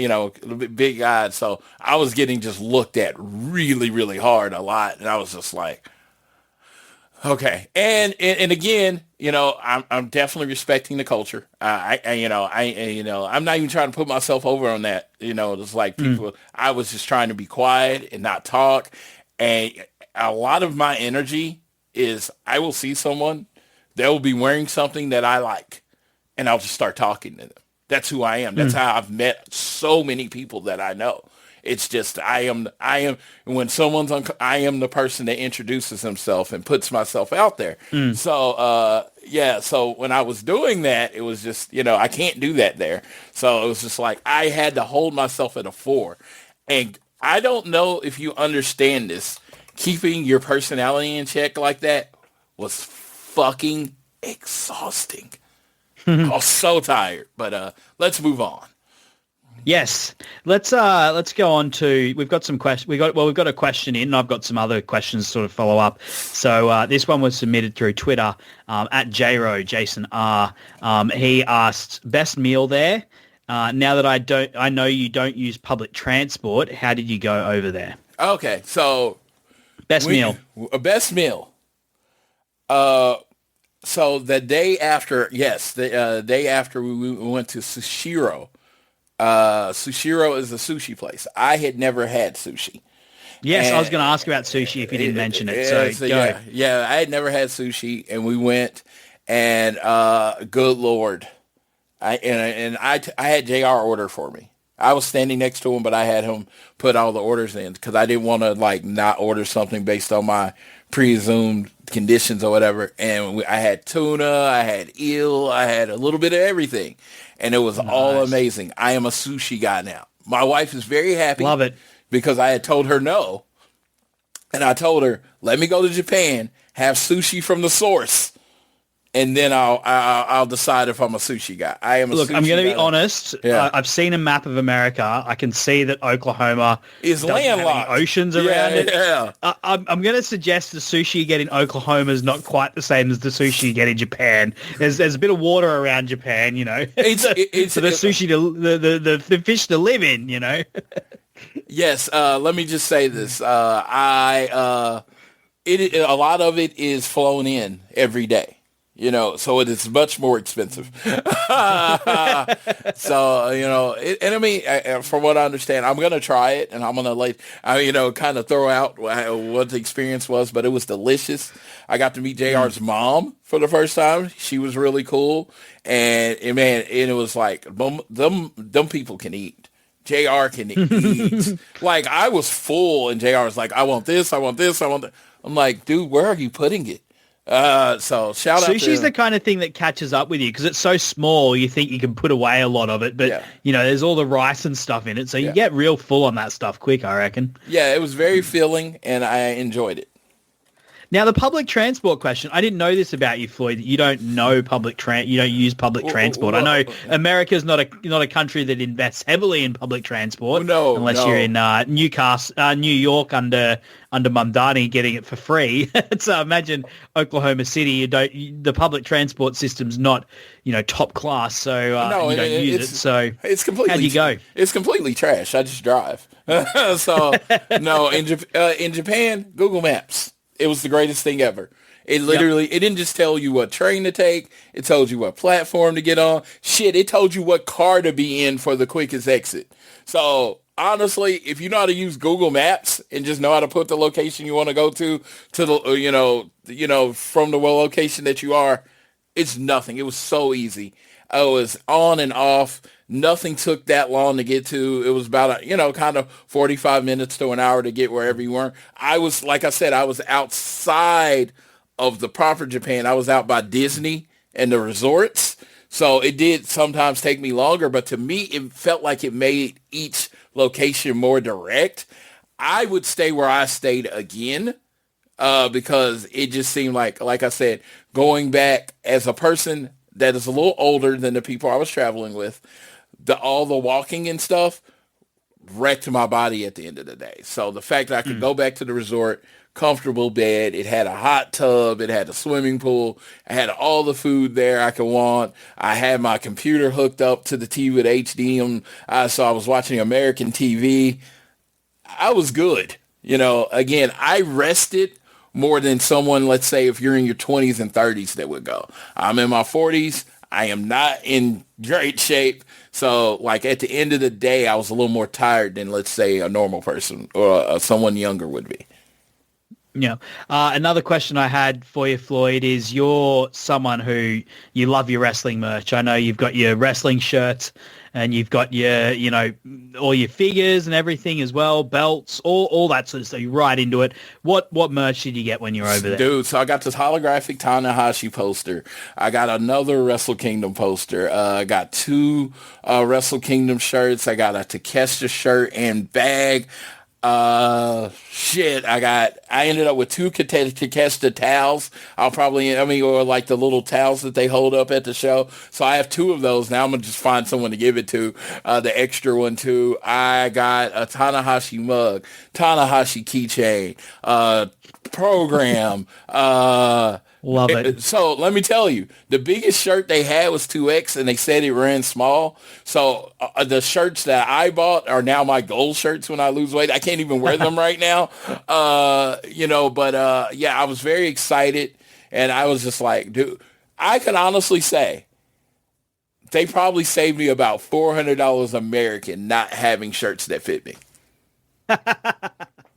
big guy. So I was getting just looked at really, really hard a lot, and I was just like, okay. And again, I'm definitely respecting the culture. I'm not even trying to put myself over on that. It's like people. I was just trying to be quiet and not talk. And a lot of my energy is I will see someone, they'll be wearing something that I like, and I'll just start talking to them. That's who I am. That's how I've met so many people that I know. It's just I am when someone's I am the person that introduces himself and puts myself out there. So so when I was doing that, it was just I can't do that there. So it was just like I had to hold myself at a 4. And I don't know if you understand this. Keeping your personality in check like that was fucking exhausting. I was so tired. But let's move on. Yes, let's go on to. We've got some questions. We've got a question in. And I've got some other questions to sort of follow up. So this one was submitted through Twitter at JRO Jason R. He asked, best meal there. Now that I know you don't use public transport. How did you go over there? Okay, so best meal. Best meal. So the day after, the day after we went to Sushiro. Sushiro is a sushi place. I had never had sushi. Yes, I was going to ask about sushi if you didn't mention it. So go. Yeah, I had never had sushi, and we went, and good Lord, I had JR order for me. I was standing next to him, but I had him put all the orders in because I didn't want to not order something based on my presumed conditions or whatever. And I had tuna, I had eel, I had a little bit of everything, and it was all amazing. I am a sushi guy now. My wife is very happy. Love it. Because I had told her no, and I told her, let me go to Japan, have sushi from the source, and then I'll decide if I'm a sushi guy. I am a sushi guy. Look, I'm going to be honest. Yeah. I've seen a map of America. I can see that Oklahoma is landlocked. Oceans around it. Yeah. I'm going to suggest the sushi you get in Oklahoma is not quite the same as the sushi you get in Japan. There's a bit of water around Japan, It's the sushi the fish to live in, Yes. Let me just say this. A lot of it is flown in every day. so it is much more expensive. So, and I mean, from what I understand, I'm going to try it, and I'm going to kind of throw out what the experience was, but it was delicious. I got to meet JR's mom for the first time. She was really cool. And man, and it was like, them people can eat. JR can eat. Like, I was full, and JR was like, I want this, I want this, I want that. I'm like, dude, where are you putting it? So shout out to Sushi's the kind of thing that catches up with you because it's so small. You think you can put away a lot of it, but there's all the rice and stuff in it, so you get real full on that stuff quick, I reckon. Yeah, it was very filling, and I enjoyed it. Now, the public transport question. I didn't know this about you, Floyd. You don't know you don't use public transport. I know America's not a country that invests heavily in public transport. Unless you're in New York under Mamdani getting it for free. So imagine Oklahoma City. The public transport system's not top class, so you don't use it. So it's completely. How'd you go? It's completely trash. I just drive. So no, in Japan, Google Maps. It was the greatest thing ever. It literally, it didn't just tell you what train to take. It told you what platform to get on. Shit, it told you what car to be in for the quickest exit. So honestly, if you know how to use Google Maps and just know how to put the location you want to go to the, from the location that you are, it's nothing. It was so easy. I was on and off. Nothing took that long to get to. It was about, kind of 45 minutes to an hour to get wherever you were. I was, like I said, I was outside of the proper Japan. I was out by Disney and the resorts. So it did sometimes take me longer, but to me, it felt like it made each location more direct. I would stay where I stayed again because it just seemed like I said, going back as a person that is a little older than the people I was traveling with, all the walking and stuff wrecked my body at the end of the day. So the fact that I could go back to the resort, comfortable bed, it had a hot tub, it had a swimming pool, I had all the food there I could want. I had my computer hooked up to the TV with HDMI, so I was watching American TV. I was good. Again, I rested more than someone, let's say, if you're in your 20s and 30s that would go. I'm in my 40s. I am not in great shape. So, like, at the end of the day, I was a little more tired than, let's say, a normal person or someone younger would be. Yeah. Another question I had for you, Floyd, is you're someone who you love your wrestling merch. I know you've got your wrestling shirts and you've got your, all your figures and everything as well, belts, all that sort of stuff. You're right into it. What merch did you get when you were over there? Dude, so I got this holographic Tanahashi poster. I got another Wrestle Kingdom poster. I got two Wrestle Kingdom shirts. I got a Takeshita shirt and bag. I ended up with two Takeshita towels. Or like the little towels that they hold up at the show. So I have two of those. Now I'm going to just find someone to give it to, the extra one too. I got a Tanahashi mug, Tanahashi keychain, program, Love it. So let me tell you, the biggest shirt they had was 2X, and they said it ran small. So the shirts that I bought are now my goal shirts when I lose weight. I can't even wear them right now, I was very excited, and I was just like, dude, I can honestly say they probably saved me about $400 American not having shirts that fit me.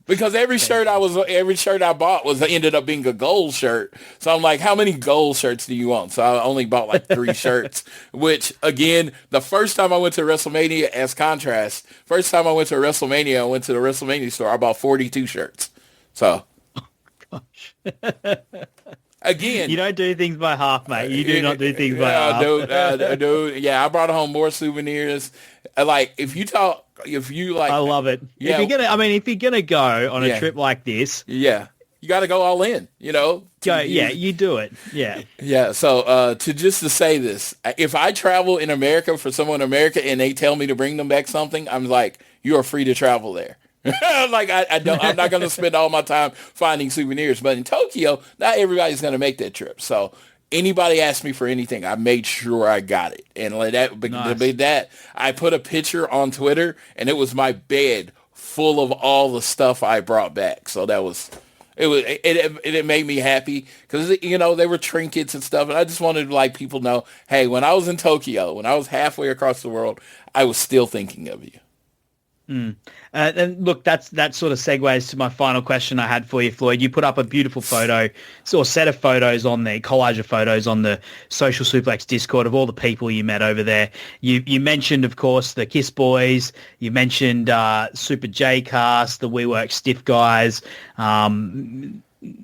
Because every shirt I bought ended up being a gold shirt. So I'm like, how many gold shirts do you want? So I only bought like 3 shirts, which again, the first time I went to WrestleMania, as contrast, I went to the WrestleMania store, I bought 42 shirts. So. Gosh. Again, you don't do things by half, mate. You do not do things by half. Dude, yeah, I brought home more souvenirs. I love it. Yeah, if you're gonna go on a trip like this, you got to go all in. you do it. Yeah, yeah. So to say this, if I travel in America for someone in America and they tell me to bring them back something, I'm like, you are free to travel there. I'm not going to spend all my time finding souvenirs. But in Tokyo, not everybody's going to make that trip. So anybody asked me for anything, I made sure I got it. And that I put a picture on Twitter, and it was my bed full of all the stuff I brought back. So that was It made me happy because they were trinkets and stuff, and I just wanted to like people know, hey, when I was in Tokyo, when I was halfway across the world, I was still thinking of you. And look, that sort of segues to my final question I had for you, Floyd. You put up a beautiful photo, or set of photos on the collage of photos on the Social Suplex Discord of all the people you met over there. You mentioned, of course, the Kiss Boys. You mentioned Super J Cast, the WeWork Stiff guys.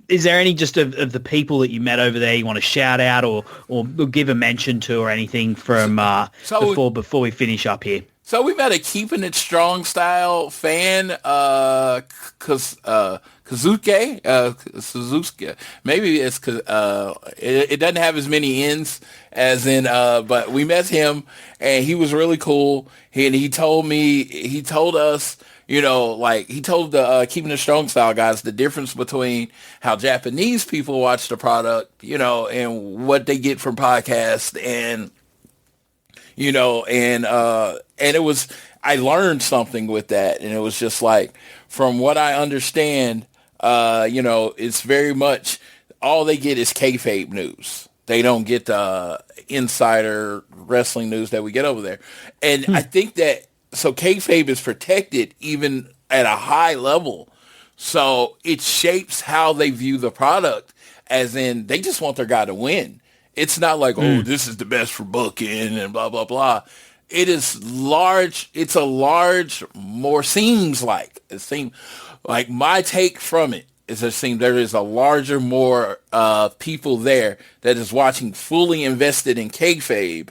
Is there any just of the people that you met over there you want to shout out or give a mention to or anything from before we finish up here? So we met a Keepin It Strong Style fan, Kazuke, Suzuki. Maybe it's because it doesn't have as many N's as in, but we met him and he was really cool. He told us, he told the Keepin It Strong Style guys the difference between how Japanese people watch the product, and what they get from podcasts and and it was, I learned something with that, and it was just like, from what I understand, it's very much all they get is kayfabe news. They don't get the insider wrestling news that we get over there. And I think that, so kayfabe is protected even at a high level. So it shapes how they view the product, as in they just want their guy to win. It's not like, oh, this is the best for booking and blah, blah, blah. It is large. It's a large, seems like my take from it is it seems there is a larger, more people there that is watching fully invested in kayfabe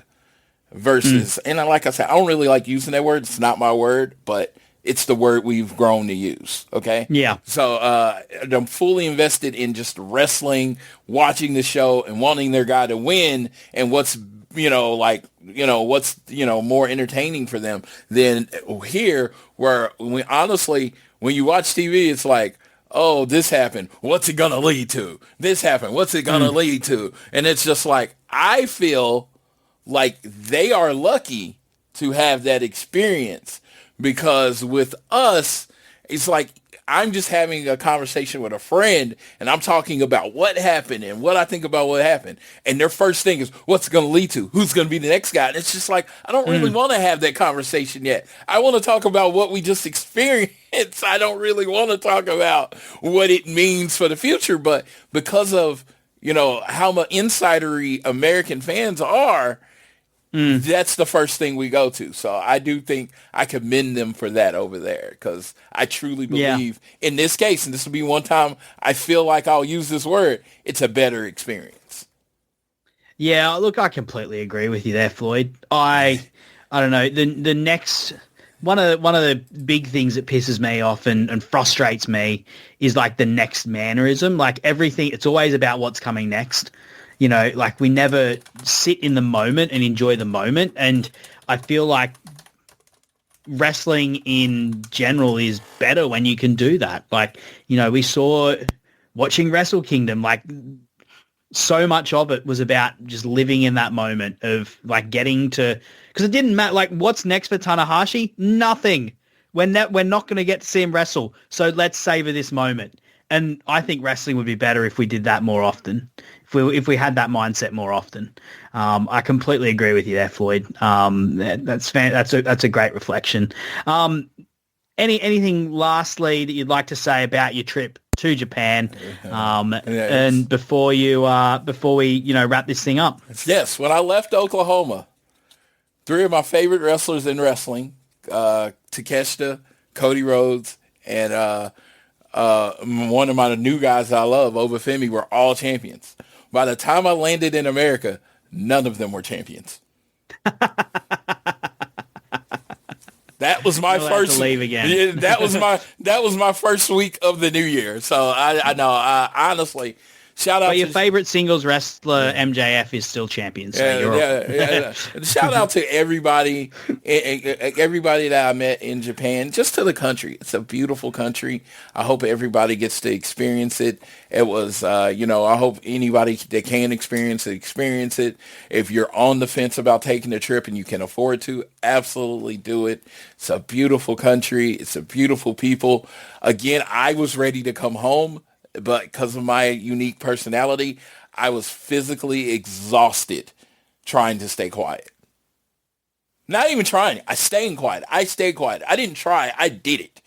versus, and like I said, I don't really like using that word. It's not my word, but it's the word we've grown to use. Okay. Yeah. So I'm fully invested in just wrestling, watching the show, and wanting their guy to win. And what's more entertaining for them than here, where when you watch TV, it's like, oh, this happened. What's it gonna lead to? This happened. What's it gonna lead to? And it's just like, I feel like they are lucky to have that experience. Because with us, it's like I'm just having a conversation with a friend and I'm talking about what happened and what I think about what happened. And their first thing is, what's it going to lead to? Who's going to be the next guy? And it's just like, I don't really want to have that conversation yet. I want to talk about what we just experienced. I don't really want to talk about what it means for the future. But because of, how much insidery American fans are, that's the first thing we go to. So I do think I commend them for that over there, because I truly believe in this case, and this will be one time I feel like I'll use this word, it's a better experience. Yeah, look, I completely agree with you there, Floyd. I don't know. The next one of the big things that pisses me off and frustrates me is like the next mannerism. Like everything, it's always about what's coming next. Like we never sit in the moment and enjoy the moment. And I feel like wrestling in general is better when you can do that. Like, we saw watching Wrestle Kingdom, like so much of it was about just living in that moment of like getting to, because it didn't matter. Like what's next for Tanahashi? Nothing. We're not going to get to see him wrestle. So let's savor this moment. And I think wrestling would be better if we did that more often. If we had that mindset more often. I completely agree with you there, Floyd. That's a great reflection. Anything lastly that you'd like to say about your trip to Japan? And before we wrap this thing up. Yes, when I left Oklahoma, 3 of my favorite wrestlers in wrestling, Takeshita, Cody Rhodes, and one of my new guys that I love, Obafemi, were all champions. By the time I landed in America, none of them were champions. That was my first. Leave again. Yeah, that was my first week of the new year. So I know. Honestly, shout out. But your favorite singles wrestler, MJF, is still champion. So Shout out to everybody that I met in Japan, just to the country. It's a beautiful country. I hope everybody gets to experience it. It was, I hope anybody that can experience it. If you're on the fence about taking a trip and you can afford to, absolutely do it. It's a beautiful country. It's a beautiful people. Again, I was ready to come home. but because of my unique personality, I was physically exhausted trying to stay quiet. Not even trying. I stayed quiet. I didn't try. I did it.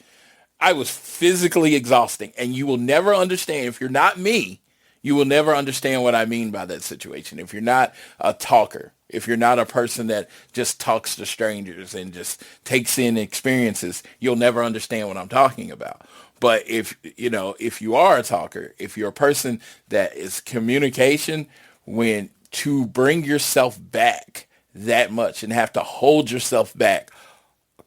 I was physically exhausting. And you will never understand. If you're not me, you will never understand what I mean by that situation. If you're not a talker, if you're not a person that just talks to strangers and just takes in experiences, you'll never understand what I'm talking about. But if you are a talker, if you're a person that is communication, when to bring yourself back that much and have to hold yourself back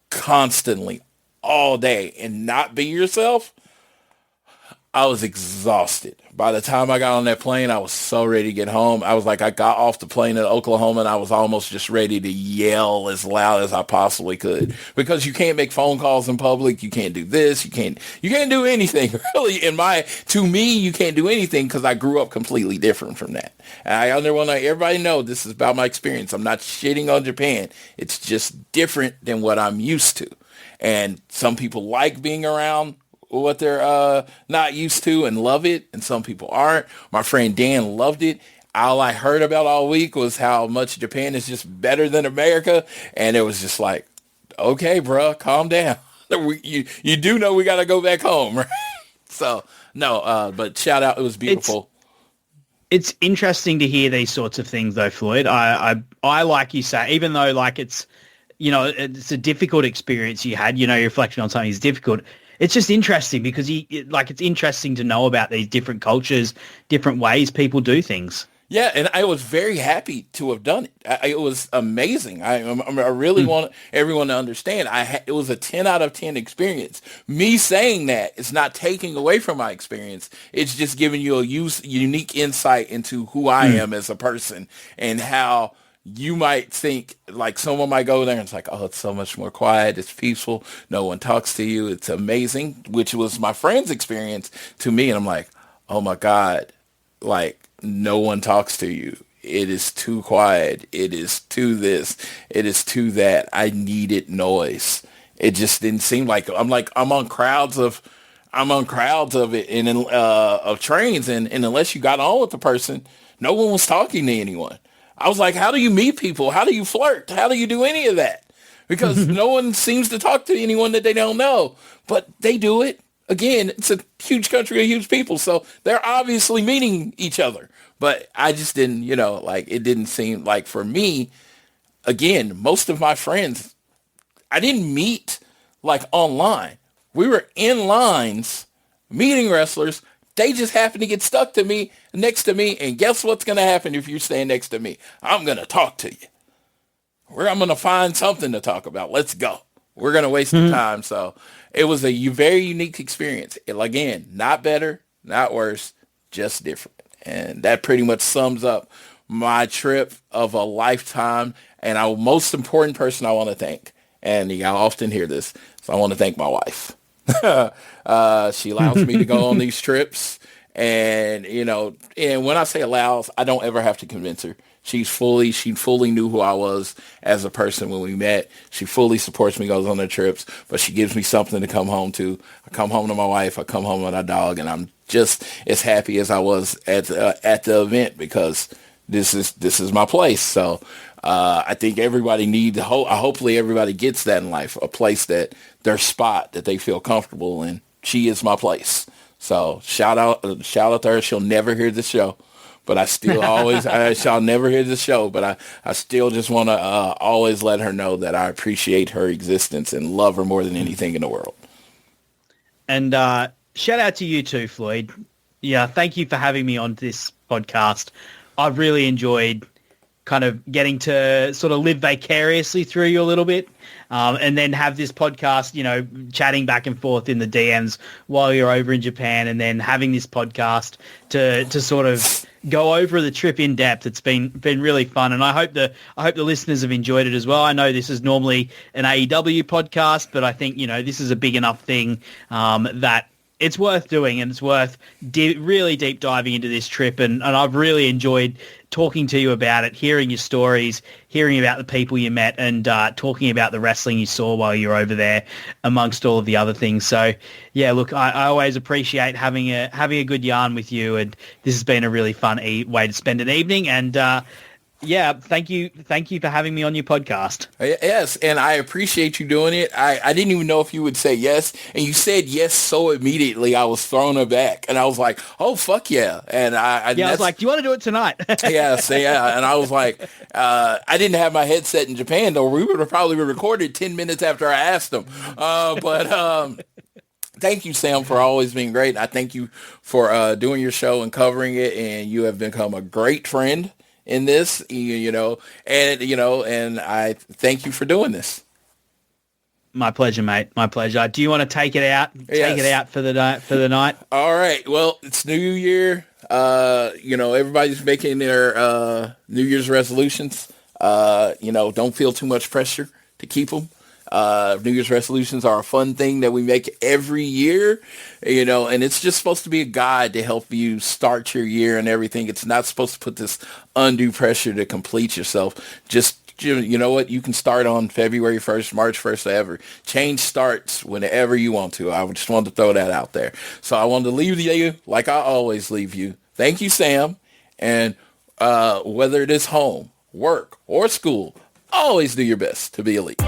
constantly all day and not be yourself, I was exhausted. By the time I got on that plane, I was so ready to get home. I was like, I got off the plane in Oklahoma and I was almost just ready to yell as loud as I possibly could, because you can't make phone calls in public. You can't do this. You can't do anything really. To me, you can't do anything because I grew up completely different from that. And I want to let everybody know this is about my experience. I'm not shitting on Japan. It's just different than what I'm used to. And some people like being around what they're not used to and love it, and some people aren't. My friend Dan loved it. All I heard about all week was how much Japan is just better than America, and it was just like, okay, bro, calm down. You do know we got to go back home, right? So, no, but shout out. It was beautiful. It's interesting to hear these sorts of things, though, Floyd. I like you say, even though like it's a difficult experience you had, your reflection on something is difficult. It's just interesting because it's interesting to know about these different cultures, different ways people do things. Yeah, and I was very happy to have done it. It was amazing. I really want everyone to understand. It was a 10 out of 10 experience. Me saying that is not taking away from my experience. It's just giving you a unique insight into who I am as a person and how you might think, like, someone might go there and it's like, oh, it's so much more quiet. It's peaceful. No one talks to you. It's amazing, which was my friend's experience to me. And I'm like, oh my God, like, no one talks to you. It is too quiet. It is too this. It is too that. I needed noise. It just didn't seem like I'm on crowds of it and of trains. And unless you got on with the person, no one was talking to anyone. I was like, how do you meet people? How do you flirt? How do you do any of that? Because no one seems to talk to anyone that they don't know, but they do it. Again, it's a huge country of huge people, so they're obviously meeting each other. But I just didn't, it didn't seem like, for me, again, most of my friends, I didn't meet like online. We were in lines meeting wrestlers. They just happened to get stuck next to me. And guess what's going to happen if you stand next to me? I'm going to talk to you. I'm going to find something to talk about. Let's go. We're going to waste the time. So it was a very unique experience. Again, not better, not worse, just different. And that pretty much sums up my trip of a lifetime. And our most important person I want to thank, and y'all often hear this, so I want to thank my wife. She allows me to go on these trips, and and when I say allows, I don't ever have to convince her. She fully knew who I was as a person when we met. She fully supports me, goes on the trips, but she gives me something to come home to. I come home to my wife, I come home with our dog, and I'm just as happy as I was at the event, because this is my place. So I think everybody hopefully everybody gets that in life, a place that their spot that they feel comfortable in. She is my place. So shout out to her. She'll never hear the show, but I still shall never hear the show, but I still just want to always let her know that I appreciate her existence and love her more than anything in the world. And shout out to you too, Floyd. Yeah, thank you for having me on this podcast. I've really enjoyed kind of getting to sort of live vicariously through you a little bit, and then have this podcast, chatting back and forth in the DMs while you're over in Japan, and then having this podcast to sort of go over the trip in depth. It's been really fun, and I hope the listeners have enjoyed it as well. I know this is normally an AEW podcast, but I think this is a big enough thing that it's worth doing, and it's worth really deep diving into this trip. And I've really enjoyed talking to you about it, hearing your stories, hearing about the people you met, and talking about the wrestling you saw while you were over there, amongst all of the other things. So, yeah, look, I always appreciate having a good yarn with you, and this has been a really fun way to spend an evening. And yeah, thank you for having me on your podcast. Yes, and I appreciate you doing it. I didn't even know if you would say yes, and you said yes so immediately I was thrown aback, and I was like, oh, fuck yeah. And I was like, do you want to do it tonight? Yes, yeah, and I was like, I didn't have my headset in Japan, though. We would have probably recorded 10 minutes after I asked them. But thank you, Sam, for always being great. I thank you for doing your show and covering it, and you have become a great friend in this, and I thank you for doing this. My pleasure, mate. My pleasure. Do you want to take it out? Yes. Take it out for the night. All right. Well, it's New Year. Everybody's making their New Year's resolutions. Don't feel too much pressure to keep them. New Year's resolutions are a fun thing that we make every year, and it's just supposed to be a guide to help you start your year and everything. It's not supposed to put this undue pressure to complete yourself. Just, you know what? You can start on February 1st, March 1st, whatever. Change starts whenever you want to. I just wanted to throw that out there. So I wanted to leave you like I always leave you. Thank you, Sam. And whether it is home, work, or school, always do your best to be elite.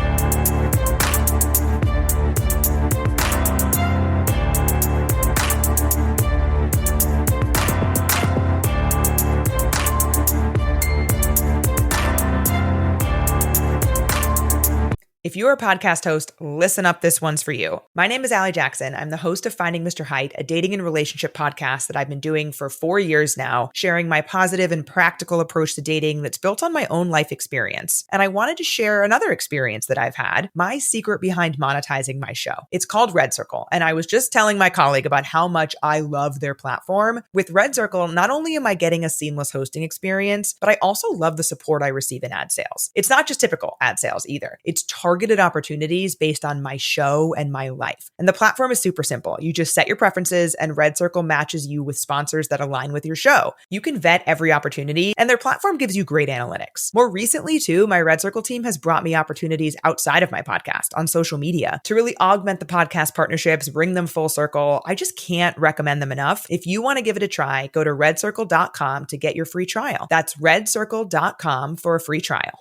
If you're a podcast host, listen up, this one's for you. My name is Allie Jackson. I'm the host of Finding Mr. Height, a dating and relationship podcast that I've been doing for 4 years now, sharing my positive and practical approach to dating that's built on my own life experience. And I wanted to share another experience that I've had, my secret behind monetizing my show. It's called Red Circle, and I was just telling my colleague about how much I love their platform. With Red Circle, not only am I getting a seamless hosting experience, but I also love the support I receive in ad sales. It's not just typical ad sales either. It's targeted opportunities based on my show and my life. And the platform is super simple. You just set your preferences and Red Circle matches you with sponsors that align with your show. You can vet every opportunity and their platform gives you great analytics. More recently too, my Red Circle team has brought me opportunities outside of my podcast on social media to really augment the podcast partnerships, bring them full circle. I just can't recommend them enough. If you want to give it a try, go to redcircle.com to get your free trial. That's redcircle.com for a free trial.